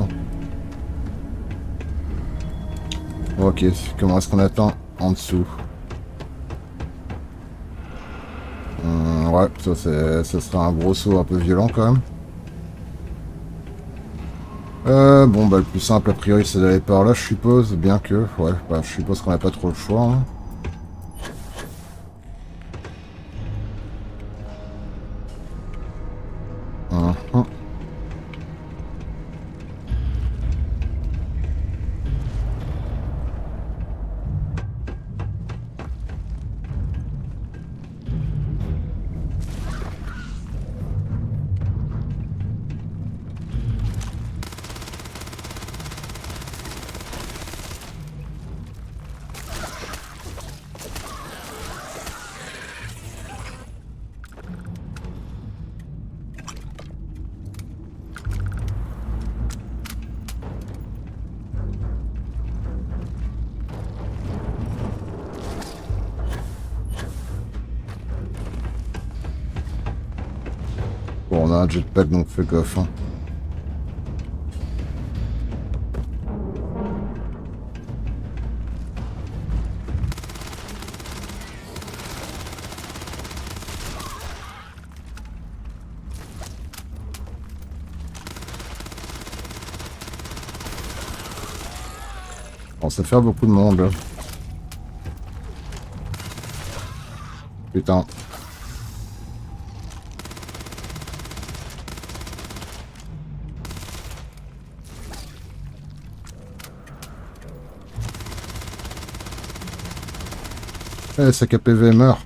Ok, comment est-ce qu'on attend en dessous? Ouais, ça serait un gros saut un peu violent quand même. Bon bah le plus simple a priori c'est d'aller par là je suppose, bien que, ouais, bah, je suppose qu'on n'a pas trop le choix. Hein. Bon, on a un jetpack donc fais gaffe. Hein. Bon, ça fait beaucoup de monde. Là. Putain. Eh, sa KPV meurt.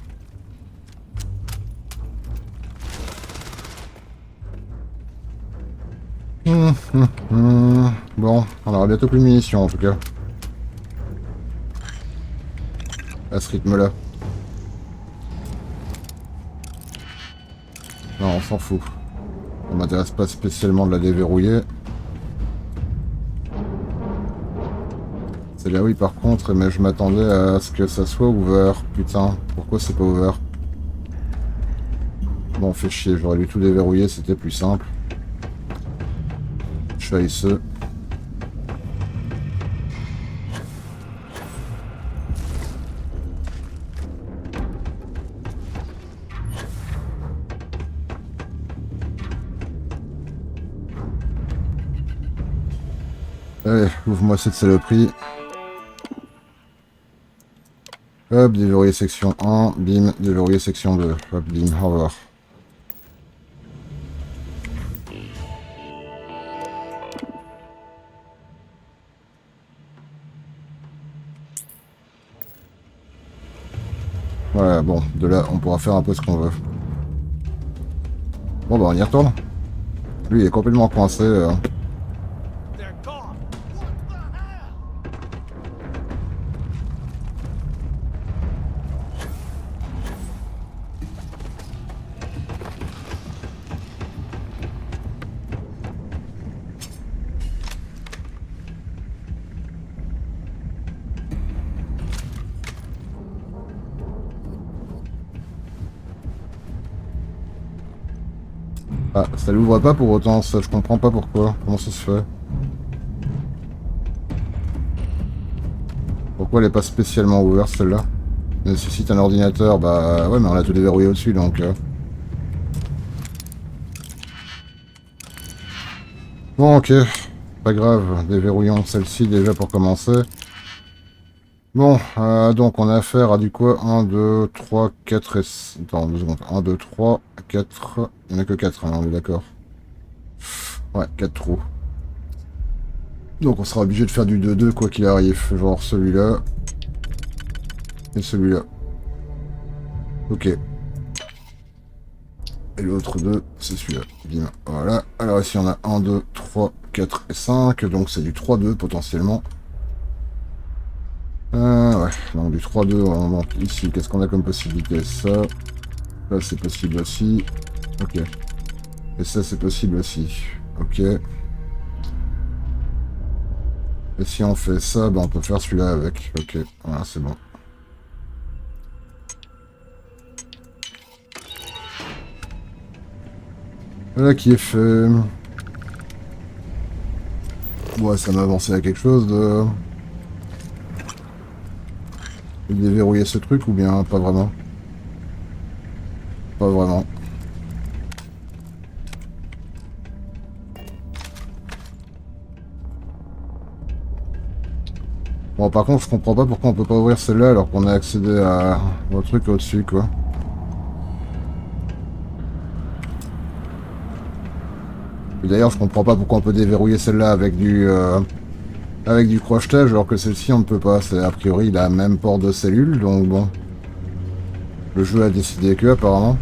Bon, on aura bientôt plus de munitions en tout cas. À ce rythme-là. Non, on s'en fout. Ça m'intéresse pas spécialement de la déverrouiller. C'est là oui par contre, mais je m'attendais à ce que ça soit ouvert. Putain, pourquoi c'est pas ouvert? Bon, fait chier, j'aurais dû tout déverrouiller, c'était plus simple. Chasseux. Allez, ouvre-moi cette saloperie. Hop, déverrouiller section 1, bim, déverrouiller section 2. Hop, bim, au revoir. Voilà, bon, de là, on pourra faire un peu ce qu'on veut. Bon, bah, on y retourne. Lui, il est complètement coincé. Ah, ça l'ouvre pas pour autant, ça, je comprends pas pourquoi. Comment ça se fait? Pourquoi elle est pas spécialement ouverte, celle-là? Nécessite un ordinateur, bah ouais, mais on a tout déverrouillé au-dessus, donc... Bon, ok, pas grave, déverrouillons celle-ci déjà pour commencer. Bon, donc on a affaire à du quoi? 1, 2, 3, 4 et... Attends, 2 secondes. 1, 2, 3, 4... Il n'y en a que 4, hein, on est d'accord. Ouais, 4 trous. Donc on sera obligé de faire du 2-2 quoi qu'il arrive. Genre celui-là. Et celui-là. Ok. Et l'autre 2, c'est celui-là. Bim. Voilà. Alors ici on a 1, 2, 3, 4 et 5. Donc c'est du 3-2 potentiellement. Ouais. Donc du 3-2, on monte ici. Qu'est-ce qu'on a comme possibilité? Ça. Là c'est possible aussi. Ok. Et ça c'est possible aussi. Ok. Et si on fait ça, ben on peut faire celui-là avec. Ok, voilà, c'est bon. Voilà qui est fait. Ouais, ça m'a avancé à quelque chose de déverrouiller ce truc ou bien pas vraiment? Pas vraiment. Bon, par contre, je comprends pas pourquoi on peut pas ouvrir celle-là alors qu'on a accédé au truc au-dessus, quoi. Et d'ailleurs, je comprends pas pourquoi on peut déverrouiller celle-là avec du crochetage alors que celle-ci on ne peut pas. C'est a priori la même port de cellule, donc bon. Le jeu a décidé que, apparemment.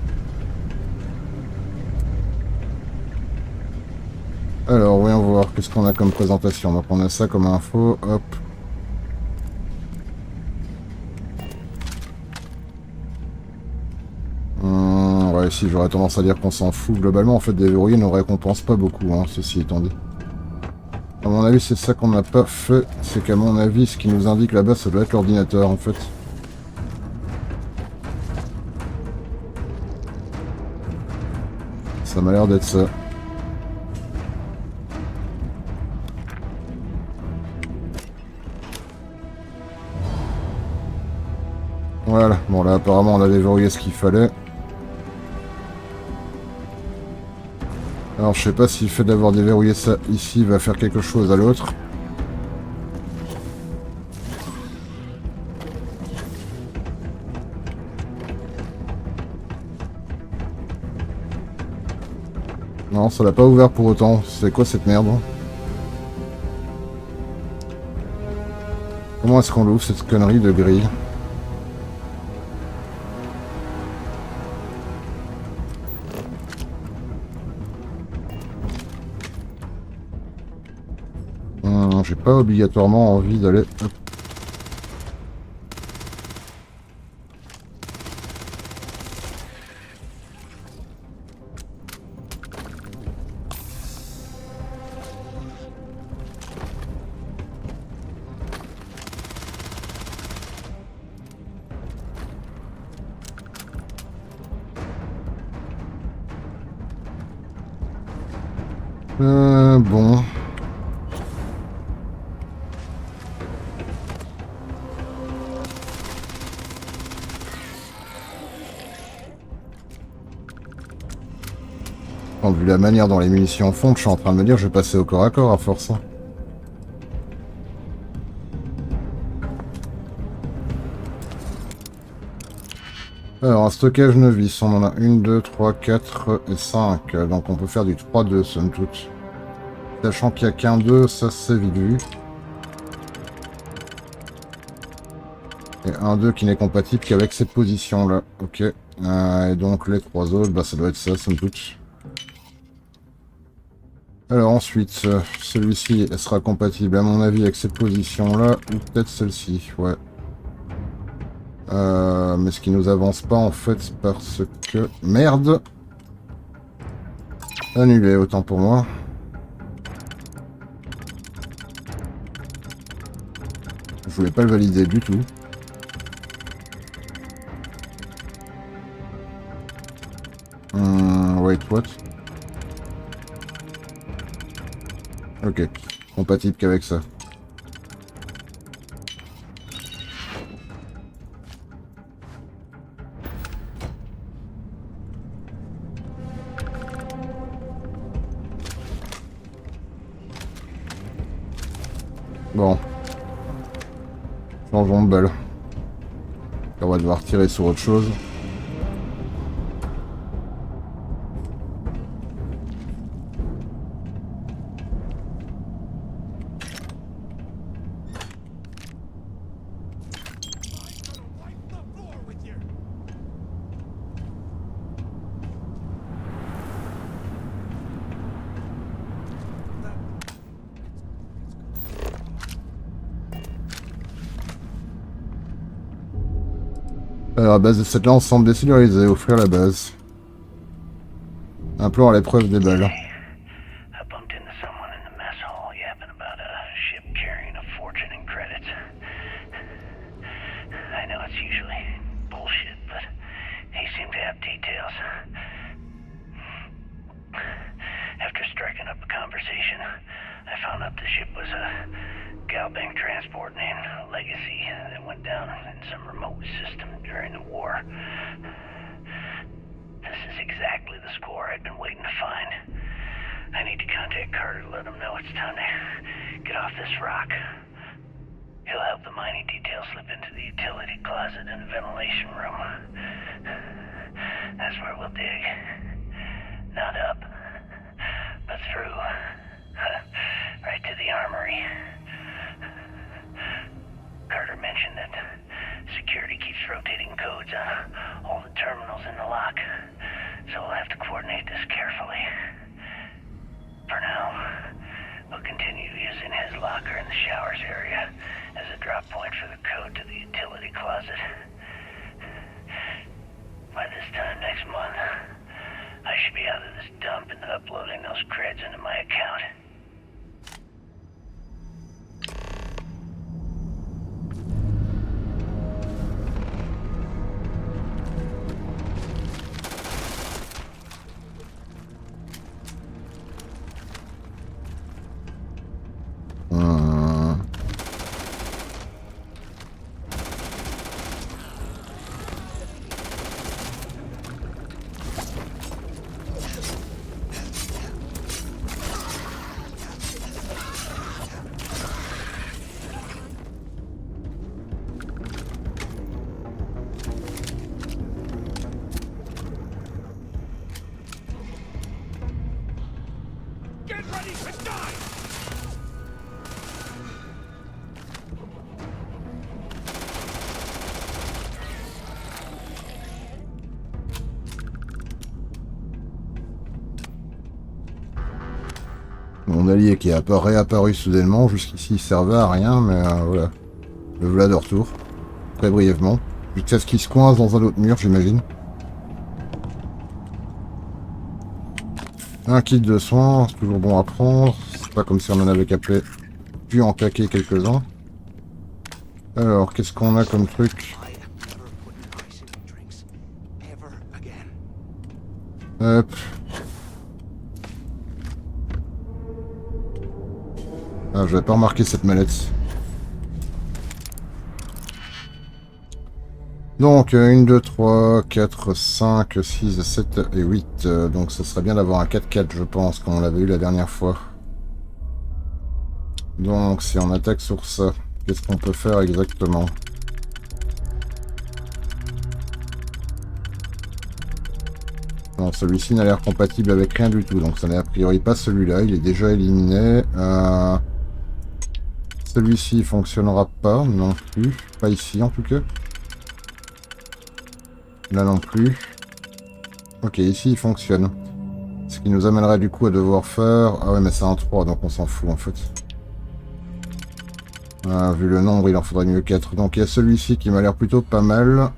Alors, voyons voir, qu'est-ce qu'on a comme présentation. Donc on a ça comme info, hop. Ouais, si, j'aurais tendance à dire qu'on s'en fout. Globalement, en fait, déverrouiller ne récompense pas beaucoup, hein, ceci étant dit. À mon avis, c'est ça qu'on n'a pas fait. C'est qu'à mon avis, ce qui nous indique là-bas, ça doit être l'ordinateur, en fait. Ça m'a l'air d'être ça. Voilà, bon là apparemment on a déverrouillé ce qu'il fallait. Alors je sais pas si le fait d'avoir déverrouillé ça ici va faire quelque chose à l'autre. Non, ça l'a pas ouvert pour autant. C'est quoi cette merde? Comment est-ce qu'on l'ouvre cette connerie de grille? J'ai pas obligatoirement envie d'aller... Bon... Vu la manière dont les munitions fondent, je suis en train de me dire que je vais passer au corps à corps à force. Alors, un stockage novice, on en a 1, 2, 3, 4 et 5. Donc on peut faire du 3-2, somme toute. Sachant qu'il n'y a qu'un 2, ça c'est vite vu. Et un 2 qui n'est compatible qu'avec cette position-là. Ok. Et donc les 3 autres, bah ça doit être ça, somme toute. Alors ensuite, celui-ci sera compatible à mon avis avec cette position-là, ou peut-être celle-ci, ouais. Mais ce qui nous avance pas en fait parce que... Merde! Annulé, autant pour moi. Je voulais pas le valider du tout. Wait, what? Ok, compatible qu'avec ça. Bon. Changeons de balle. On va devoir tirer sur autre chose. Alors, à base de cette lance semble décellularisée, offrir la base. Un plan à l'épreuve des balles. Mon allié qui a réapparu soudainement, jusqu'ici il servait à rien, mais voilà. Le voilà de retour. Très brièvement. Jusqu'à ce qu'il se coince dans un autre mur, j'imagine. Un kit de soins, c'est toujours bon à prendre. C'est pas comme si on en avait pu en claquer quelques-uns. Alors, qu'est-ce qu'on a comme truc? Hop. Ah, j'avais pas remarqué cette mallette. Donc, 1, 2, 3, 4, 5, 6, 7 et 8. Donc, ça serait bien d'avoir un 4-4, je pense, comme on l'avait eu la dernière fois. Donc, si on attaque sur ça, qu'est-ce qu'on peut faire exactement? Non, celui-ci n'a l'air compatible avec rien du tout, donc ça n'est a priori pas celui-là, il est déjà éliminé. Celui-ci fonctionnera pas non plus, pas ici en tout cas. Là non plus. Ok, ici il fonctionne. Ce qui nous amènerait du coup à devoir faire... Ah ouais, mais c'est un 3, donc on s'en fout en fait. Vu le nombre, il en faudrait mieux 4. Donc il y a celui-ci qui m'a l'air plutôt pas mal.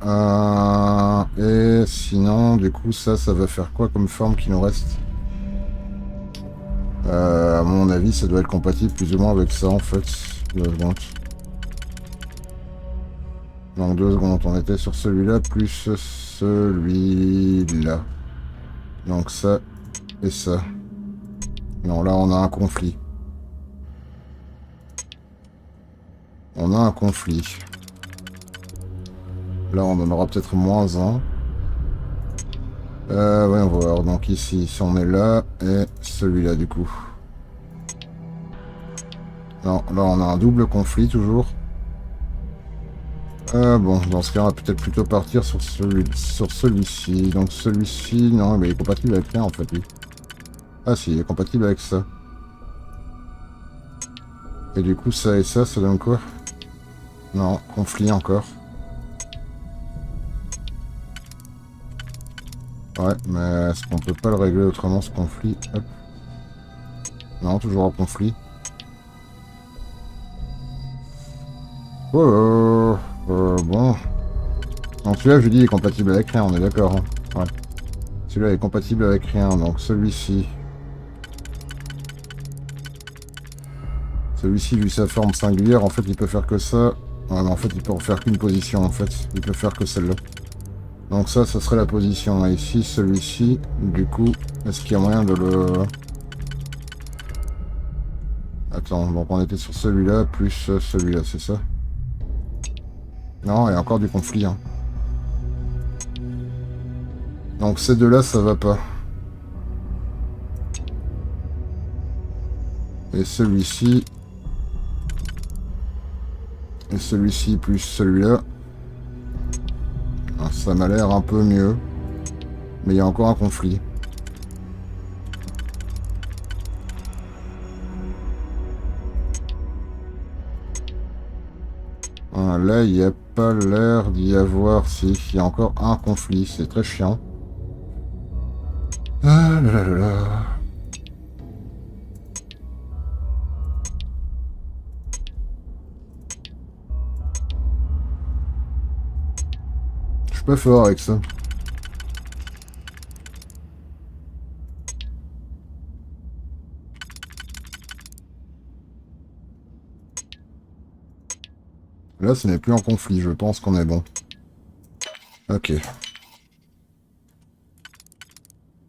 Et sinon, du coup, ça va faire quoi comme forme qui nous reste? À mon avis, ça doit être compatible plus ou moins avec ça en fait. 2 secondes. Donc 2 secondes, on était sur celui-là plus celui-là. Donc ça et ça. Non, là on a un conflit. On a un conflit. Là on en aura peut-être moins un. Ouais, on va voir. Donc ici, si on est là, et celui-là du coup. Non, là on a un double conflit toujours. Bon, dans ce cas, on va peut-être plutôt partir sur celui-ci. Donc celui-ci, non, mais il est compatible avec rien en fait, lui. Ah si, il est compatible avec ça. Et du coup, ça et ça donne quoi? Non, conflit encore. Ouais, mais est-ce qu'on peut pas le régler autrement ce conflit? Hop. Non, toujours en conflit. Oh, bon. Donc celui-là, je dis, il est compatible avec rien, on est d'accord. Hein. Ouais. Celui-là est compatible avec rien, donc celui-ci. Celui-ci, vu sa forme singulière, en fait, il peut faire que ça. Ouais, mais en fait, il peut en faire qu'une position, en fait. Il peut faire que celle-là. Donc ça serait la position. Et ici, celui-ci, du coup, est-ce qu'il y a moyen de le... Attends, donc on était sur celui-là, plus celui-là, c'est ça? Non, il y a encore du conflit. Hein. Donc ces deux-là, ça va pas. Et celui-ci... Et celui-ci plus celui-là. Ça m'a l'air un peu mieux. Mais il y a encore un conflit. Là, il n'y a pas l'air d'y avoir... Si, il y a encore un conflit. C'est très chiant. Ah là là là là. Je suis pas fort avec ça. Là, ce n'est plus en conflit, je pense qu'on est bon. Ok.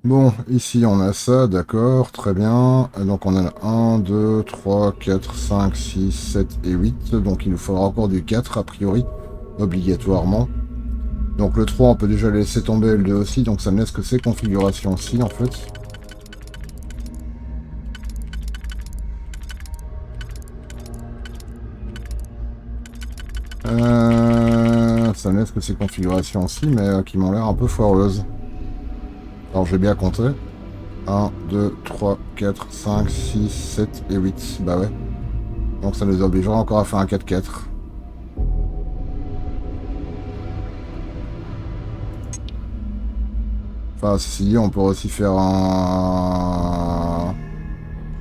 Bon, ici on a ça, d'accord, très bien. Donc on a 1, 2, 3, 4, 5, 6, 7 et 8. Donc il nous faudra encore du 4 a priori, obligatoirement. Donc le 3 on peut déjà le laisser tomber, le 2 aussi, donc ça ne laisse que ces configurations-ci en fait. Ça ne laisse que ces configurations-ci, mais qui m'ont l'air un peu foireuses. Alors j'ai bien compté. 1, 2, 3, 4, 5, 6, 7 et 8. Bah ouais. Donc ça nous obligera encore à faire un 4-4. Enfin, ceci dit, on peut aussi faire un...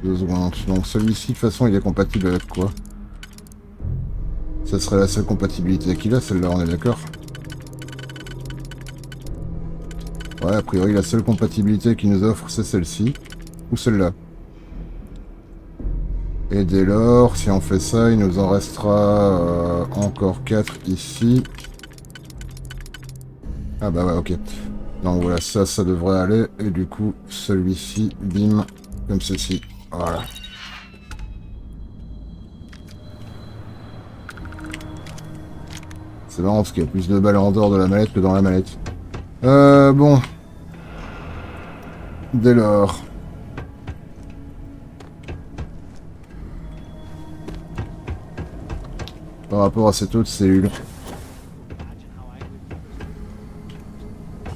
2 secondes. Donc celui-ci, de toute façon, il est compatible avec quoi? Ça serait la seule compatibilité qu'il a, celle-là, on est d'accord? Ouais, a priori, la seule compatibilité qu'il nous offre, c'est celle-ci. Ou celle-là. Et dès lors, si on fait ça, il nous en restera encore 4 ici. Ah bah ouais, ok. Donc voilà, ça devrait aller. Et du coup, celui-ci, bim, comme ceci. Voilà. C'est marrant parce qu'il y a plus de balles en dehors de la mallette que dans la mallette. Bon. Dès lors. Par rapport à cette autre cellule.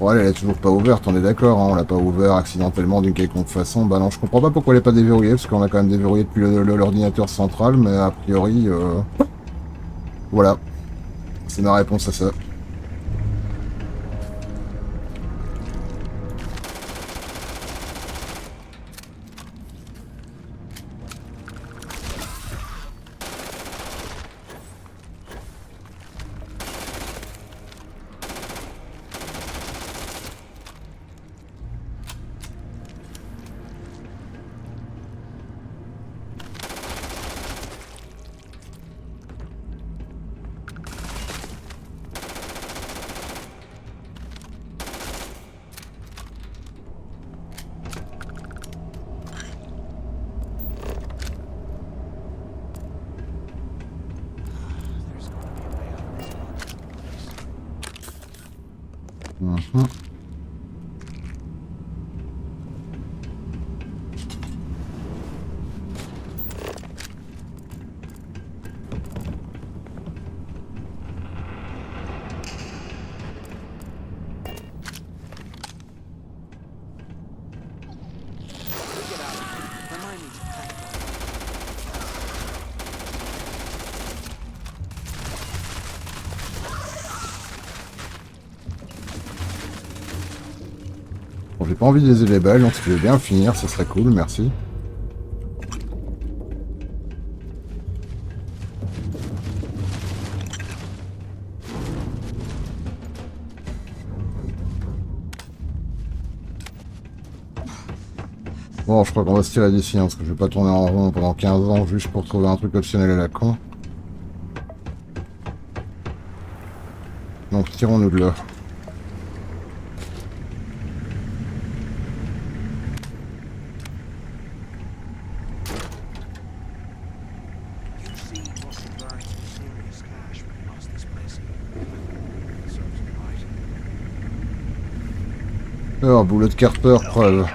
Bon, elle est toujours pas ouverte, on est d'accord, hein, on l'a pas ouvert accidentellement d'une quelconque façon. Bah non, je comprends pas pourquoi elle est pas déverrouillée, parce qu'on a quand même déverrouillé depuis l'ordinateur central, mais a priori, voilà, c'est ma réponse à ça. Mhm. Bon, j'ai pas envie de léser les balles, donc si tu veux bien finir, ça serait cool, merci. Bon, je crois qu'on va se tirer d'ici, hein, parce que je vais pas tourner en rond pendant 15 ans juste pour trouver un truc optionnel à la con. Donc tirons-nous de là. Alors, boulet de Carter, preuve.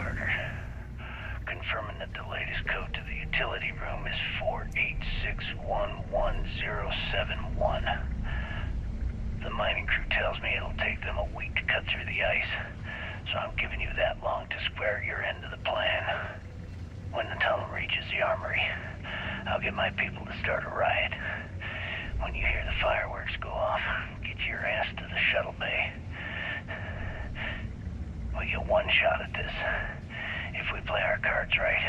Confirming that the latest code to the utility room is 486111071. The mining crew tells me it'll take them a week to cut through the ice, so I'm giving you that long to square your end of the plan. When the tunnel reaches the armory, I'll get my people to start a riot. When you hear the fireworks go off, get your ass to the shuttle bay. We get one shot at this. If we play our cards right,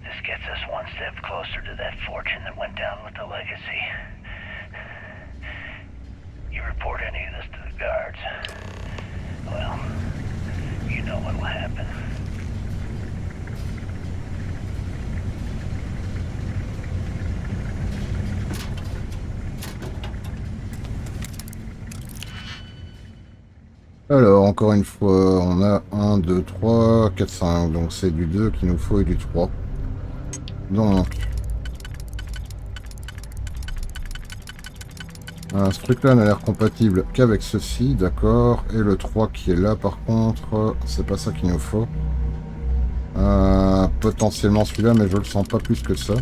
this gets us one step closer to that fortune that went down with the legacy. You report any of this to the guards, well, you know what'll happen. Alors, encore une fois, on a 1, 2, 3, 4, 5. Donc c'est du 2 qu'il nous faut et du 3. Donc, ce truc-là n'a l'air compatible qu'avec ceci, d'accord. Et le 3 qui est là, par contre, c'est pas ça qu'il nous faut. Potentiellement celui-là, mais je le sens pas plus que ça.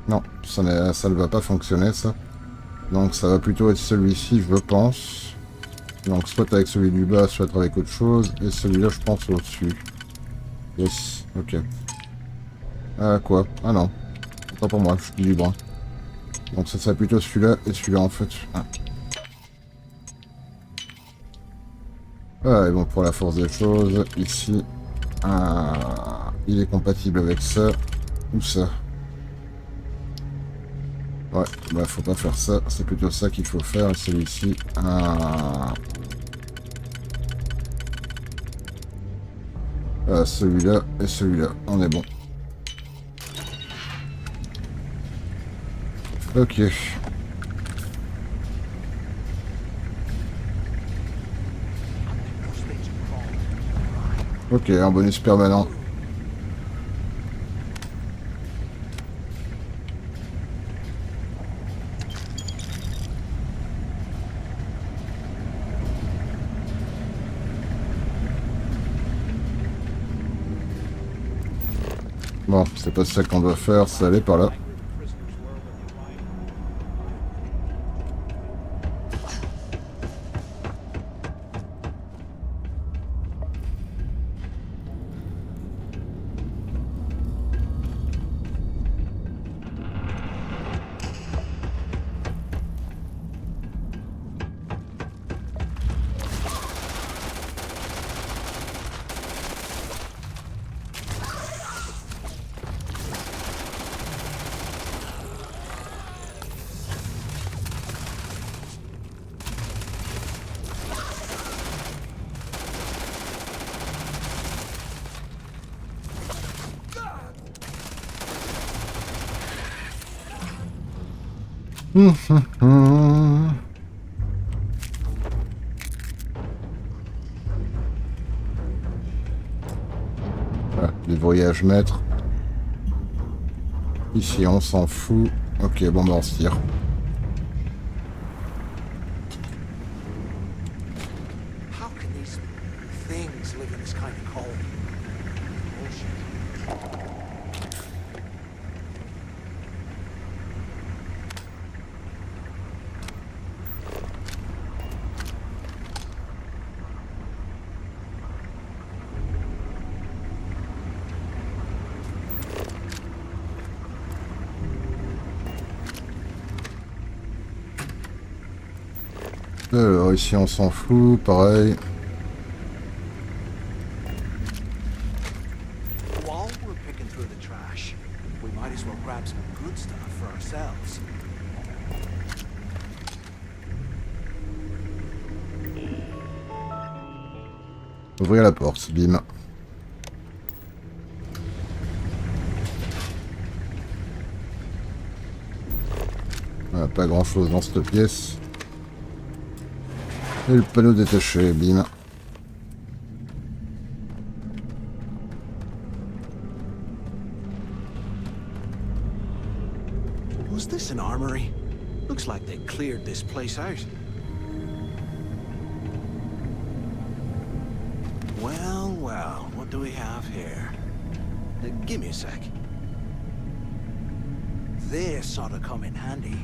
Non, ça ne va pas fonctionner, ça. Donc ça va plutôt être celui-ci, je pense. Donc soit avec celui du bas, soit avec autre chose. Et celui-là, je pense au-dessus. Yes, ok. Quoi? Ah non. Pas pour moi, je suis libre. Donc ça serait plutôt celui-là et celui-là, en fait. Et bon, pour la force des choses, ici, il est compatible avec ça ou ça. Ouais, bah faut pas faire ça, c'est plutôt ça qu'il faut faire, et celui-ci, celui-là et celui-là, on est bon. Ok. Ok, un bonus permanent. Bon, c'est pas ça qu'on doit faire, c'est aller par là. Voilà, les voyages maîtres. Ici, on s'en fout. Ok, bon, bah on se tire. How can these things live in this kind of cold? Alors ici on s'en fout, pareil. While we're picking through the trash, we might as well grab some good stuff for ourselves. Ouvrir la porte, bim. Voilà, pas grand chose dans cette pièce. Et le panneau détaché, bim. Was this an armory? Looks like they cleared this place out. Well, well, what do we have here? Give me a sec. This ought to come in handy.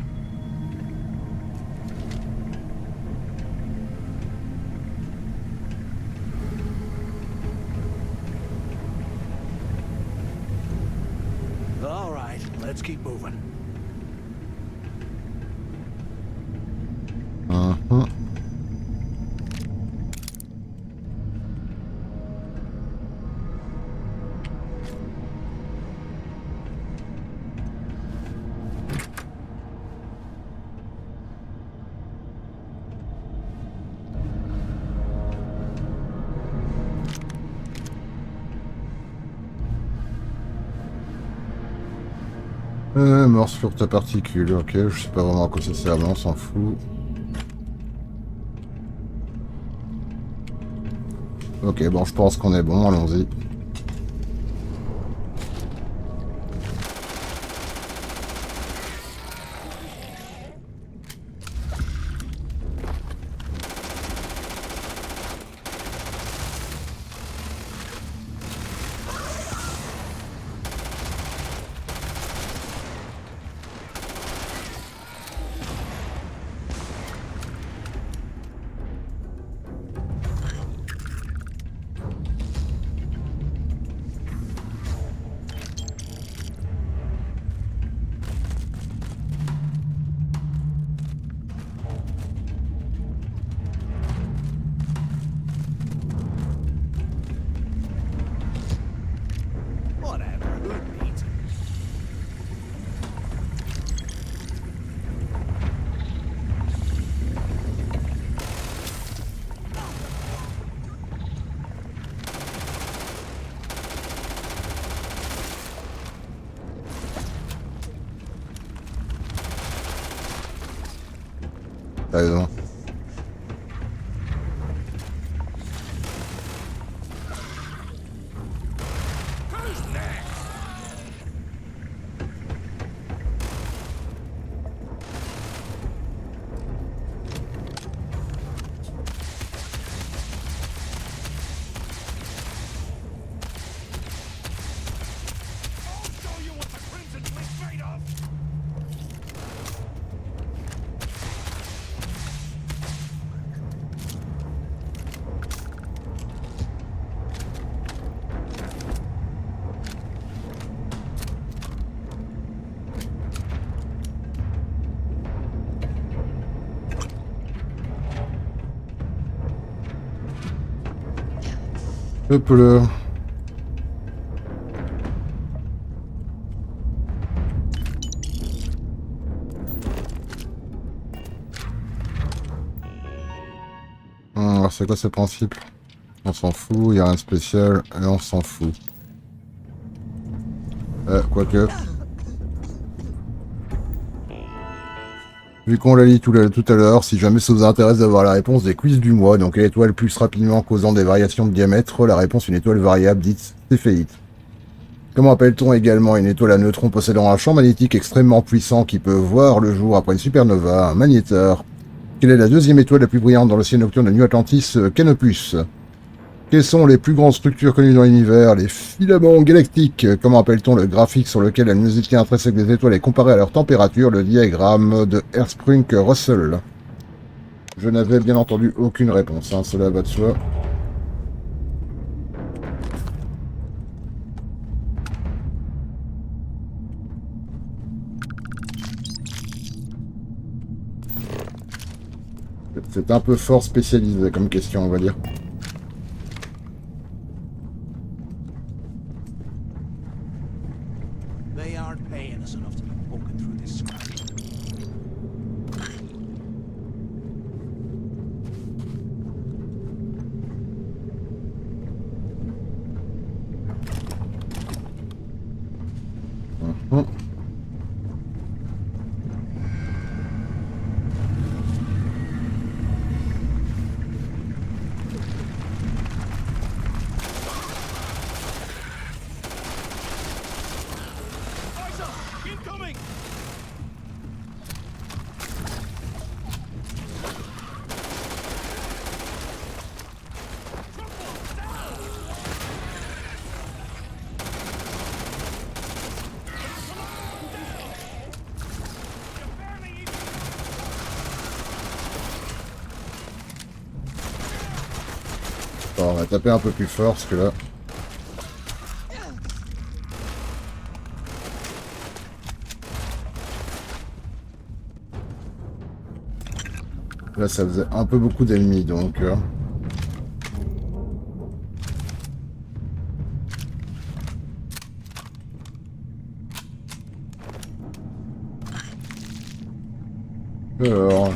All right, let's keep moving. Morse sur ta particule, ok, je sais pas vraiment à quoi ça sert, mais on s'en fout. Ok, bon, je pense qu'on est bon, allons-y. T'as raison. Hop là. Alors c'est quoi ce principe? On s'en fout, il n'y a rien de spécial, et on s'en fout. Quoique. Vu qu'on l'a dit tout à l'heure, si jamais ça vous intéresse d'avoir la réponse des quiz du mois, donc l'étoile plus rapidement causant des variations de diamètre, la réponse une étoile variable dite céphéite. Comment appelle-t-on également une étoile à neutrons possédant un champ magnétique extrêmement puissant qui peut voir le jour après une supernova, un magnétar? Quelle est la deuxième étoile la plus brillante dans le ciel nocturne de New Atlantis, Canopus? Quelles sont les plus grandes structures connues dans l'univers? Les filaments galactiques. Comment appelle-t-on le graphique sur lequel la luminosité intrinsèque des étoiles est comparée à leur température? Le diagramme de Hertzsprung-Russell. Je n'avais bien entendu aucune réponse, hein, cela va de soi. C'est un peu fort spécialisé comme question, on va dire. They aren't paying us enough to be poking through this scrap. Alors, on va taper un peu plus fort parce que là... Là, ça faisait un peu beaucoup d'ennemis, donc... Alors...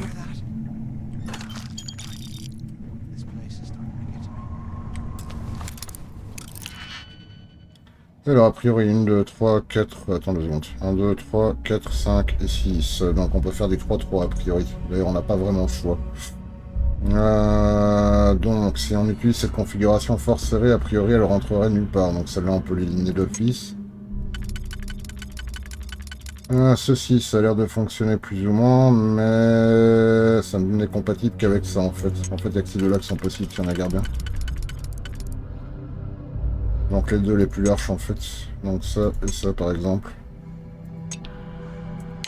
Alors, a priori, 1, 2, 3, 4... Attends 2 secondes. 1, 2, 3, 4, 5 et 6. Donc, on peut faire des 3-3, a priori. D'ailleurs, on n'a pas vraiment le choix. Donc, si on utilise cette configuration force serrée, a priori, elle rentrerait nulle part. Donc, celle-là, on peut l'éliminer d'office. Ceci, ça a l'air de fonctionner plus ou moins, mais ça n'est compatible qu'avec ça, en fait. En fait, il n'y a que ces deux-là qui sont possibles, si on regarde bien. Donc les deux les plus larges en fait. Donc ça et ça par exemple.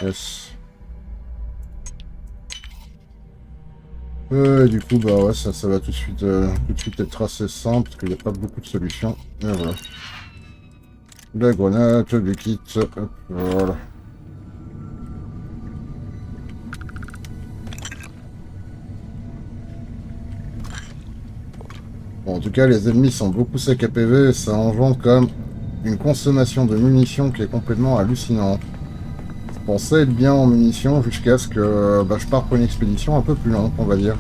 Yes. Du coup bah ouais ça va tout de suite être assez simple parce qu'il n'y a pas beaucoup de solutions. Et voilà. La grenade, du kit, hop, voilà. Bon, en tout cas, les ennemis sont beaucoup secs à PV et ça engendre quand même une consommation de munitions qui est complètement hallucinante. Je pensais être bien en munitions jusqu'à ce que je parte pour une expédition un peu plus longue, on va dire.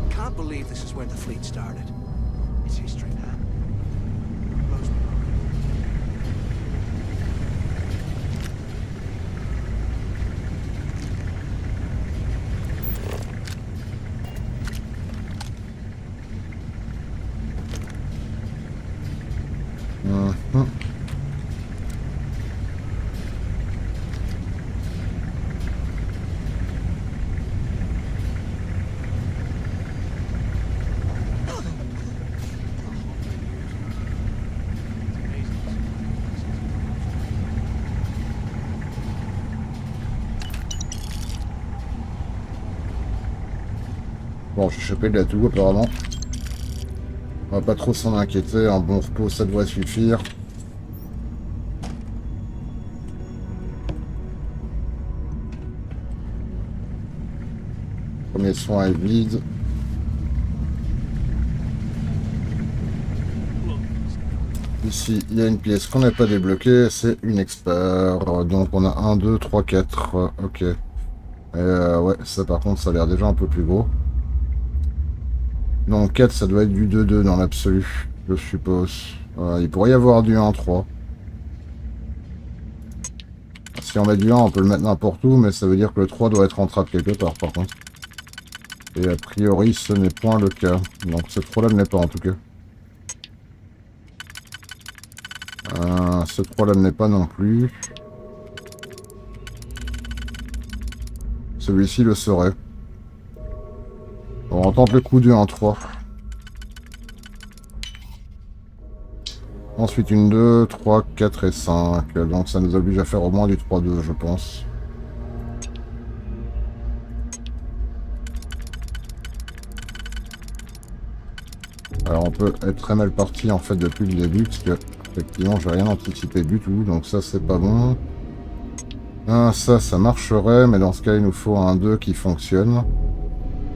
Can't believe this is where the fleet started. It's history, man. Bon, j'ai chopé de la toux apparemment. On va pas trop s'en inquiéter, un bon repos ça devrait suffire. Premier soin est vide. Ici, il y a une pièce qu'on n'a pas débloquée, c'est une expert. Donc on a 1, 2, 3, 4. Ok. Ouais, ça par contre, ça a l'air déjà un peu plus gros. Donc 4, ça doit être du 2-2 dans l'absolu, je suppose. Il pourrait y avoir du 1-3. si on met du 1, on peut le mettre n'importe où, mais ça veut dire que le 3 doit être en trappe quelque part, par contre. Et a priori, ce n'est point le cas. Donc ce 3-là ne l'est pas, en tout cas. Ce 3-là ne l'est pas non plus. Celui-ci le serait. Bon, on tente le coup du 1-3. Ensuite une 2, 3, 4 et 5. Donc ça nous oblige à faire au moins du 3-2, je pense. Alors on peut être très mal parti en fait depuis le début, parce que effectivement j'ai rien anticipé du tout, donc ça c'est pas bon. Ça marcherait, mais dans ce cas il nous faut un 2 qui fonctionne.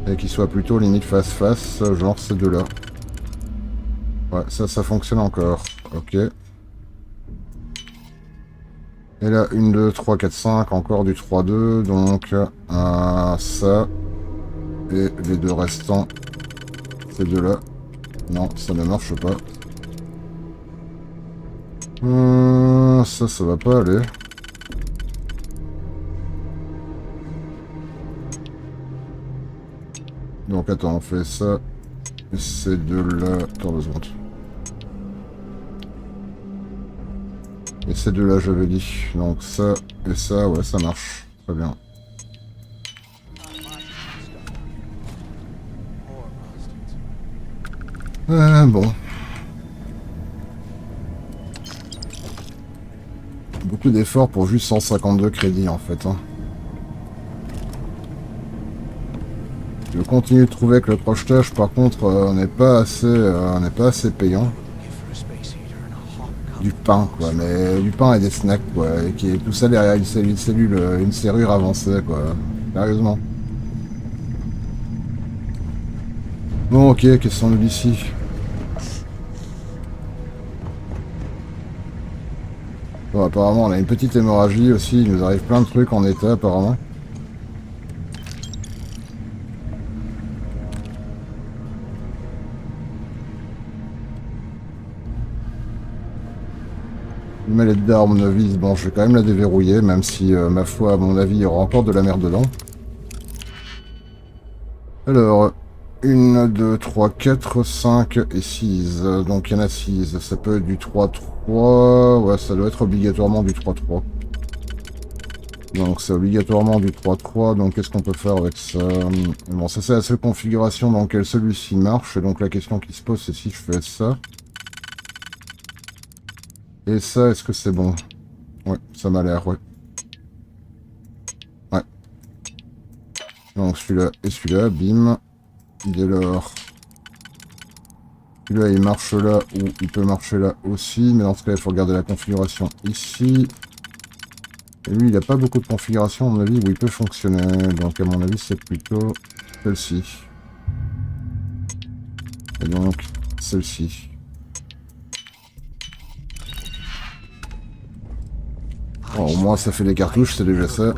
Et qui soit plutôt limite face-face, genre ces deux-là. Ouais, ça fonctionne encore. Ok. Et là, 1, 2, 3, 4, 5, encore du 3-2, donc ça. Et les deux restants, ces deux-là. Non, ça ne marche pas. Ça va pas aller. Donc attends, on fait ça. Et ces deux-là... Attends 2 secondes. Et ces deux-là, j'avais dit. Donc ça et ça, ouais, ça marche. Très bien. Bon. Beaucoup d'efforts pour juste 152 crédits, en fait. Hein. Je continue de trouver que le crochetage, par contre, n'est pas assez payant. Du pain, quoi, mais du pain et des snacks, quoi, et qui est tout ça derrière une serrure avancée, quoi. Sérieusement. Bon, ok, qu'est-ce qu'on a d'ici? Bon, apparemment, on a une petite hémorragie aussi, il nous arrive plein de trucs en état, apparemment. Une mallette d'armes novice, bon je vais quand même la déverrouiller, même si ma foi à mon avis il y aura encore de la merde dedans. Alors, 1, 2, 3, 4, 5 et 6, donc il y en a 6, ça peut être du 3-3, ouais ça doit être obligatoirement du 3-3. Donc c'est obligatoirement du 3-3, donc qu'est-ce qu'on peut faire avec ça? Bon ça c'est la seule configuration dans laquelle celui-ci marche, et donc la question qui se pose c'est si je fais ça. Et ça, est-ce que c'est bon? Ouais, ça m'a l'air, ouais. Ouais. Donc celui-là et celui-là, bim. Dès lors, celui-là il marche là, ou il peut marcher là aussi, mais dans ce cas il faut regarder la configuration ici. Et lui il n'a pas beaucoup de configuration à mon avis où il peut fonctionner, donc à mon avis c'est plutôt celle-ci. Et donc celle-ci. Bon, au moins ça fait des cartouches, c'est déjà ça.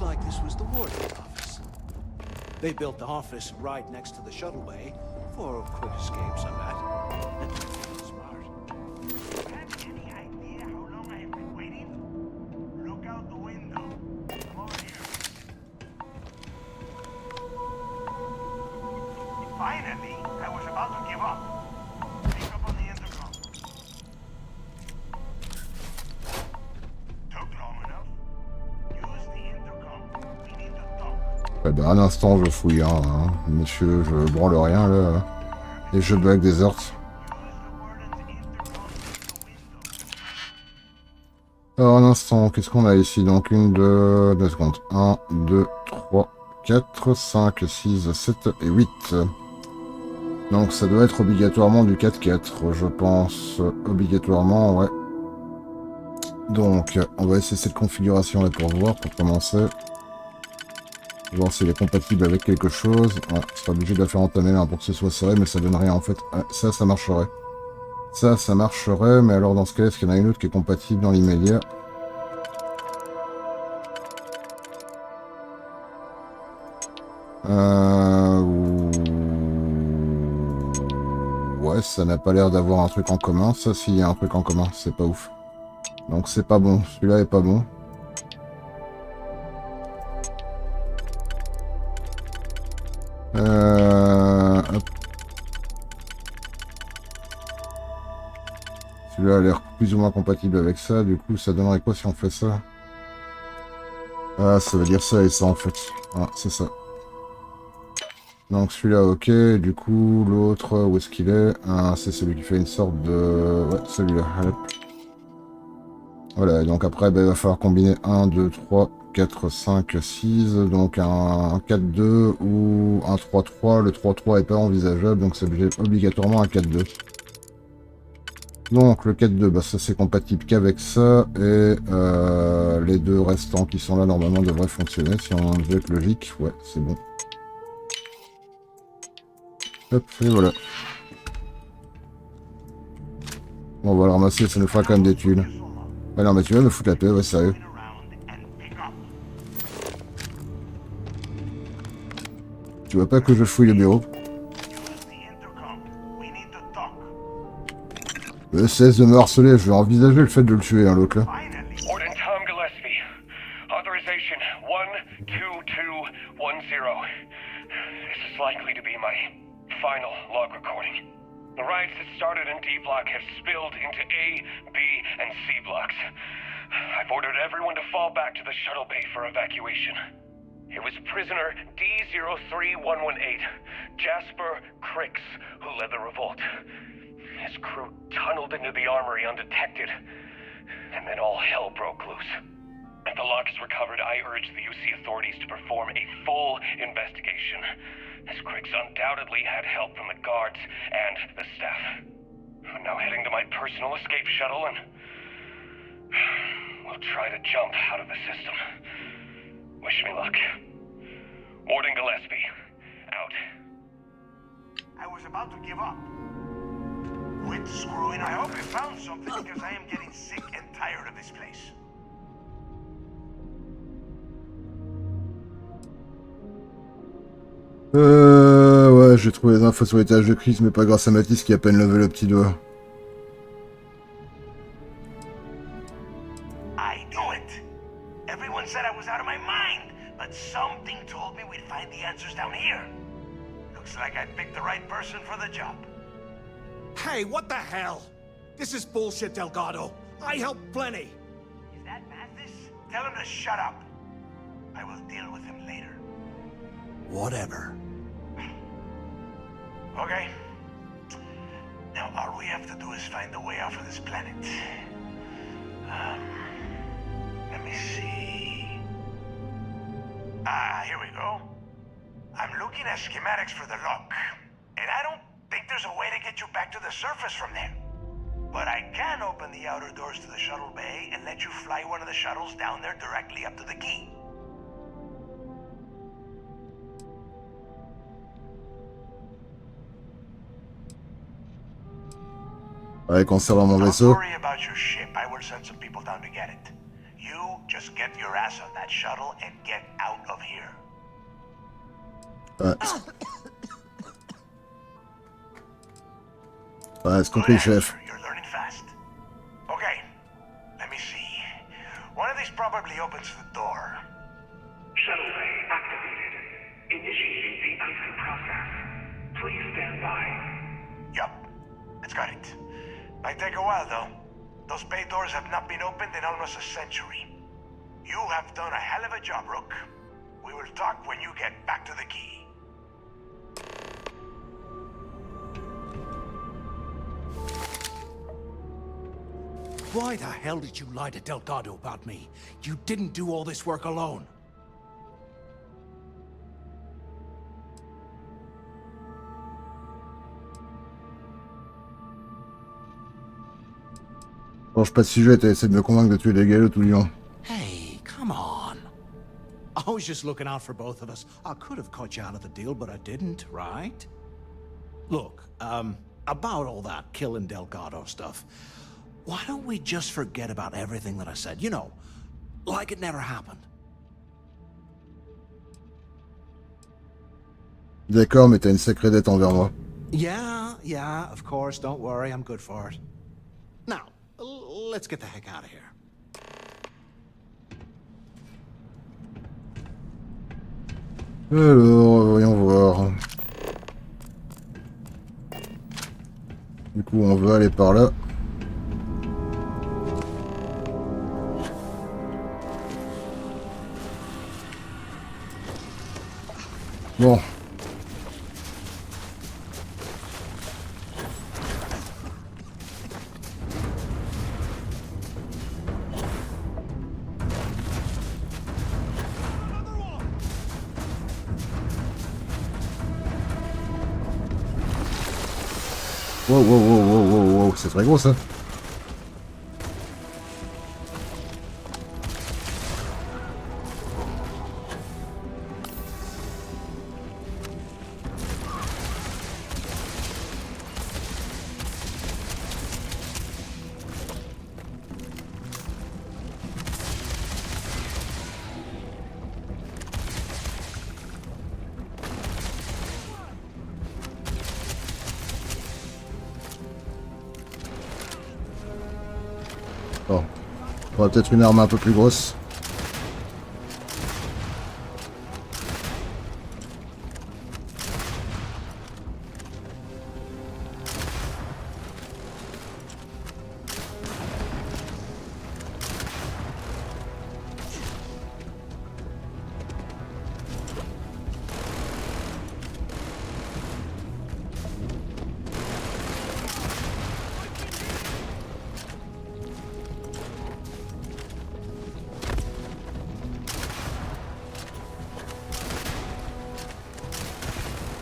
Like this was the warden's office. They built the office right next to the shuttle bay for quick escapes, I bet. Smart. Have any idea how long I have been waiting? Look out the window. Come over here. Finally, I was about to give up. Pick up on the intercom. Took long enough. Use the intercom. We need to talk. Ouais, bah, un instant, je fouille, hein, monsieur, je branle rien, là. Et je bug des heures. Alors, un instant, qu'est-ce qu'on a ici? Donc, 1, 2 secondes. 1, 2, 3, 4, 5, 6, 7 et 8. Donc, ça doit être obligatoirement du 4-4, je pense. Obligatoirement, ouais. Donc, on va essayer cette configuration-là pour voir, pour commencer. Voir s'il est compatible avec quelque chose. Ouais, c'est pas obligé de la faire entamer là pour que ce soit serré, mais ça donne rien en fait. Ouais, ça marcherait. Ça marcherait, mais alors dans ce cas-là, est-ce qu'il y en a une autre qui est compatible dans l'immédiat? Ouais, ça n'a pas l'air d'avoir un truc en commun. Ça, s'il y a un truc en commun, c'est pas ouf. Donc c'est pas bon. Celui-là est pas bon. Hop. Celui-là a l'air plus ou moins compatible avec ça. Du coup, ça donnerait quoi si on fait ça? Ah, ça veut dire ça et ça en fait. Ah, c'est ça. Donc celui-là, ok. Du coup, l'autre, où est-ce qu'il est? Ah, c'est celui qui fait une sorte de... Ouais, celui-là. Voilà, donc après, il va falloir combiner 1, 2, 3, 4, 5, 6. Donc un 4-2 ou un 3-3. Le 3-3 est pas envisageable, donc c'est obligatoirement un 4-2. Donc le 4-2, bah, ça c'est compatible qu'avec ça, et les deux restants qui sont là normalement devraient fonctionner si on veut être logique. Ouais, c'est bon. Hop, et voilà. Bon, on va le ramasser, ça nous fera quand même des thunes. Ah non, mais tu vas me foutre la paix, ouais, sérieux. Tu vois pas que je fouille le bureau? Cesse de me harceler, je vais envisager le fait de le tuer, hein, l'autre là. The riots that started in D block have spilled into A, B, and C blocks. I've ordered everyone to fall back to the shuttle bay for evacuation. It was prisoner D03118, Jasper Crix, who led the revolt. His crew tunneled into the armory undetected, and then all hell broke loose. If the lock is recovered, I urge the UC authorities to perform a full investigation, as Crix undoubtedly had help from the guards and the staff. I'm now heading to my personal escape shuttle and we'll try to jump out of the system. Wish me luck. Warden Gillespie, out. I was about to give up. Quit screwing. I hope you found something because I am getting sick and tired of this place. Ouais, j'ai trouvé les infos sur l'étage de Chris, mais pas grâce à Mathis qui a à peine levé le petit doigt. I knew it. Everyone said I was out of my mind, but something told me we'd find the answers down here. Looks like I picked the right person for the job. Hey, what the hell? This is bullshit, Delgado. I helped plenty. Is that Mathis? Tell him to shut up. I will deal with him later. Whatever. Okay. Now all we have to do is find a way off of this planet. Let me see. Ah, here we go. I'm looking at schematics for the lock, and I don't think there's a way to get you back to the surface from there. But I can open the outer doors to the shuttle bay and let you fly one of the shuttles down there directly up to the key. Ouais, concernant mon Don't vaisseau. worry about your ship. I will send some people down to get it. You just get your ass on that shuttle and get out of here. Ouais. Ouais, c'est compris, chef. You're learning fast. Okay, let me see. One of these probably opens the door. Shuttle bay activated. Initiating the icing process. Please stand by. Yup, it's got it. Might take a while though. Those bay doors have not been opened in almost a century. You have done a hell of a job, Rook. We will talk when you get back to the key. Why the hell did you lie to Delgado about me? You didn't do all this work alone. Change pas de sujet, t'as essayé de me convaincre de tuer des galops tout le long. Hey, come on. I was just looking out for both of us. I could have cut you out of the deal, but I didn't, right? Look, about all that killing Delgado stuff, why don't we just forget about everything that I said? You know, like it never happened. D'accord, mais t'as une sacrée dette envers moi. Yeah, of course, don't worry, I'm good for it. Now, let's get the heck out of here. Alors, voyons voir. Du coup, on va aller par là. Bon. Wow, c'est très gros ça. Bon, on aura peut-être une arme un peu plus grosse.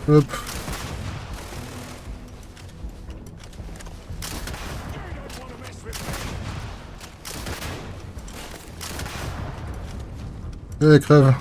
Hop. Allez, crève.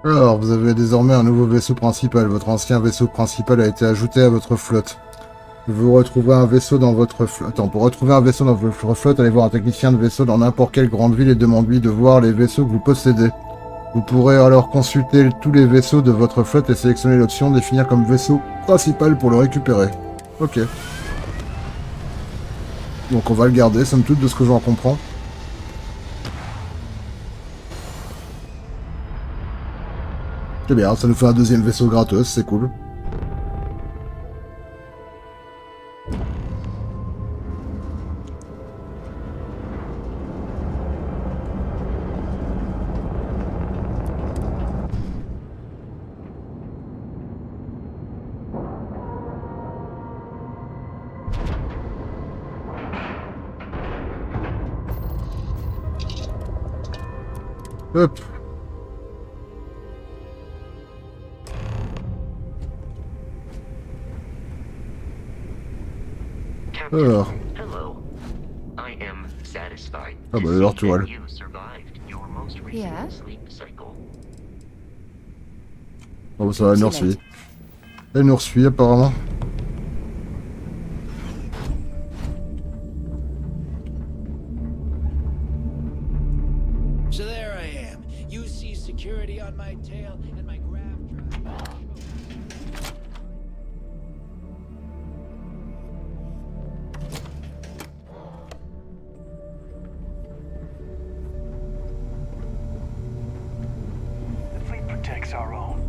Alors, vous avez désormais un nouveau vaisseau principal. Votre ancien vaisseau principal a été ajouté à votre flotte. Vous retrouverez un vaisseau dans votre flotte. Attends, pour retrouver un vaisseau dans votre flotte, allez voir un technicien de vaisseau dans n'importe quelle grande ville et demandez-lui de voir les vaisseaux que vous possédez. Vous pourrez alors consulter tous les vaisseaux de votre flotte et sélectionner l'option définir comme vaisseau principal pour le récupérer. Ok. Donc on va le garder, somme toute, de ce que j'en comprends. C'est bien, ça nous fait un deuxième vaisseau gratos, c'est cool. Hop. Alors. Ah bah alors tu vois. Yeah. Oh bah ça va, elle nous resuit. Elle nous resuit apparemment. So there I am. You see security on my tail and my grav drive. The fleet protects our own.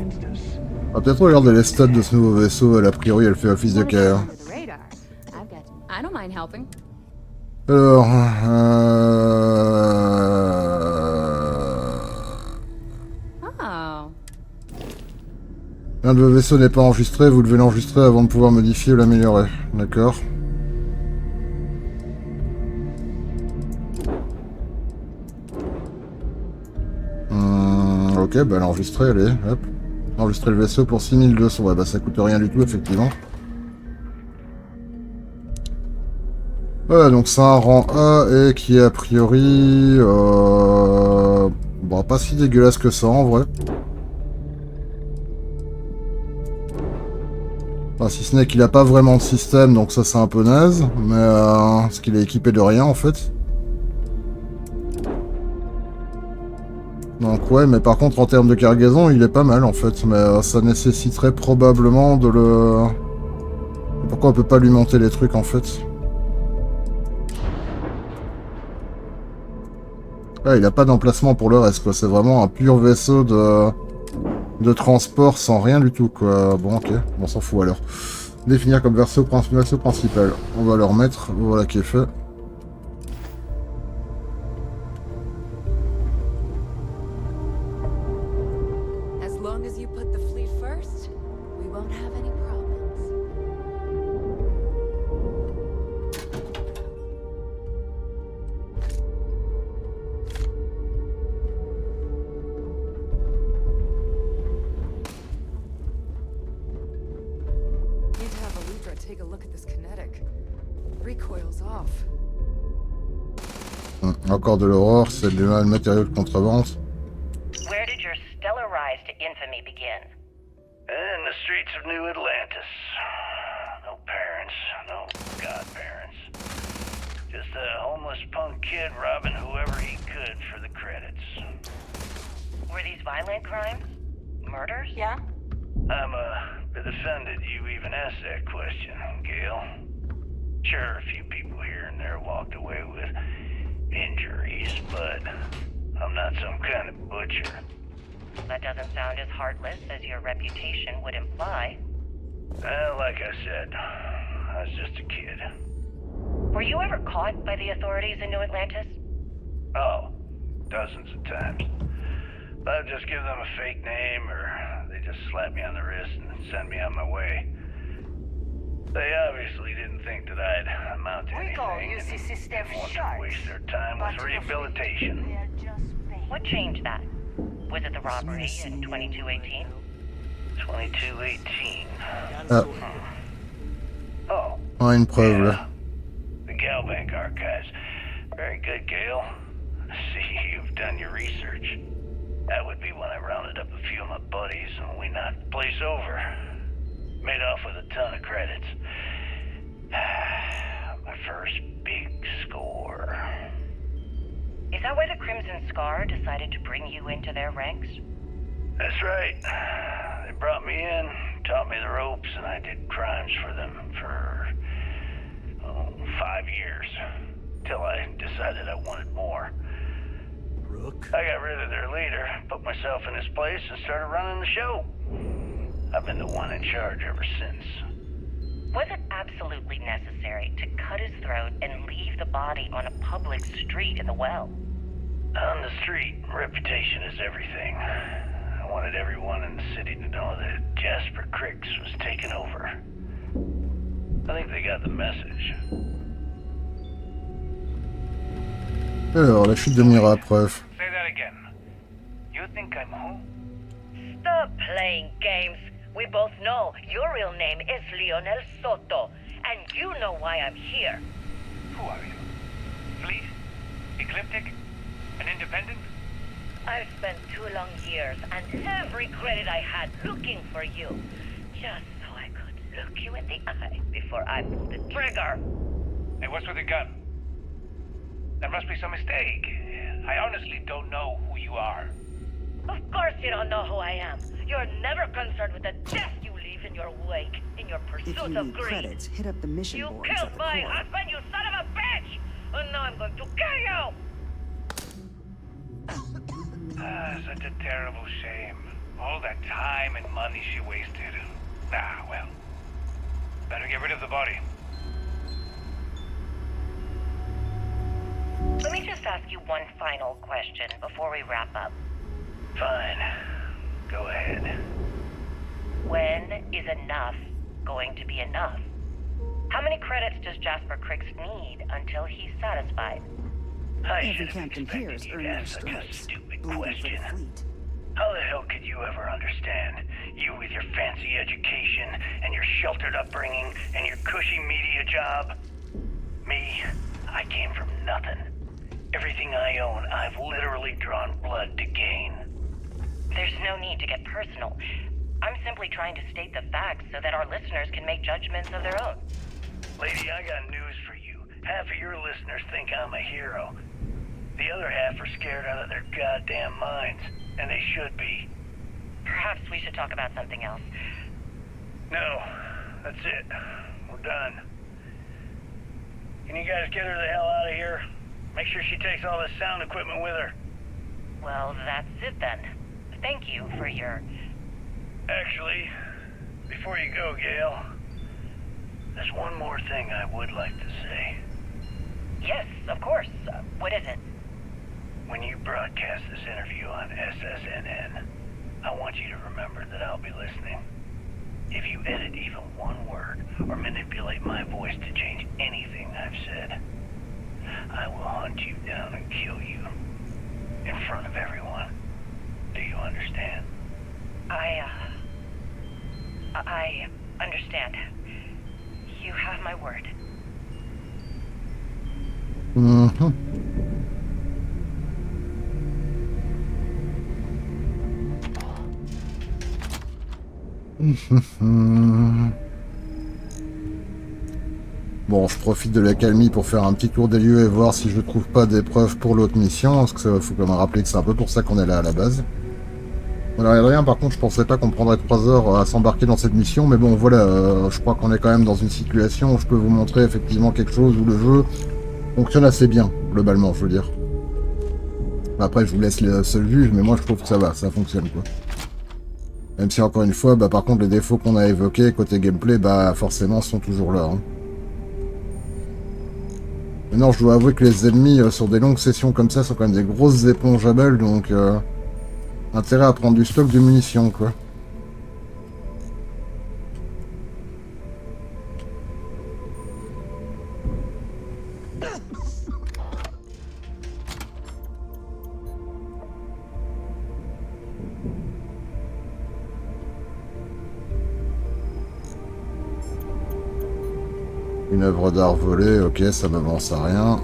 On va peut-être regarder les stats de ce nouveau vaisseau. A priori, elle fait office de carrière. Under the radar. I've got. I don't mind helping. Alors, Oh. l'un de vos vaisseaux n'est pas enregistré, vous devez l'enregistrer avant de pouvoir modifier ou l'améliorer. D'accord. Ok, bah l'enregistrer, allez, hop. Enregistrer le vaisseau pour 6200, ouais bah ça coûte rien du tout, effectivement. Ouais, donc c'est un rang A et qui est a priori... Bon, pas si dégueulasse que ça en vrai. Enfin, si ce n'est qu'il a pas vraiment de système, donc ça c'est un peu naze, mais parce qu'il est équipé de rien en fait. Donc ouais, mais par contre en termes de cargaison, il est pas mal en fait, mais ça nécessiterait probablement de le... Pourquoi on peut pas lui monter les trucs en fait? Ouais, il a pas d'emplacement pour le reste quoi, c'est vraiment un pur vaisseau de transport sans rien du tout quoi. Bon ok, on s'en fout alors. Définir comme vaisseau principal. On va le remettre, voilà qui est fait. As long as you put the fleet first, we won't have any problems. Need to have Aludra take a look at this kinetic. Recoil's off. Encore de l'aurore, c'est du matériau de contrebande. Where did your stellar rise to infamy begin? In the streets of New Atlantis. No parents, no godparents. Just a homeless punk kid robbing whoever he could for the credits. Were these violent crimes? Murders? Yeah? I'm a bit offended you even asked that question, Gail. Sure, a few people here and there walked away with injuries, but I'm not some kind of butcher. That doesn't sound as heartless as your reputation would imply. Well, like I said, I was just a kid. Were you ever caught by the authorities in New Atlantis? Oh, dozens of times. I'd just give them a fake name, or they just slap me on the wrist and send me on my way. They obviously didn't think that I'd amount to We call anything, UC and system didn't want to sharks. waste their time with rehabilitation. What changed that? Was it the robbery in 2218? 2218. Ah. Oh, Ah, une preuve là. the Galbank archives. Very good, Gail. See, you've done your research. That would be when I rounded up a few of my buddies and we knocked the place over. Made off with a ton of credits. My first big score. Is that why the Crimson Scar decided to bring you into their ranks? That's right. They brought me in, taught me the ropes, and I did crimes for them for 5 years. Till I decided I wanted more. I got rid of their leader, put myself in his place, and started running the show. I've been the one in charge ever since. Was it absolutely necessary to cut his throat and leave the body on a public street in the well? On the street, reputation is everything. I wanted everyone in the city to know that Jasper Cricks was taking over. I think they got the message. Alors, la chute de Mira, preuve. Say that again. You think I'm who? Stop playing games. We both know your real name is Lionel Soto, and you know why I'm here. Who are you? Fleet? Ecliptic? An independent? I've spent 2 long years and every credit I had looking for you, just so I could look you in the eye before I pulled the trigger. Hey, what's with the gun? There must be some mistake. I honestly don't know who you are. Of course you don't know who I am. You're never concerned with the death you leave in your wake, in your pursuit If you of need greed. credits, hit up the mission You boards killed at the my core. husband, you son of a bitch! And now I'm going to kill you! Ah, such a terrible shame. All that time and money she wasted. Ah, well. Better get rid of the body. Let me just ask you one final question before we wrap up. Fine. Go ahead. When is enough going to be enough? How many credits does Jasper Criggs need until he's satisfied? Every captain here has earned their stripes. Stupid question. How the hell could you ever understand? You with your fancy education and your sheltered upbringing and your cushy media job. Me, I came from nothing. Everything I own, I've literally drawn blood to gain. There's no need to get personal. I'm simply trying to state the facts so that our listeners can make judgments of their own. Lady, I got news for you. Half of your listeners think I'm a hero. The other half are scared out of their goddamn minds, and they should be. Perhaps we should talk about something else. No, that's it. We're done. Can you guys get her the hell out of here? Make sure she takes all this sound equipment with her. Well, that's it then. Thank you for your... Actually, before you go, Gail, there's one more thing I would like to say. Yes, of course. What is it? When you broadcast this interview on SSNN, I want you to remember that I'll be listening. If you edit even one word or manipulate my voice to change anything I've said, I will hunt you down and kill you in front of everyone. Do you understand? I understand. You have my word. Mhm. Bon, je profite de l'accalmie pour faire un petit tour des lieux et voir si je trouve pas des preuves pour l'autre mission, parce que ça faut quand même rappeler que c'est un peu pour ça qu'on est là à la base. Voilà, rien, par contre, je pensais pas qu'on prendrait 3 heures à s'embarquer dans cette mission, mais bon, voilà, je crois qu'on est quand même dans une situation où je peux vous montrer effectivement quelque chose où le jeu fonctionne assez bien, globalement, je veux dire. Après, je vous laisse le seul juge, mais moi je trouve que ça va, ça fonctionne, quoi. Même si, encore une fois, bah, par contre, les défauts qu'on a évoqués côté gameplay, bah, forcément, sont toujours là, hein. Maintenant, je dois avouer que les ennemis sur des longues sessions comme ça sont quand même des grosses éponges à balles, donc intérêt à prendre du stock de munitions, quoi. Une œuvre d'art volée, ok, ça m'avance à rien.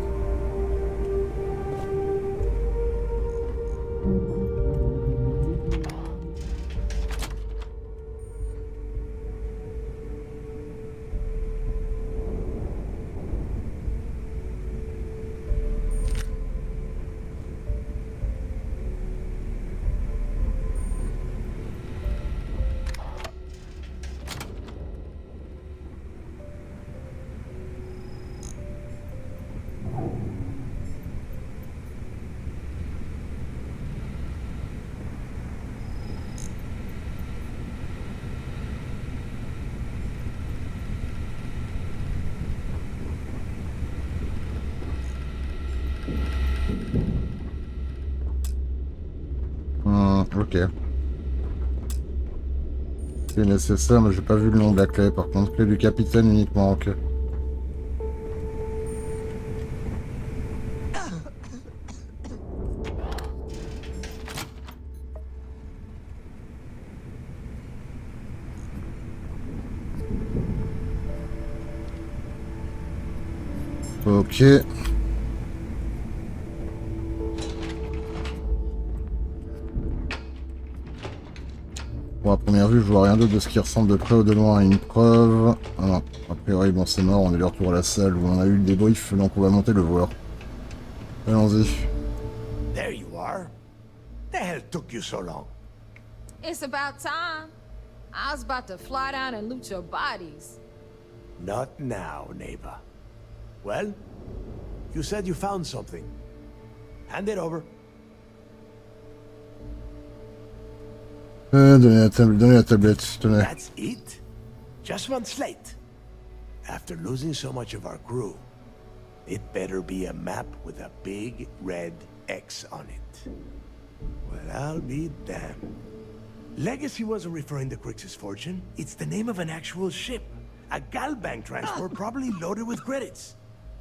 Ok. C'est nécessaire, mais j'ai pas vu le nom de la clé. Par contre, clé du capitaine uniquement, ok. Ok. Bon, à première vue, je vois rien d'autre de ce qui ressemble de près ou de loin à une preuve. Ah non, a priori, bon, c'est mort, on est de retour à la salle où on a eu le débrief, donc on va monter le voir. Allons-y. There you are. The hell took you so long? It's about time. I was about to fly down and loot your bodies. Not now, neighbor. Well, you said you found something. Hand it over. Donnez la tablette, tenez. That's it? Just one slate? After losing so much of our crew, it better be a map with a big red X on it. Well, I'll be damned. Legacy wasn't referring to Crix's fortune. It's the name of an actual ship. A Galbank transport probably loaded with credits.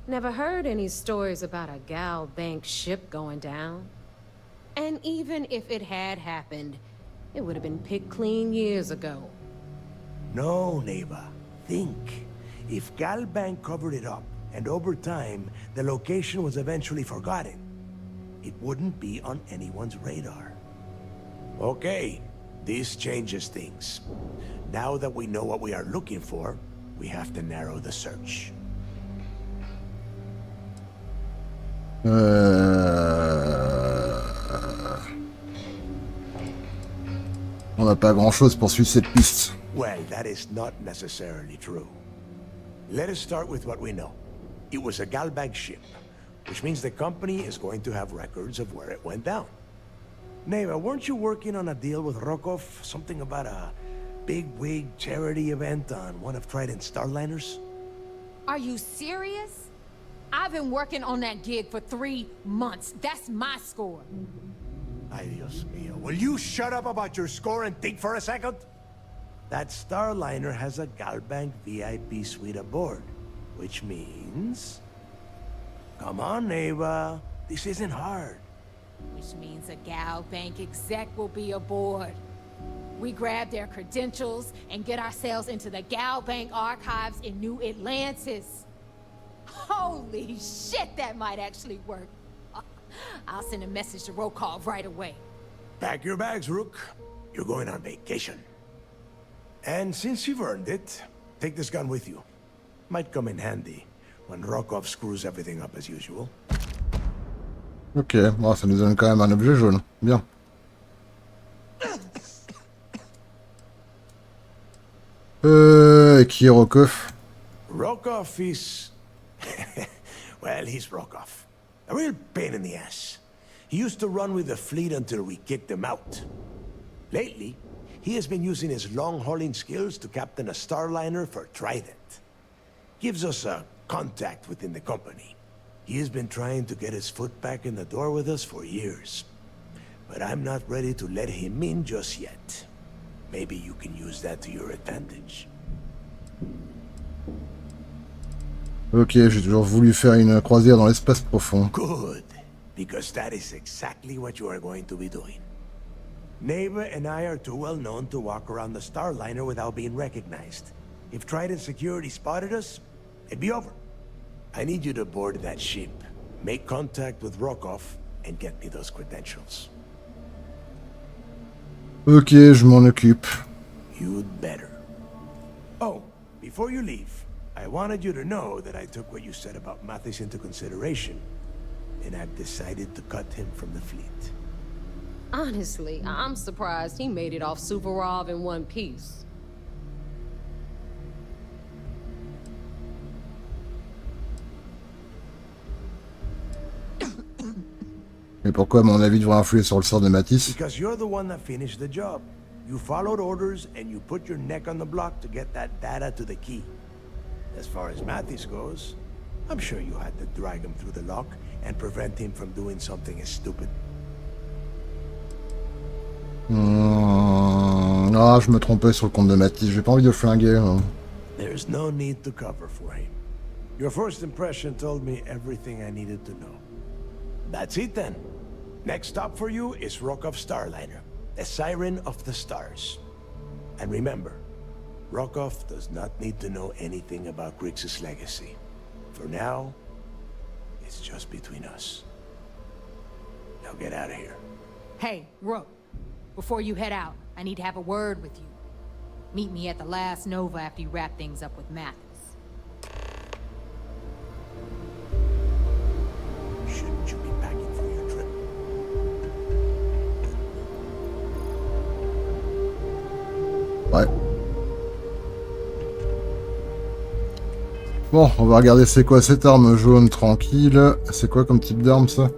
Never heard any stories about a Gal Bank ship going down. And even if it had happened, it would have been picked clean years ago. No, Neva. Think. If Galbank covered it up, and over time, the location was eventually forgotten, it wouldn't be on anyone's radar. Okay, this changes things. Now that we know what we are looking for, we have to narrow the search. On n'a pas grand-chose pour suivre cette piste. Well, that is not necessarily true. Let us start with what we know. It was a Galbank ship, which means the company is going to have records of where it went down. Neva, weren't you working on a deal with Rokov? Something about a big-wig charity event on one of Trident's Starliners? Are you serious? I've been working on that gig for 3 months. That's my score. Ay, Dios mío. Will you shut up about your score and think for a second? That Starliner has a Galbank VIP suite aboard, which means... Come on, Neva. This isn't hard. Which means a Gal Bank exec will be aboard. We grab their credentials and get ourselves into the Gal Bank archives in New Atlantis. Holy shit, that might actually work. I'll send a message to Rokov right away. Pack your bags, Rook. You're going on vacation. And since you've earned it, take this gun with you. Might come in handy when Rokov screws everything up as usual. Ok, bon, ça nous donne quand même un objet jaune. Bien. Qui est Rokov? Rokov is... well, he's Rokov. A real pain in the ass. He used to run with the fleet until we kicked him out. Lately, he has been using his long-hauling skills to captain a Starliner for Trident. Gives us a contact within the company. He has been trying to get his foot back in the door with us for years. But I'm not ready to let him in just yet. Maybe you can use that to your advantage. Ok, j'ai toujours voulu faire une croisière dans l'espace profond. Good, because that is exactly what you are going to be doing. Neva and I are too well known to walk around the Starliner without being recognized. If Trident security spotted us, it'd be over. I need you to board that ship, make contact with Rokov, and get me those credentials. Ok, je m'en occupe. You'd better. Oh, before you leave, I wanted you to know that I took what you said about Mathis into consideration, and I've decided to cut him from the fleet. Honestly, I'm surprised he made it off Suvorov in one piece. Mais pourquoi mon avis devrait influer sur le sort de Matisse? Because you're the one that finished the job. You followed orders and you put your neck on the block to get that data to the key. As far as Mathis goes, I'm sure you had to drag him through the lock and prevent him from doing something as stupid. Ah, je me trompais sur le compte de Matisse, j'ai pas envie de le flinguer. Hein. There's no need to cover for him. Your first impression told me everything I needed to know. That's it then. Next stop for you is Rokov Starliner, the Siren of the Stars. And remember, Rokov does not need to know anything about Crix's legacy. For now, it's just between us. Now get out of here. Hey, Rook, before you head out, I need to have a word with you. Meet me at the last Nova after you wrap things up with Mathis. Shouldn't you be packing for your trip? Ouais. Bon, on va regarder c'est quoi cette arme jaune tranquille. C'est quoi comme type d'arme ça?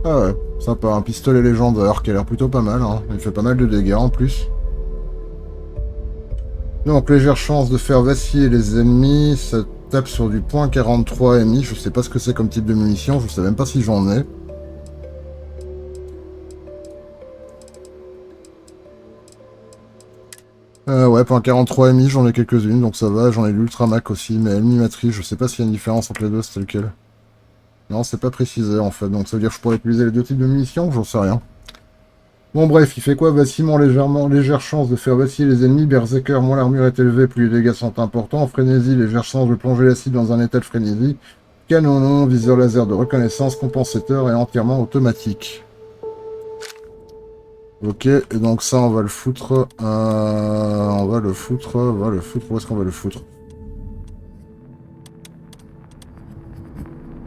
Ah ouais. Sympa, un pistolet légendaire qui a l'air plutôt pas mal, hein. Il fait pas mal de dégâts en plus. Donc, légère chance de faire vaciller les ennemis, ça tape sur du point 43 MI, je sais pas ce que c'est comme type de munition, je sais même pas si j'en ai. Ouais, point 43 MI, j'en ai quelques-unes, donc ça va, j'en ai l'Ultramac aussi, mais animatrice, je sais pas s'il y a une différence entre les deux, c'est lequel. Non, c'est pas précisé en fait, donc ça veut dire que je pourrais utiliser les deux types de munitions, j'en sais rien. Bon bref, il fait quoi? Vacillement, légère chance de faire vaciller les ennemis. Berserker, moins l'armure est élevée, plus les dégâts sont importants. Frénésie, légère chance de plonger la cible dans un état de frénésie. Canon, viseur laser de reconnaissance, compensateur et entièrement automatique. Ok, et donc ça on va le foutre. On va le foutre. Où est-ce qu'on va le foutre?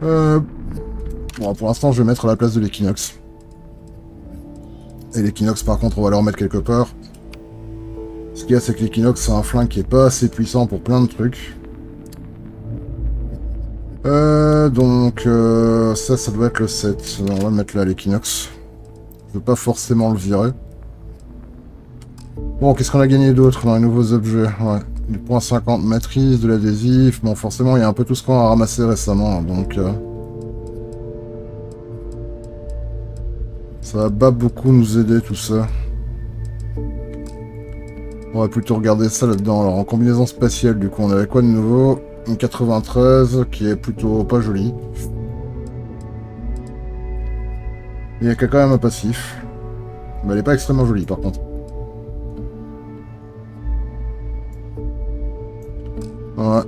Bon, pour l'instant je vais mettre à la place de l'équinoxe. Et l'équinoxe par contre on va le remettre quelque part. Ce qu'il y a c'est que l'équinoxe c'est un flingue qui est pas assez puissant pour plein de trucs. Ça doit être le 7. On va le mettre là l'équinoxe. Je veux pas forcément le virer. Bon, qu'est-ce qu'on a gagné d'autre dans les nouveaux objets? Ouais, du point 50 matrice, de l'adhésif. Bon, forcément il y a un peu tout ce qu'on a ramassé récemment, donc... ça va pas beaucoup nous aider tout ça. On va plutôt regarder ça là-dedans. Alors en combinaison spatiale du coup on avait quoi de nouveau? Une 93 qui est plutôt pas jolie. Il y a quand même un passif. Mais elle est pas extrêmement jolie par contre. Ouais.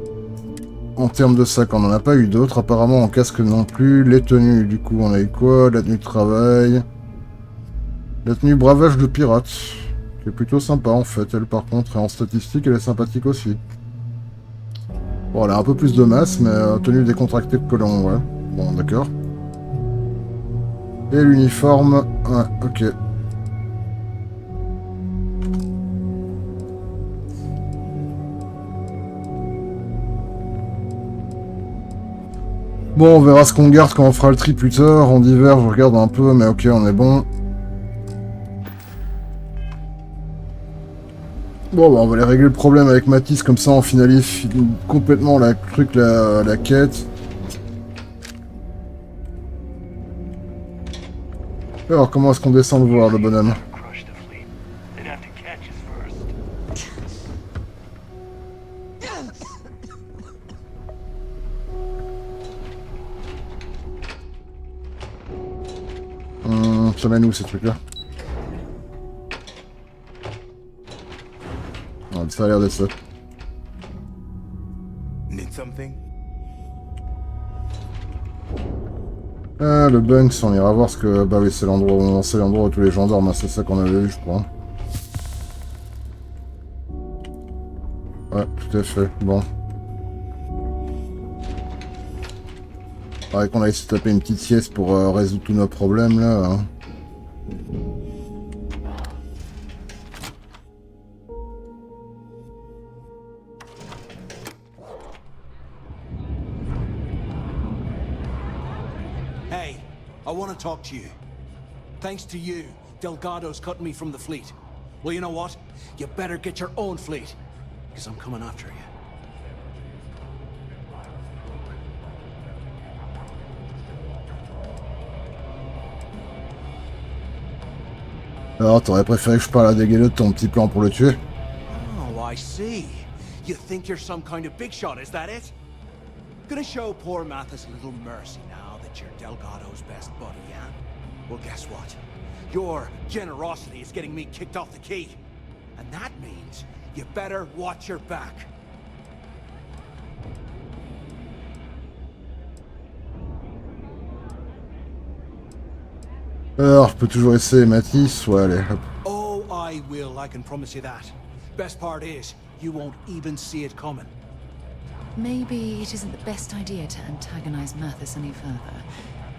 En termes de sac, on n'en a pas eu d'autres. Apparemment en casque non plus. Les tenues du coup on a eu quoi? La tenue de travail. La tenue bravage de pirate, qui est plutôt sympa en fait, elle par contre, et en statistique elle est sympathique aussi. Bon, elle a un peu plus de masse, mais tenue décontractée de colon, ouais. Bon, d'accord. Et l'uniforme, ouais, ok. Bon, on verra ce qu'on garde quand on fera le tri plus tard. En hiver, je regarde un peu, mais ok, on est bon. Bon, bah, on va aller régler le problème avec Matisse, comme ça on finalise complètement la quête. Alors, comment est-ce qu'on descend le voir, le bonhomme? Ça mène où ces trucs-là? Ça a l'air d'être ça. Ah, le Bunks, on ira voir ce que... Bah oui, c'est l'endroit où tous les gens dorment, c'est ça qu'on avait vu, je crois. Ouais, tout à fait, bon. Pareil qu'on a essayé de taper une petite sieste pour résoudre tous nos problèmes, là. Hein. I want to talk to you. Thanks to you, Delgado's cutting me from the fleet. Well, you know what? You better get your own fleet, because I'm coming after you. Alors, t'aurais préféré que je parle à Dégueuleux de ton petit plan pour le tuer? Oh, I see. You think you're some kind of big shot, is that it? Gonna show poor Mathis a little mercy now that you're Delgado's best buddy, yeah? Well, guess what? Your generosity is getting me kicked off the key. And that means you better watch your back. Alors, je peux toujours essayer Matisse, ouais, allez, hop. Oh, I will, I can promise you that. Best part is, you won't even see it coming. Maybe it isn't the best idea to antagonize Mathis any further.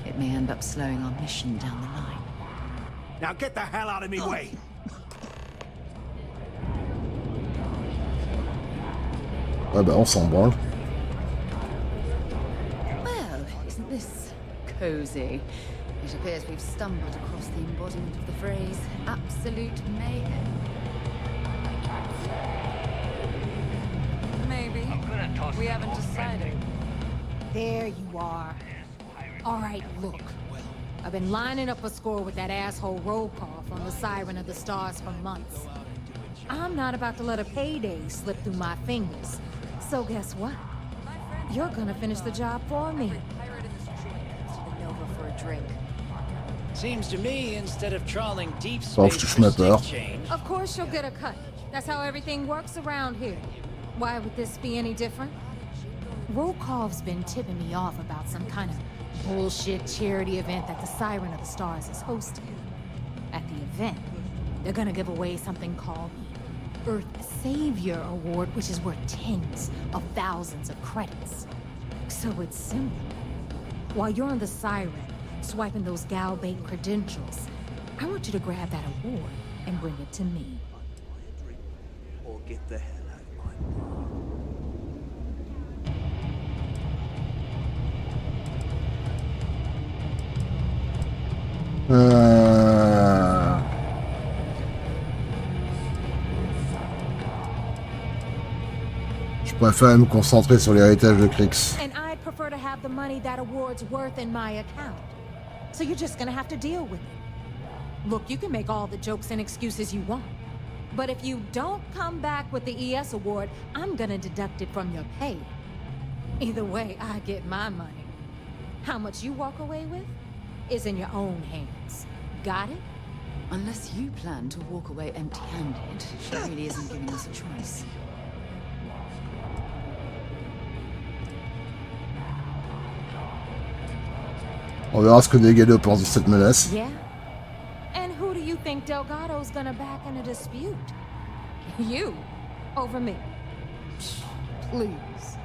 It may end up slowing our mission down the line. Now get the hell out of me way! Ouais, bah, on s'en branle. Well, isn't this cozy? It appears we've stumbled across the embodiment of the phrase absolute mayhem. Maybe. We haven't decided. There you are. All right, look. I've been lining up a score with that asshole roll call from the Siren of the Stars for months. I'm not about to let a payday slip through my fingers. So guess what? You're gonna finish the job for me. Over for a drink. Seems to me, instead of trawling deep Oh, space je for me stick peur. change, Of course you'll get a cut. That's how everything works around here. Why would this be any different? Rokov's been tipping me off about some kind of bullshit charity event that the Siren of the Stars is hosting. At the event, they're gonna give away something called the Earth Savior Award, which is worth tens of thousands of credits. So it's simple. While you're on the Siren, swiping those gal-bait credentials, I want you to grab that award and bring it to me. Or get the hell out of my Je préfère me concentrer sur l'héritage de Crix. And I'd prefer to have the money that award's worth in my account. So you're just gonna have to deal with it. Look, you can make all the jokes and excuses you want. But if you don't come back with the ES award, I'm gonna deduct it from your pay. Either way, I get my money. How much you walk away with is in your own hands. Got it? Unless you plan to walk away empty-handed, she really isn't giving us a choice. On verra ce que Delgado pense de cette menace. Yeah? And who do you think Delgado's gonna back in a dispute? You? Over me? Psh, please.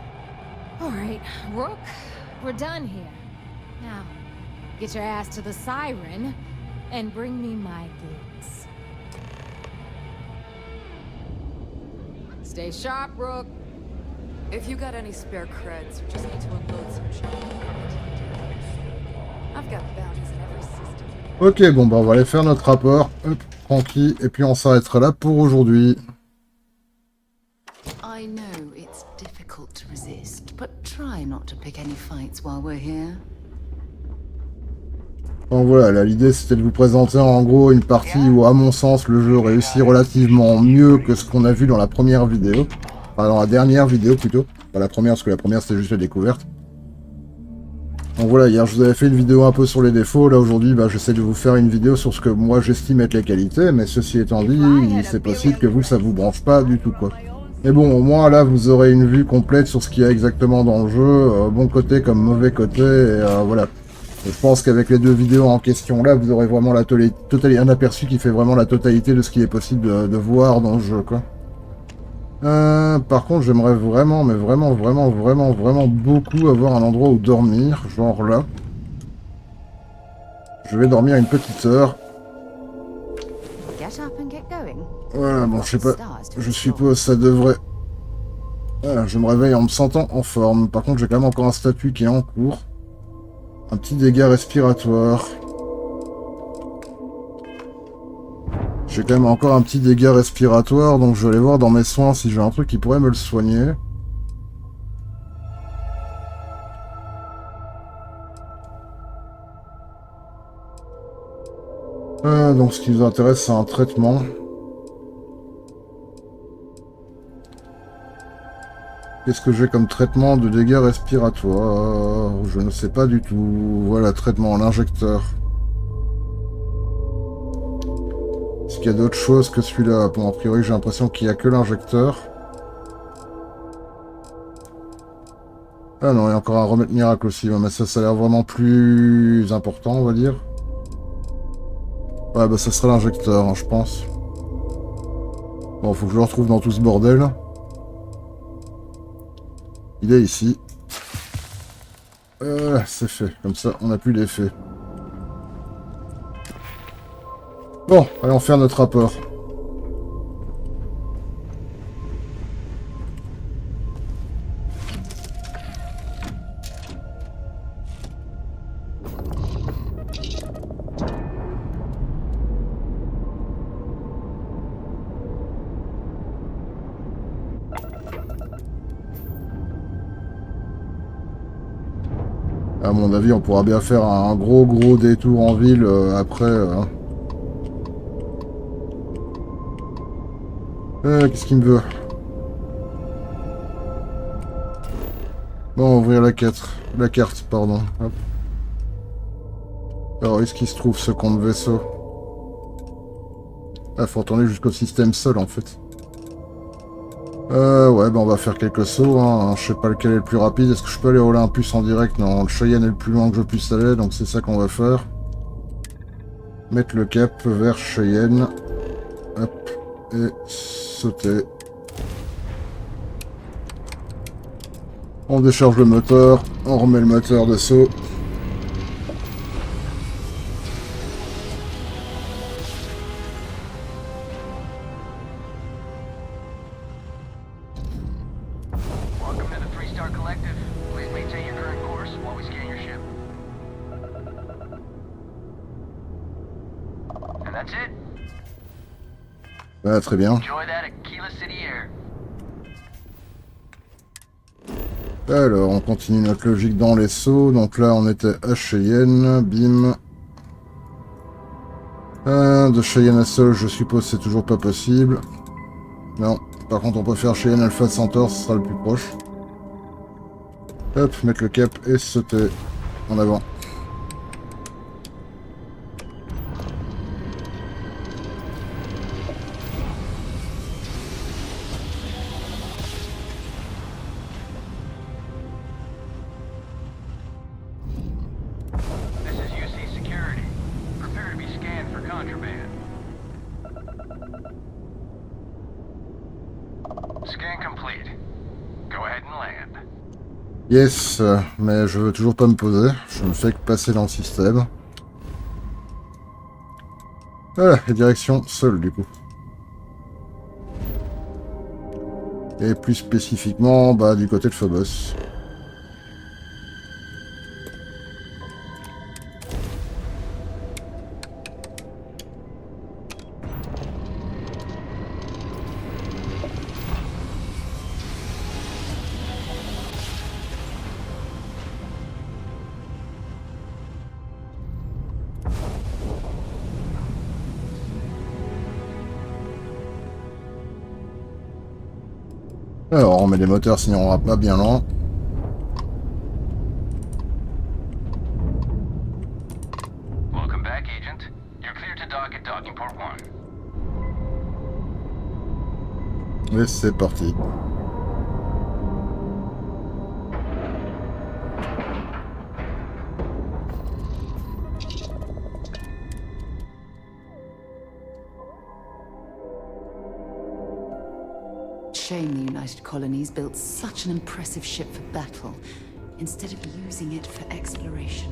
Alright, Rook, we're done here. Now, get your ass to the Siren and bring me my goods. Stay sharp, Rook. If you got any spare creds, you just need to unload some shit. I've got bounties in every system. Ok, bon bah on va aller faire notre rapport, hop, tranquille, et puis on s'arrêtera là pour aujourd'hui. I know it's difficult to resist, but try not to pick any fights while we're here. Donc voilà, là l'idée c'était de vous présenter en gros une partie où à mon sens le jeu réussit relativement mieux que ce qu'on a vu dans la première vidéo. Enfin dans la dernière vidéo plutôt, pas la première parce que la première c'était juste la découverte. Donc voilà, hier je vous avais fait une vidéo un peu sur les défauts, là aujourd'hui bah, j'essaie de vous faire une vidéo sur ce que moi j'estime être les qualités, mais ceci étant dit, c'est possible que vous ça vous branche pas du tout quoi. Mais bon, au moins là vous aurez une vue complète sur ce qu'il y a exactement dans le jeu, bon côté comme mauvais côté, et voilà. Et je pense qu'avec les deux vidéos en question là, vous aurez vraiment un aperçu qui fait vraiment la totalité de ce qui est possible de voir dans le jeu quoi. Par contre, j'aimerais vraiment, mais vraiment beaucoup avoir un endroit où dormir, genre là. Je vais dormir une petite heure. Voilà, bon, je sais pas, je suppose ça devrait... Voilà, je me réveille en me sentant en forme. Par contre, j'ai quand même encore un statut qui est en cours. Un petit dégât respiratoire. J'ai quand même encore un petit dégât respiratoire, donc je vais aller voir dans mes soins si j'ai un truc qui pourrait me le soigner. Donc ce qui nous intéresse, c'est un traitement. Qu'est-ce que j'ai comme traitement de dégâts respiratoires? Je ne sais pas du tout. Voilà, traitement, l'injecteur. Est-ce qu'il y a d'autres choses que celui-là? Bon, a priori, j'ai l'impression qu'il n'y a que l'injecteur. Ah non, il y a encore un remède miracle aussi. Ouais, mais ça a l'air vraiment plus important, on va dire. Ouais, bah ça serait l'injecteur, hein, je pense. Bon, faut que je le retrouve dans tout ce bordel. Il est ici. C'est fait. Comme ça, on n'a plus d'effet. Bon, allons faire notre rapport. À mon avis, on pourra bien faire un gros détour en ville après. Qu'est-ce qu'il me veut? Bon, ouvrir la carte, pardon. Hop. Alors, est-ce qu'il se trouve ce compte vaisseau? Ah, faut retourner jusqu'au système sol, en fait. Ouais, on va faire quelques sauts, hein. Je sais pas lequel est le plus rapide. Est-ce que je peux aller au Olympus en direct? Non, le Cheyenne est le plus loin que je puisse aller, donc c'est ça qu'on va faire. Mettre le cap vers Cheyenne. Hop. Et sauter. On décharge le moteur, on remet le moteur de saut. Ah, très bien. Alors, on continue notre logique dans les sauts. Donc là, on était à Cheyenne. Bim. De Cheyenne à Sol, je suppose c'est toujours pas possible. Non. Par contre, on peut faire Cheyenne Alpha Centaur, ce sera le plus proche. Hop, mettre le cap et sauter. En avant. Yes, mais je veux toujours pas me poser. Je me fais que passer dans le système. Voilà, et direction Sol du coup. Et plus spécifiquement, du côté de Phobos. Alors, on met les moteurs, sinon on va pas bien loin. Welcome back, Agent. You're clear to dock at docking port 1. Et c'est parti. Shame the United Colonies built such an impressive ship for battle, instead of using it for exploration.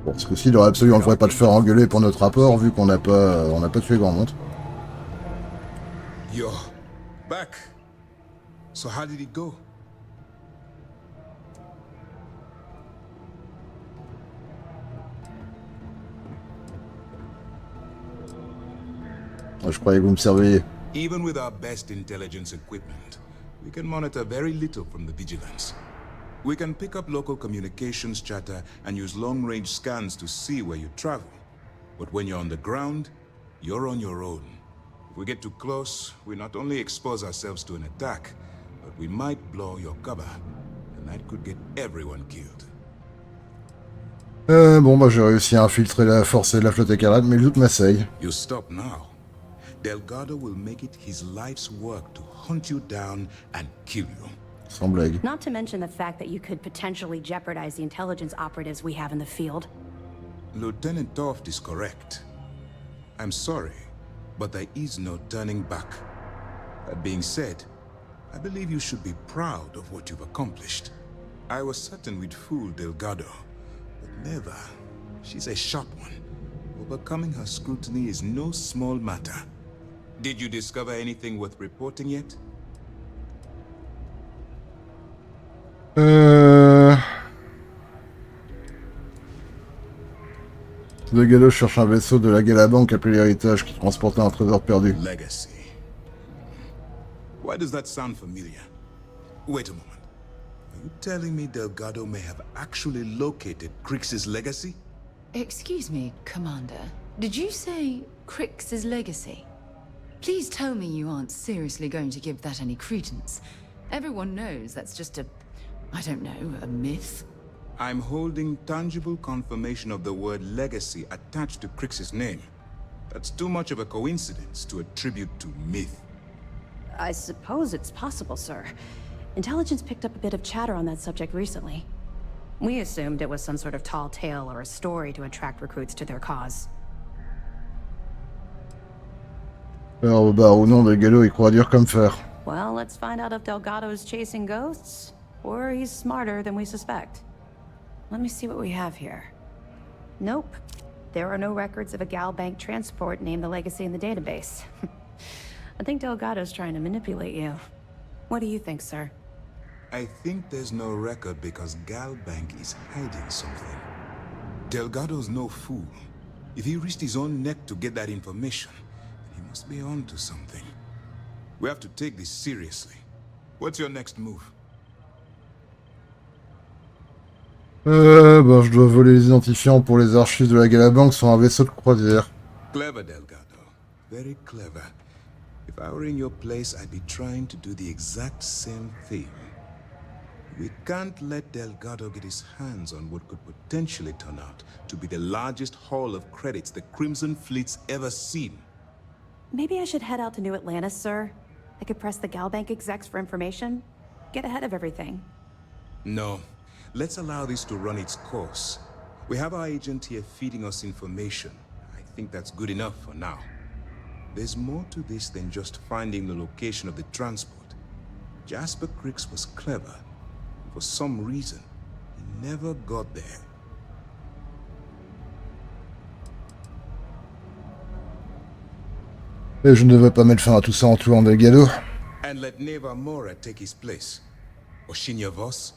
Bon, ce coup-ci, il aurait absolument, on ne devrait pas le faire engueuler pour notre rapport, vu qu'on n'a pas tué grand monde. You're back. So how did it go? Je croyais que vous me serviez. Even with our best intelligence equipment, we can monitor very little from the vigilance. We can pick up local communications chatter and use long-range scans to see where you travel. But when you're on the ground, you're on your own. If we get too close, we not only expose ourselves to an attack, but we might blow your cover. And that could get everyone killed. Bon, j'ai réussi à infiltrer la force et la flotte écarlate, mais le doute m'assaille. You stop now. Delgado will make it his life's work to hunt you down and kill you. Sans blague. Not to mention the fact that you could potentially jeopardize the intelligence operatives we have in the field. Lieutenant Toft is correct. I'm sorry, but there is no turning back. That being said, I believe you should be proud of what you've accomplished. I was certain we'd fool Delgado, but never. She's a sharp one. Overcoming her scrutiny is no small matter. Did you discover anything worth reporting yet? Delgado cherche un vaisseau de la Galabanque appelé l'Héritage qui transportait un trésor perdu. Legacy. Why does that sound familiar? Wait a moment. Are you telling me Delgado may have actually located Crix's legacy? Excuse me, Commander. Did you say Crix's legacy? Please tell me you aren't seriously going to give that any credence. Everyone knows that's just I don't know, a myth. I'm holding tangible confirmation of the word legacy attached to Crix's name. That's too much of a coincidence to attribute to myth. I suppose it's possible, sir. Intelligence picked up a bit of chatter on that subject recently. We assumed it was some sort of tall tale or a story to attract recruits to their cause. Alors, bah, au nom de Delgado, il croit dur comme fer. Well, let's find out if Delgado's chasing ghosts, or he's smarter than we suspect. Let me see what we have here. Nope. There are no records of a Gal Bank transport named the Legacy in the database. I think Delgado's trying to manipulate you. What do you think, sir? I think there's no record because Gal Bank is hiding something. Delgado's no fool. If he risked his own neck to get that information, then he must be on to something. We have to take this seriously. What's your next move? Je dois voler les identifiants pour les archives de la Galabank sur un vaisseau de croisière. Clever, Delgado. Very clever. If I were in your place, I'd be trying to do the exact same thing. We can't let Delgado get his hands on what could potentially turn out to be the largest haul of credits the Crimson Fleet's ever seen. Maybe I should head out to New Atlantis, sir. I could press the Gal Bank execs for information. Get ahead of everything. No. Let's allow this to run its course. We have our agent here feeding us information. I think that's good enough for now. There's more to this than just finding the location of the transport. Jasper Crix was clever. For some reason, he never got there. Et je ne veux pas mettre fin à tout ça en tuant Delgado. And let Neva Mora take his place. Or Shinya Voss.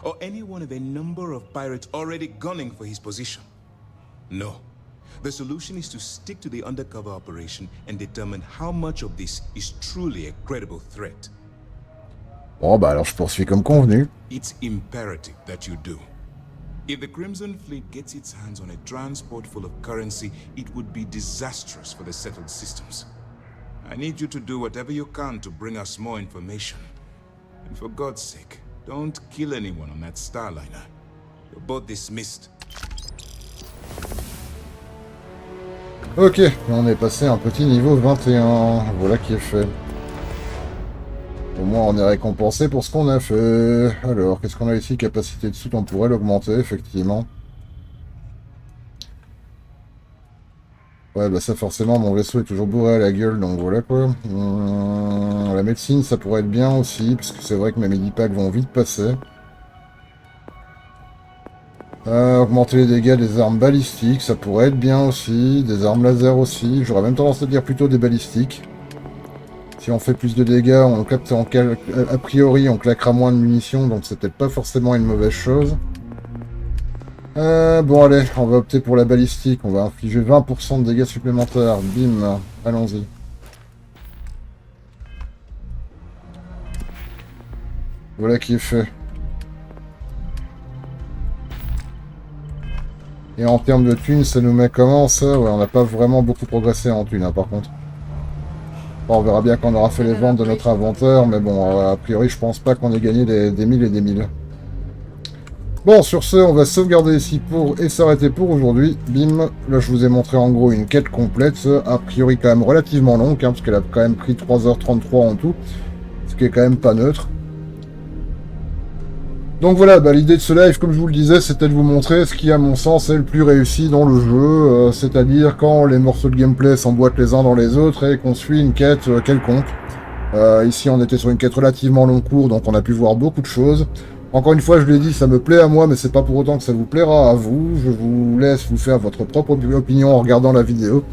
Or any one of a number of pirates already gunning for his position. No. The solution is to stick to the undercover operation and determine how much of this is truly a credible threat. Bon bah alors je poursuis comme convenu. It's imperative that you do. If the Crimson Fleet gets its hands on a transport full of currency, it would be disastrous for the settled systems. I need you to do whatever you can to bring us more information. And for God's sake, don't kill anyone on that Starliner. You're both dismissed. Ok, on est passé à un petit niveau 21. Voilà qui est fait. Au moins on est récompensé pour ce qu'on a fait. Alors, qu'est-ce qu'on a ici? Capacité de soute, on pourrait l'augmenter, effectivement. Ouais, bah ça forcément, mon vaisseau est toujours bourré à la gueule, donc voilà quoi. La médecine, ça pourrait être bien aussi, parce que c'est vrai que mes medipacks vont vite passer. Augmenter les dégâts des armes balistiques, ça pourrait être bien aussi. Des armes laser aussi, j'aurais même tendance à dire plutôt des balistiques. Si on fait plus de dégâts, a priori on claquera moins de munitions, donc c'est peut-être pas forcément une mauvaise chose. Bon allez, on va opter pour la balistique, on va infliger 20% de dégâts supplémentaires, bim, allons-y. Voilà qui est fait. Et en termes de thunes, ça nous met comment ça? Ouais, on n'a pas vraiment beaucoup progressé en thunes hein, par contre. Bon, on verra bien quand on aura fait les ventes de notre inventaire, mais bon, a priori je pense pas qu'on ait gagné des 1000 et des 1000. Bon, sur ce, on va sauvegarder ici et s'arrêter pour aujourd'hui. Bim, là je vous ai montré en gros une quête complète, a priori quand même relativement longue, hein, parce qu'elle a quand même pris 3h33 en tout, ce qui est quand même pas neutre. Donc voilà, bah, l'idée de ce live, comme je vous le disais, c'était de vous montrer ce qui, à mon sens, est le plus réussi dans le jeu, c'est-à-dire quand les morceaux de gameplay s'emboîtent les uns dans les autres et qu'on suit une quête quelconque. Ici, on était sur une quête relativement long cours, donc on a pu voir beaucoup de choses. Encore une fois, je l'ai dit, ça me plaît à moi, mais c'est pas pour autant que ça vous plaira à vous. Je vous laisse vous faire votre propre opinion en regardant la vidéo.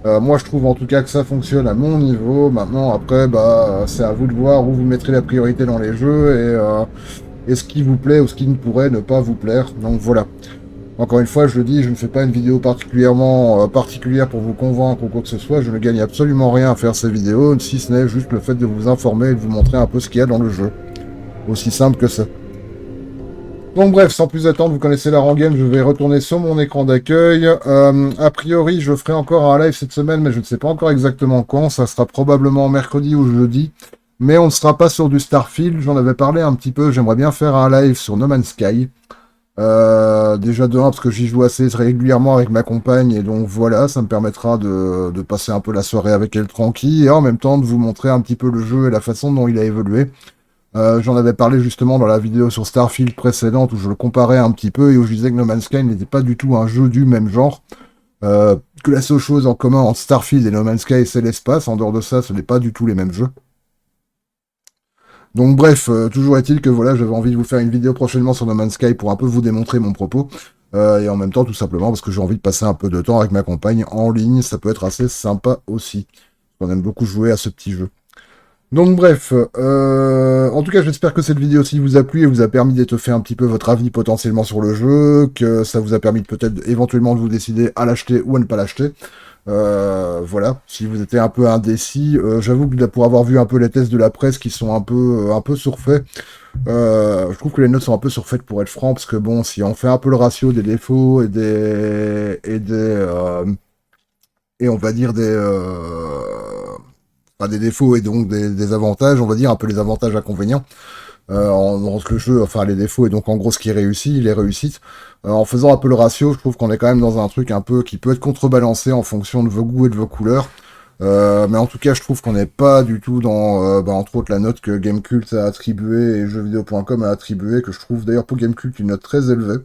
Moi, je trouve en tout cas que ça fonctionne à mon niveau. Maintenant, après, bah, c'est à vous de voir où vous mettrez la priorité dans les jeux et ce qui vous plaît ou ce qui ne pourrait ne pas vous plaire. Donc voilà. Encore une fois, je le dis, je ne fais pas une vidéo particulièrement particulière pour vous convaincre ou quoi que ce soit. Je ne gagne absolument rien à faire ces vidéos, si ce n'est juste le fait de vous informer et de vous montrer un peu ce qu'il y a dans le jeu. Aussi simple que ça. Donc bref, sans plus attendre, vous connaissez la rengaine, je vais retourner sur mon écran d'accueil. A priori, je ferai encore un live cette semaine, mais je ne sais pas encore exactement quand. Ça sera probablement mercredi ou jeudi. Mais on ne sera pas sur du Starfield, j'en avais parlé un petit peu. J'aimerais bien faire un live sur No Man's Sky. Déjà de 1 parce que j'y joue assez régulièrement avec ma compagne, et donc voilà, ça me permettra de passer un peu la soirée avec elle tranquille, et en même temps de vous montrer un petit peu le jeu et la façon dont il a évolué. J'en avais parlé justement dans la vidéo sur Starfield précédente où je le comparais un petit peu et où je disais que No Man's Sky n'était pas du tout un jeu du même genre. Que la seule chose en commun entre Starfield et No Man's Sky, c'est l'espace. En dehors de ça, ce n'est pas du tout les mêmes jeux. Donc bref, toujours est-il que voilà, j'avais envie de vous faire une vidéo prochainement sur No Man's Sky pour un peu vous démontrer mon propos. Et en même temps, tout simplement, parce que j'ai envie de passer un peu de temps avec ma compagne en ligne. Ça peut être assez sympa aussi. On aime beaucoup jouer à ce petit jeu. Donc bref, en tout cas j'espère que cette vidéo aussi vous a plu et vous a permis d'étoffer un petit peu votre avis potentiellement sur le jeu, que ça vous a permis peut-être éventuellement de vous décider à l'acheter ou à ne pas l'acheter. Voilà, si vous étiez un peu indécis, j'avoue que pour avoir vu un peu les tests de la presse qui sont un peu surfaits, je trouve que les notes sont un peu surfaites pour être franc, parce que bon, si on fait un peu le ratio des défauts et on va dire des défauts et donc des avantages, on va dire un peu les avantages inconvénients. En le jeu, enfin les défauts et donc en gros ce qui réussit, les réussites. En faisant un peu le ratio, je trouve qu'on est quand même dans un truc un peu qui peut être contrebalancé en fonction de vos goûts et de vos couleurs. Mais en tout cas, je trouve qu'on n'est pas du tout dans, entre autres, la note que Gamecult a attribuée et jeuxvideo.com a attribuée, que je trouve d'ailleurs pour Gamecult une note très élevée.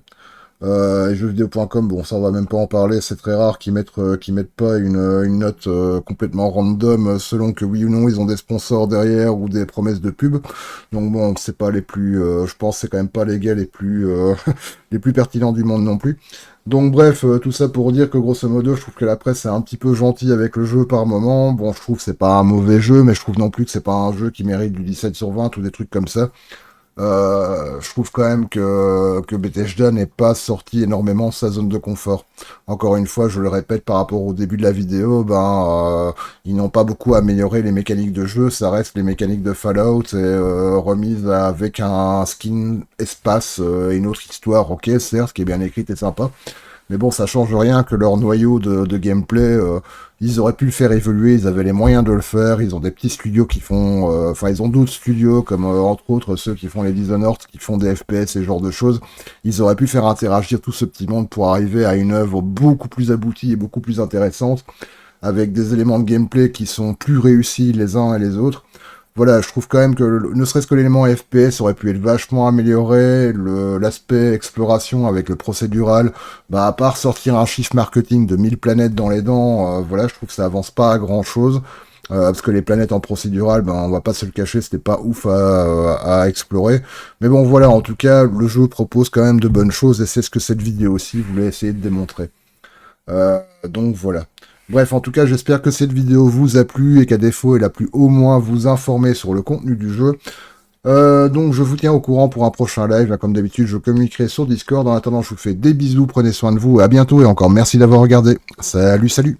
Et jeuxvideo.com, bon, ça on va même pas en parler, c'est très rare qu'ils mettent pas une note complètement random selon que oui ou non ils ont des sponsors derrière ou des promesses de pub. Donc bon, c'est pas les plus, je pense c'est quand même pas les gars les plus les plus pertinents du monde non plus. Donc bref, tout ça pour dire que grosso modo, je trouve que la presse est un petit peu gentille avec le jeu par moment. Bon, je trouve que c'est pas un mauvais jeu, mais je trouve non plus que c'est pas un jeu qui mérite du 17 sur 20 ou des trucs comme ça. Je trouve quand même que Bethesda n'est pas sorti énormément de sa zone de confort. Encore une fois, je le répète par rapport au début de la vidéo, ils n'ont pas beaucoup amélioré les mécaniques de jeu, ça reste les mécaniques de Fallout et remises avec un skin espace et une autre histoire, ok, certes, qui est bien écrite et sympa. Mais bon, ça change rien que leur noyau de gameplay, ils auraient pu le faire évoluer, ils avaient les moyens de le faire, ils ont des petits studios qui font... Enfin, ils ont d'autres studios, comme entre autres ceux qui font les Dishonored, qui font des FPS et ce genre de choses. Ils auraient pu faire interagir tout ce petit monde pour arriver à une œuvre beaucoup plus aboutie et beaucoup plus intéressante, avec des éléments de gameplay qui sont plus réussis les uns et les autres. Voilà, je trouve quand même que ne serait-ce que l'élément FPS aurait pu être vachement amélioré, l'aspect exploration avec le procédural, à part sortir un chiffre marketing de 1000 planètes dans les dents, voilà, je trouve que ça avance pas à grand-chose, parce que les planètes en procédural, on va pas se le cacher, c'était pas ouf à explorer, mais bon voilà, en tout cas, le jeu propose quand même de bonnes choses, et c'est ce que cette vidéo aussi voulait essayer de démontrer. Donc voilà. Bref, en tout cas, j'espère que cette vidéo vous a plu et qu'à défaut, elle a pu au moins vous informer sur le contenu du jeu. Donc, je vous tiens au courant pour un prochain live. Là, comme d'habitude, je communiquerai sur Discord. En attendant, je vous fais des bisous, prenez soin de vous, à bientôt et encore merci d'avoir regardé. Salut, salut!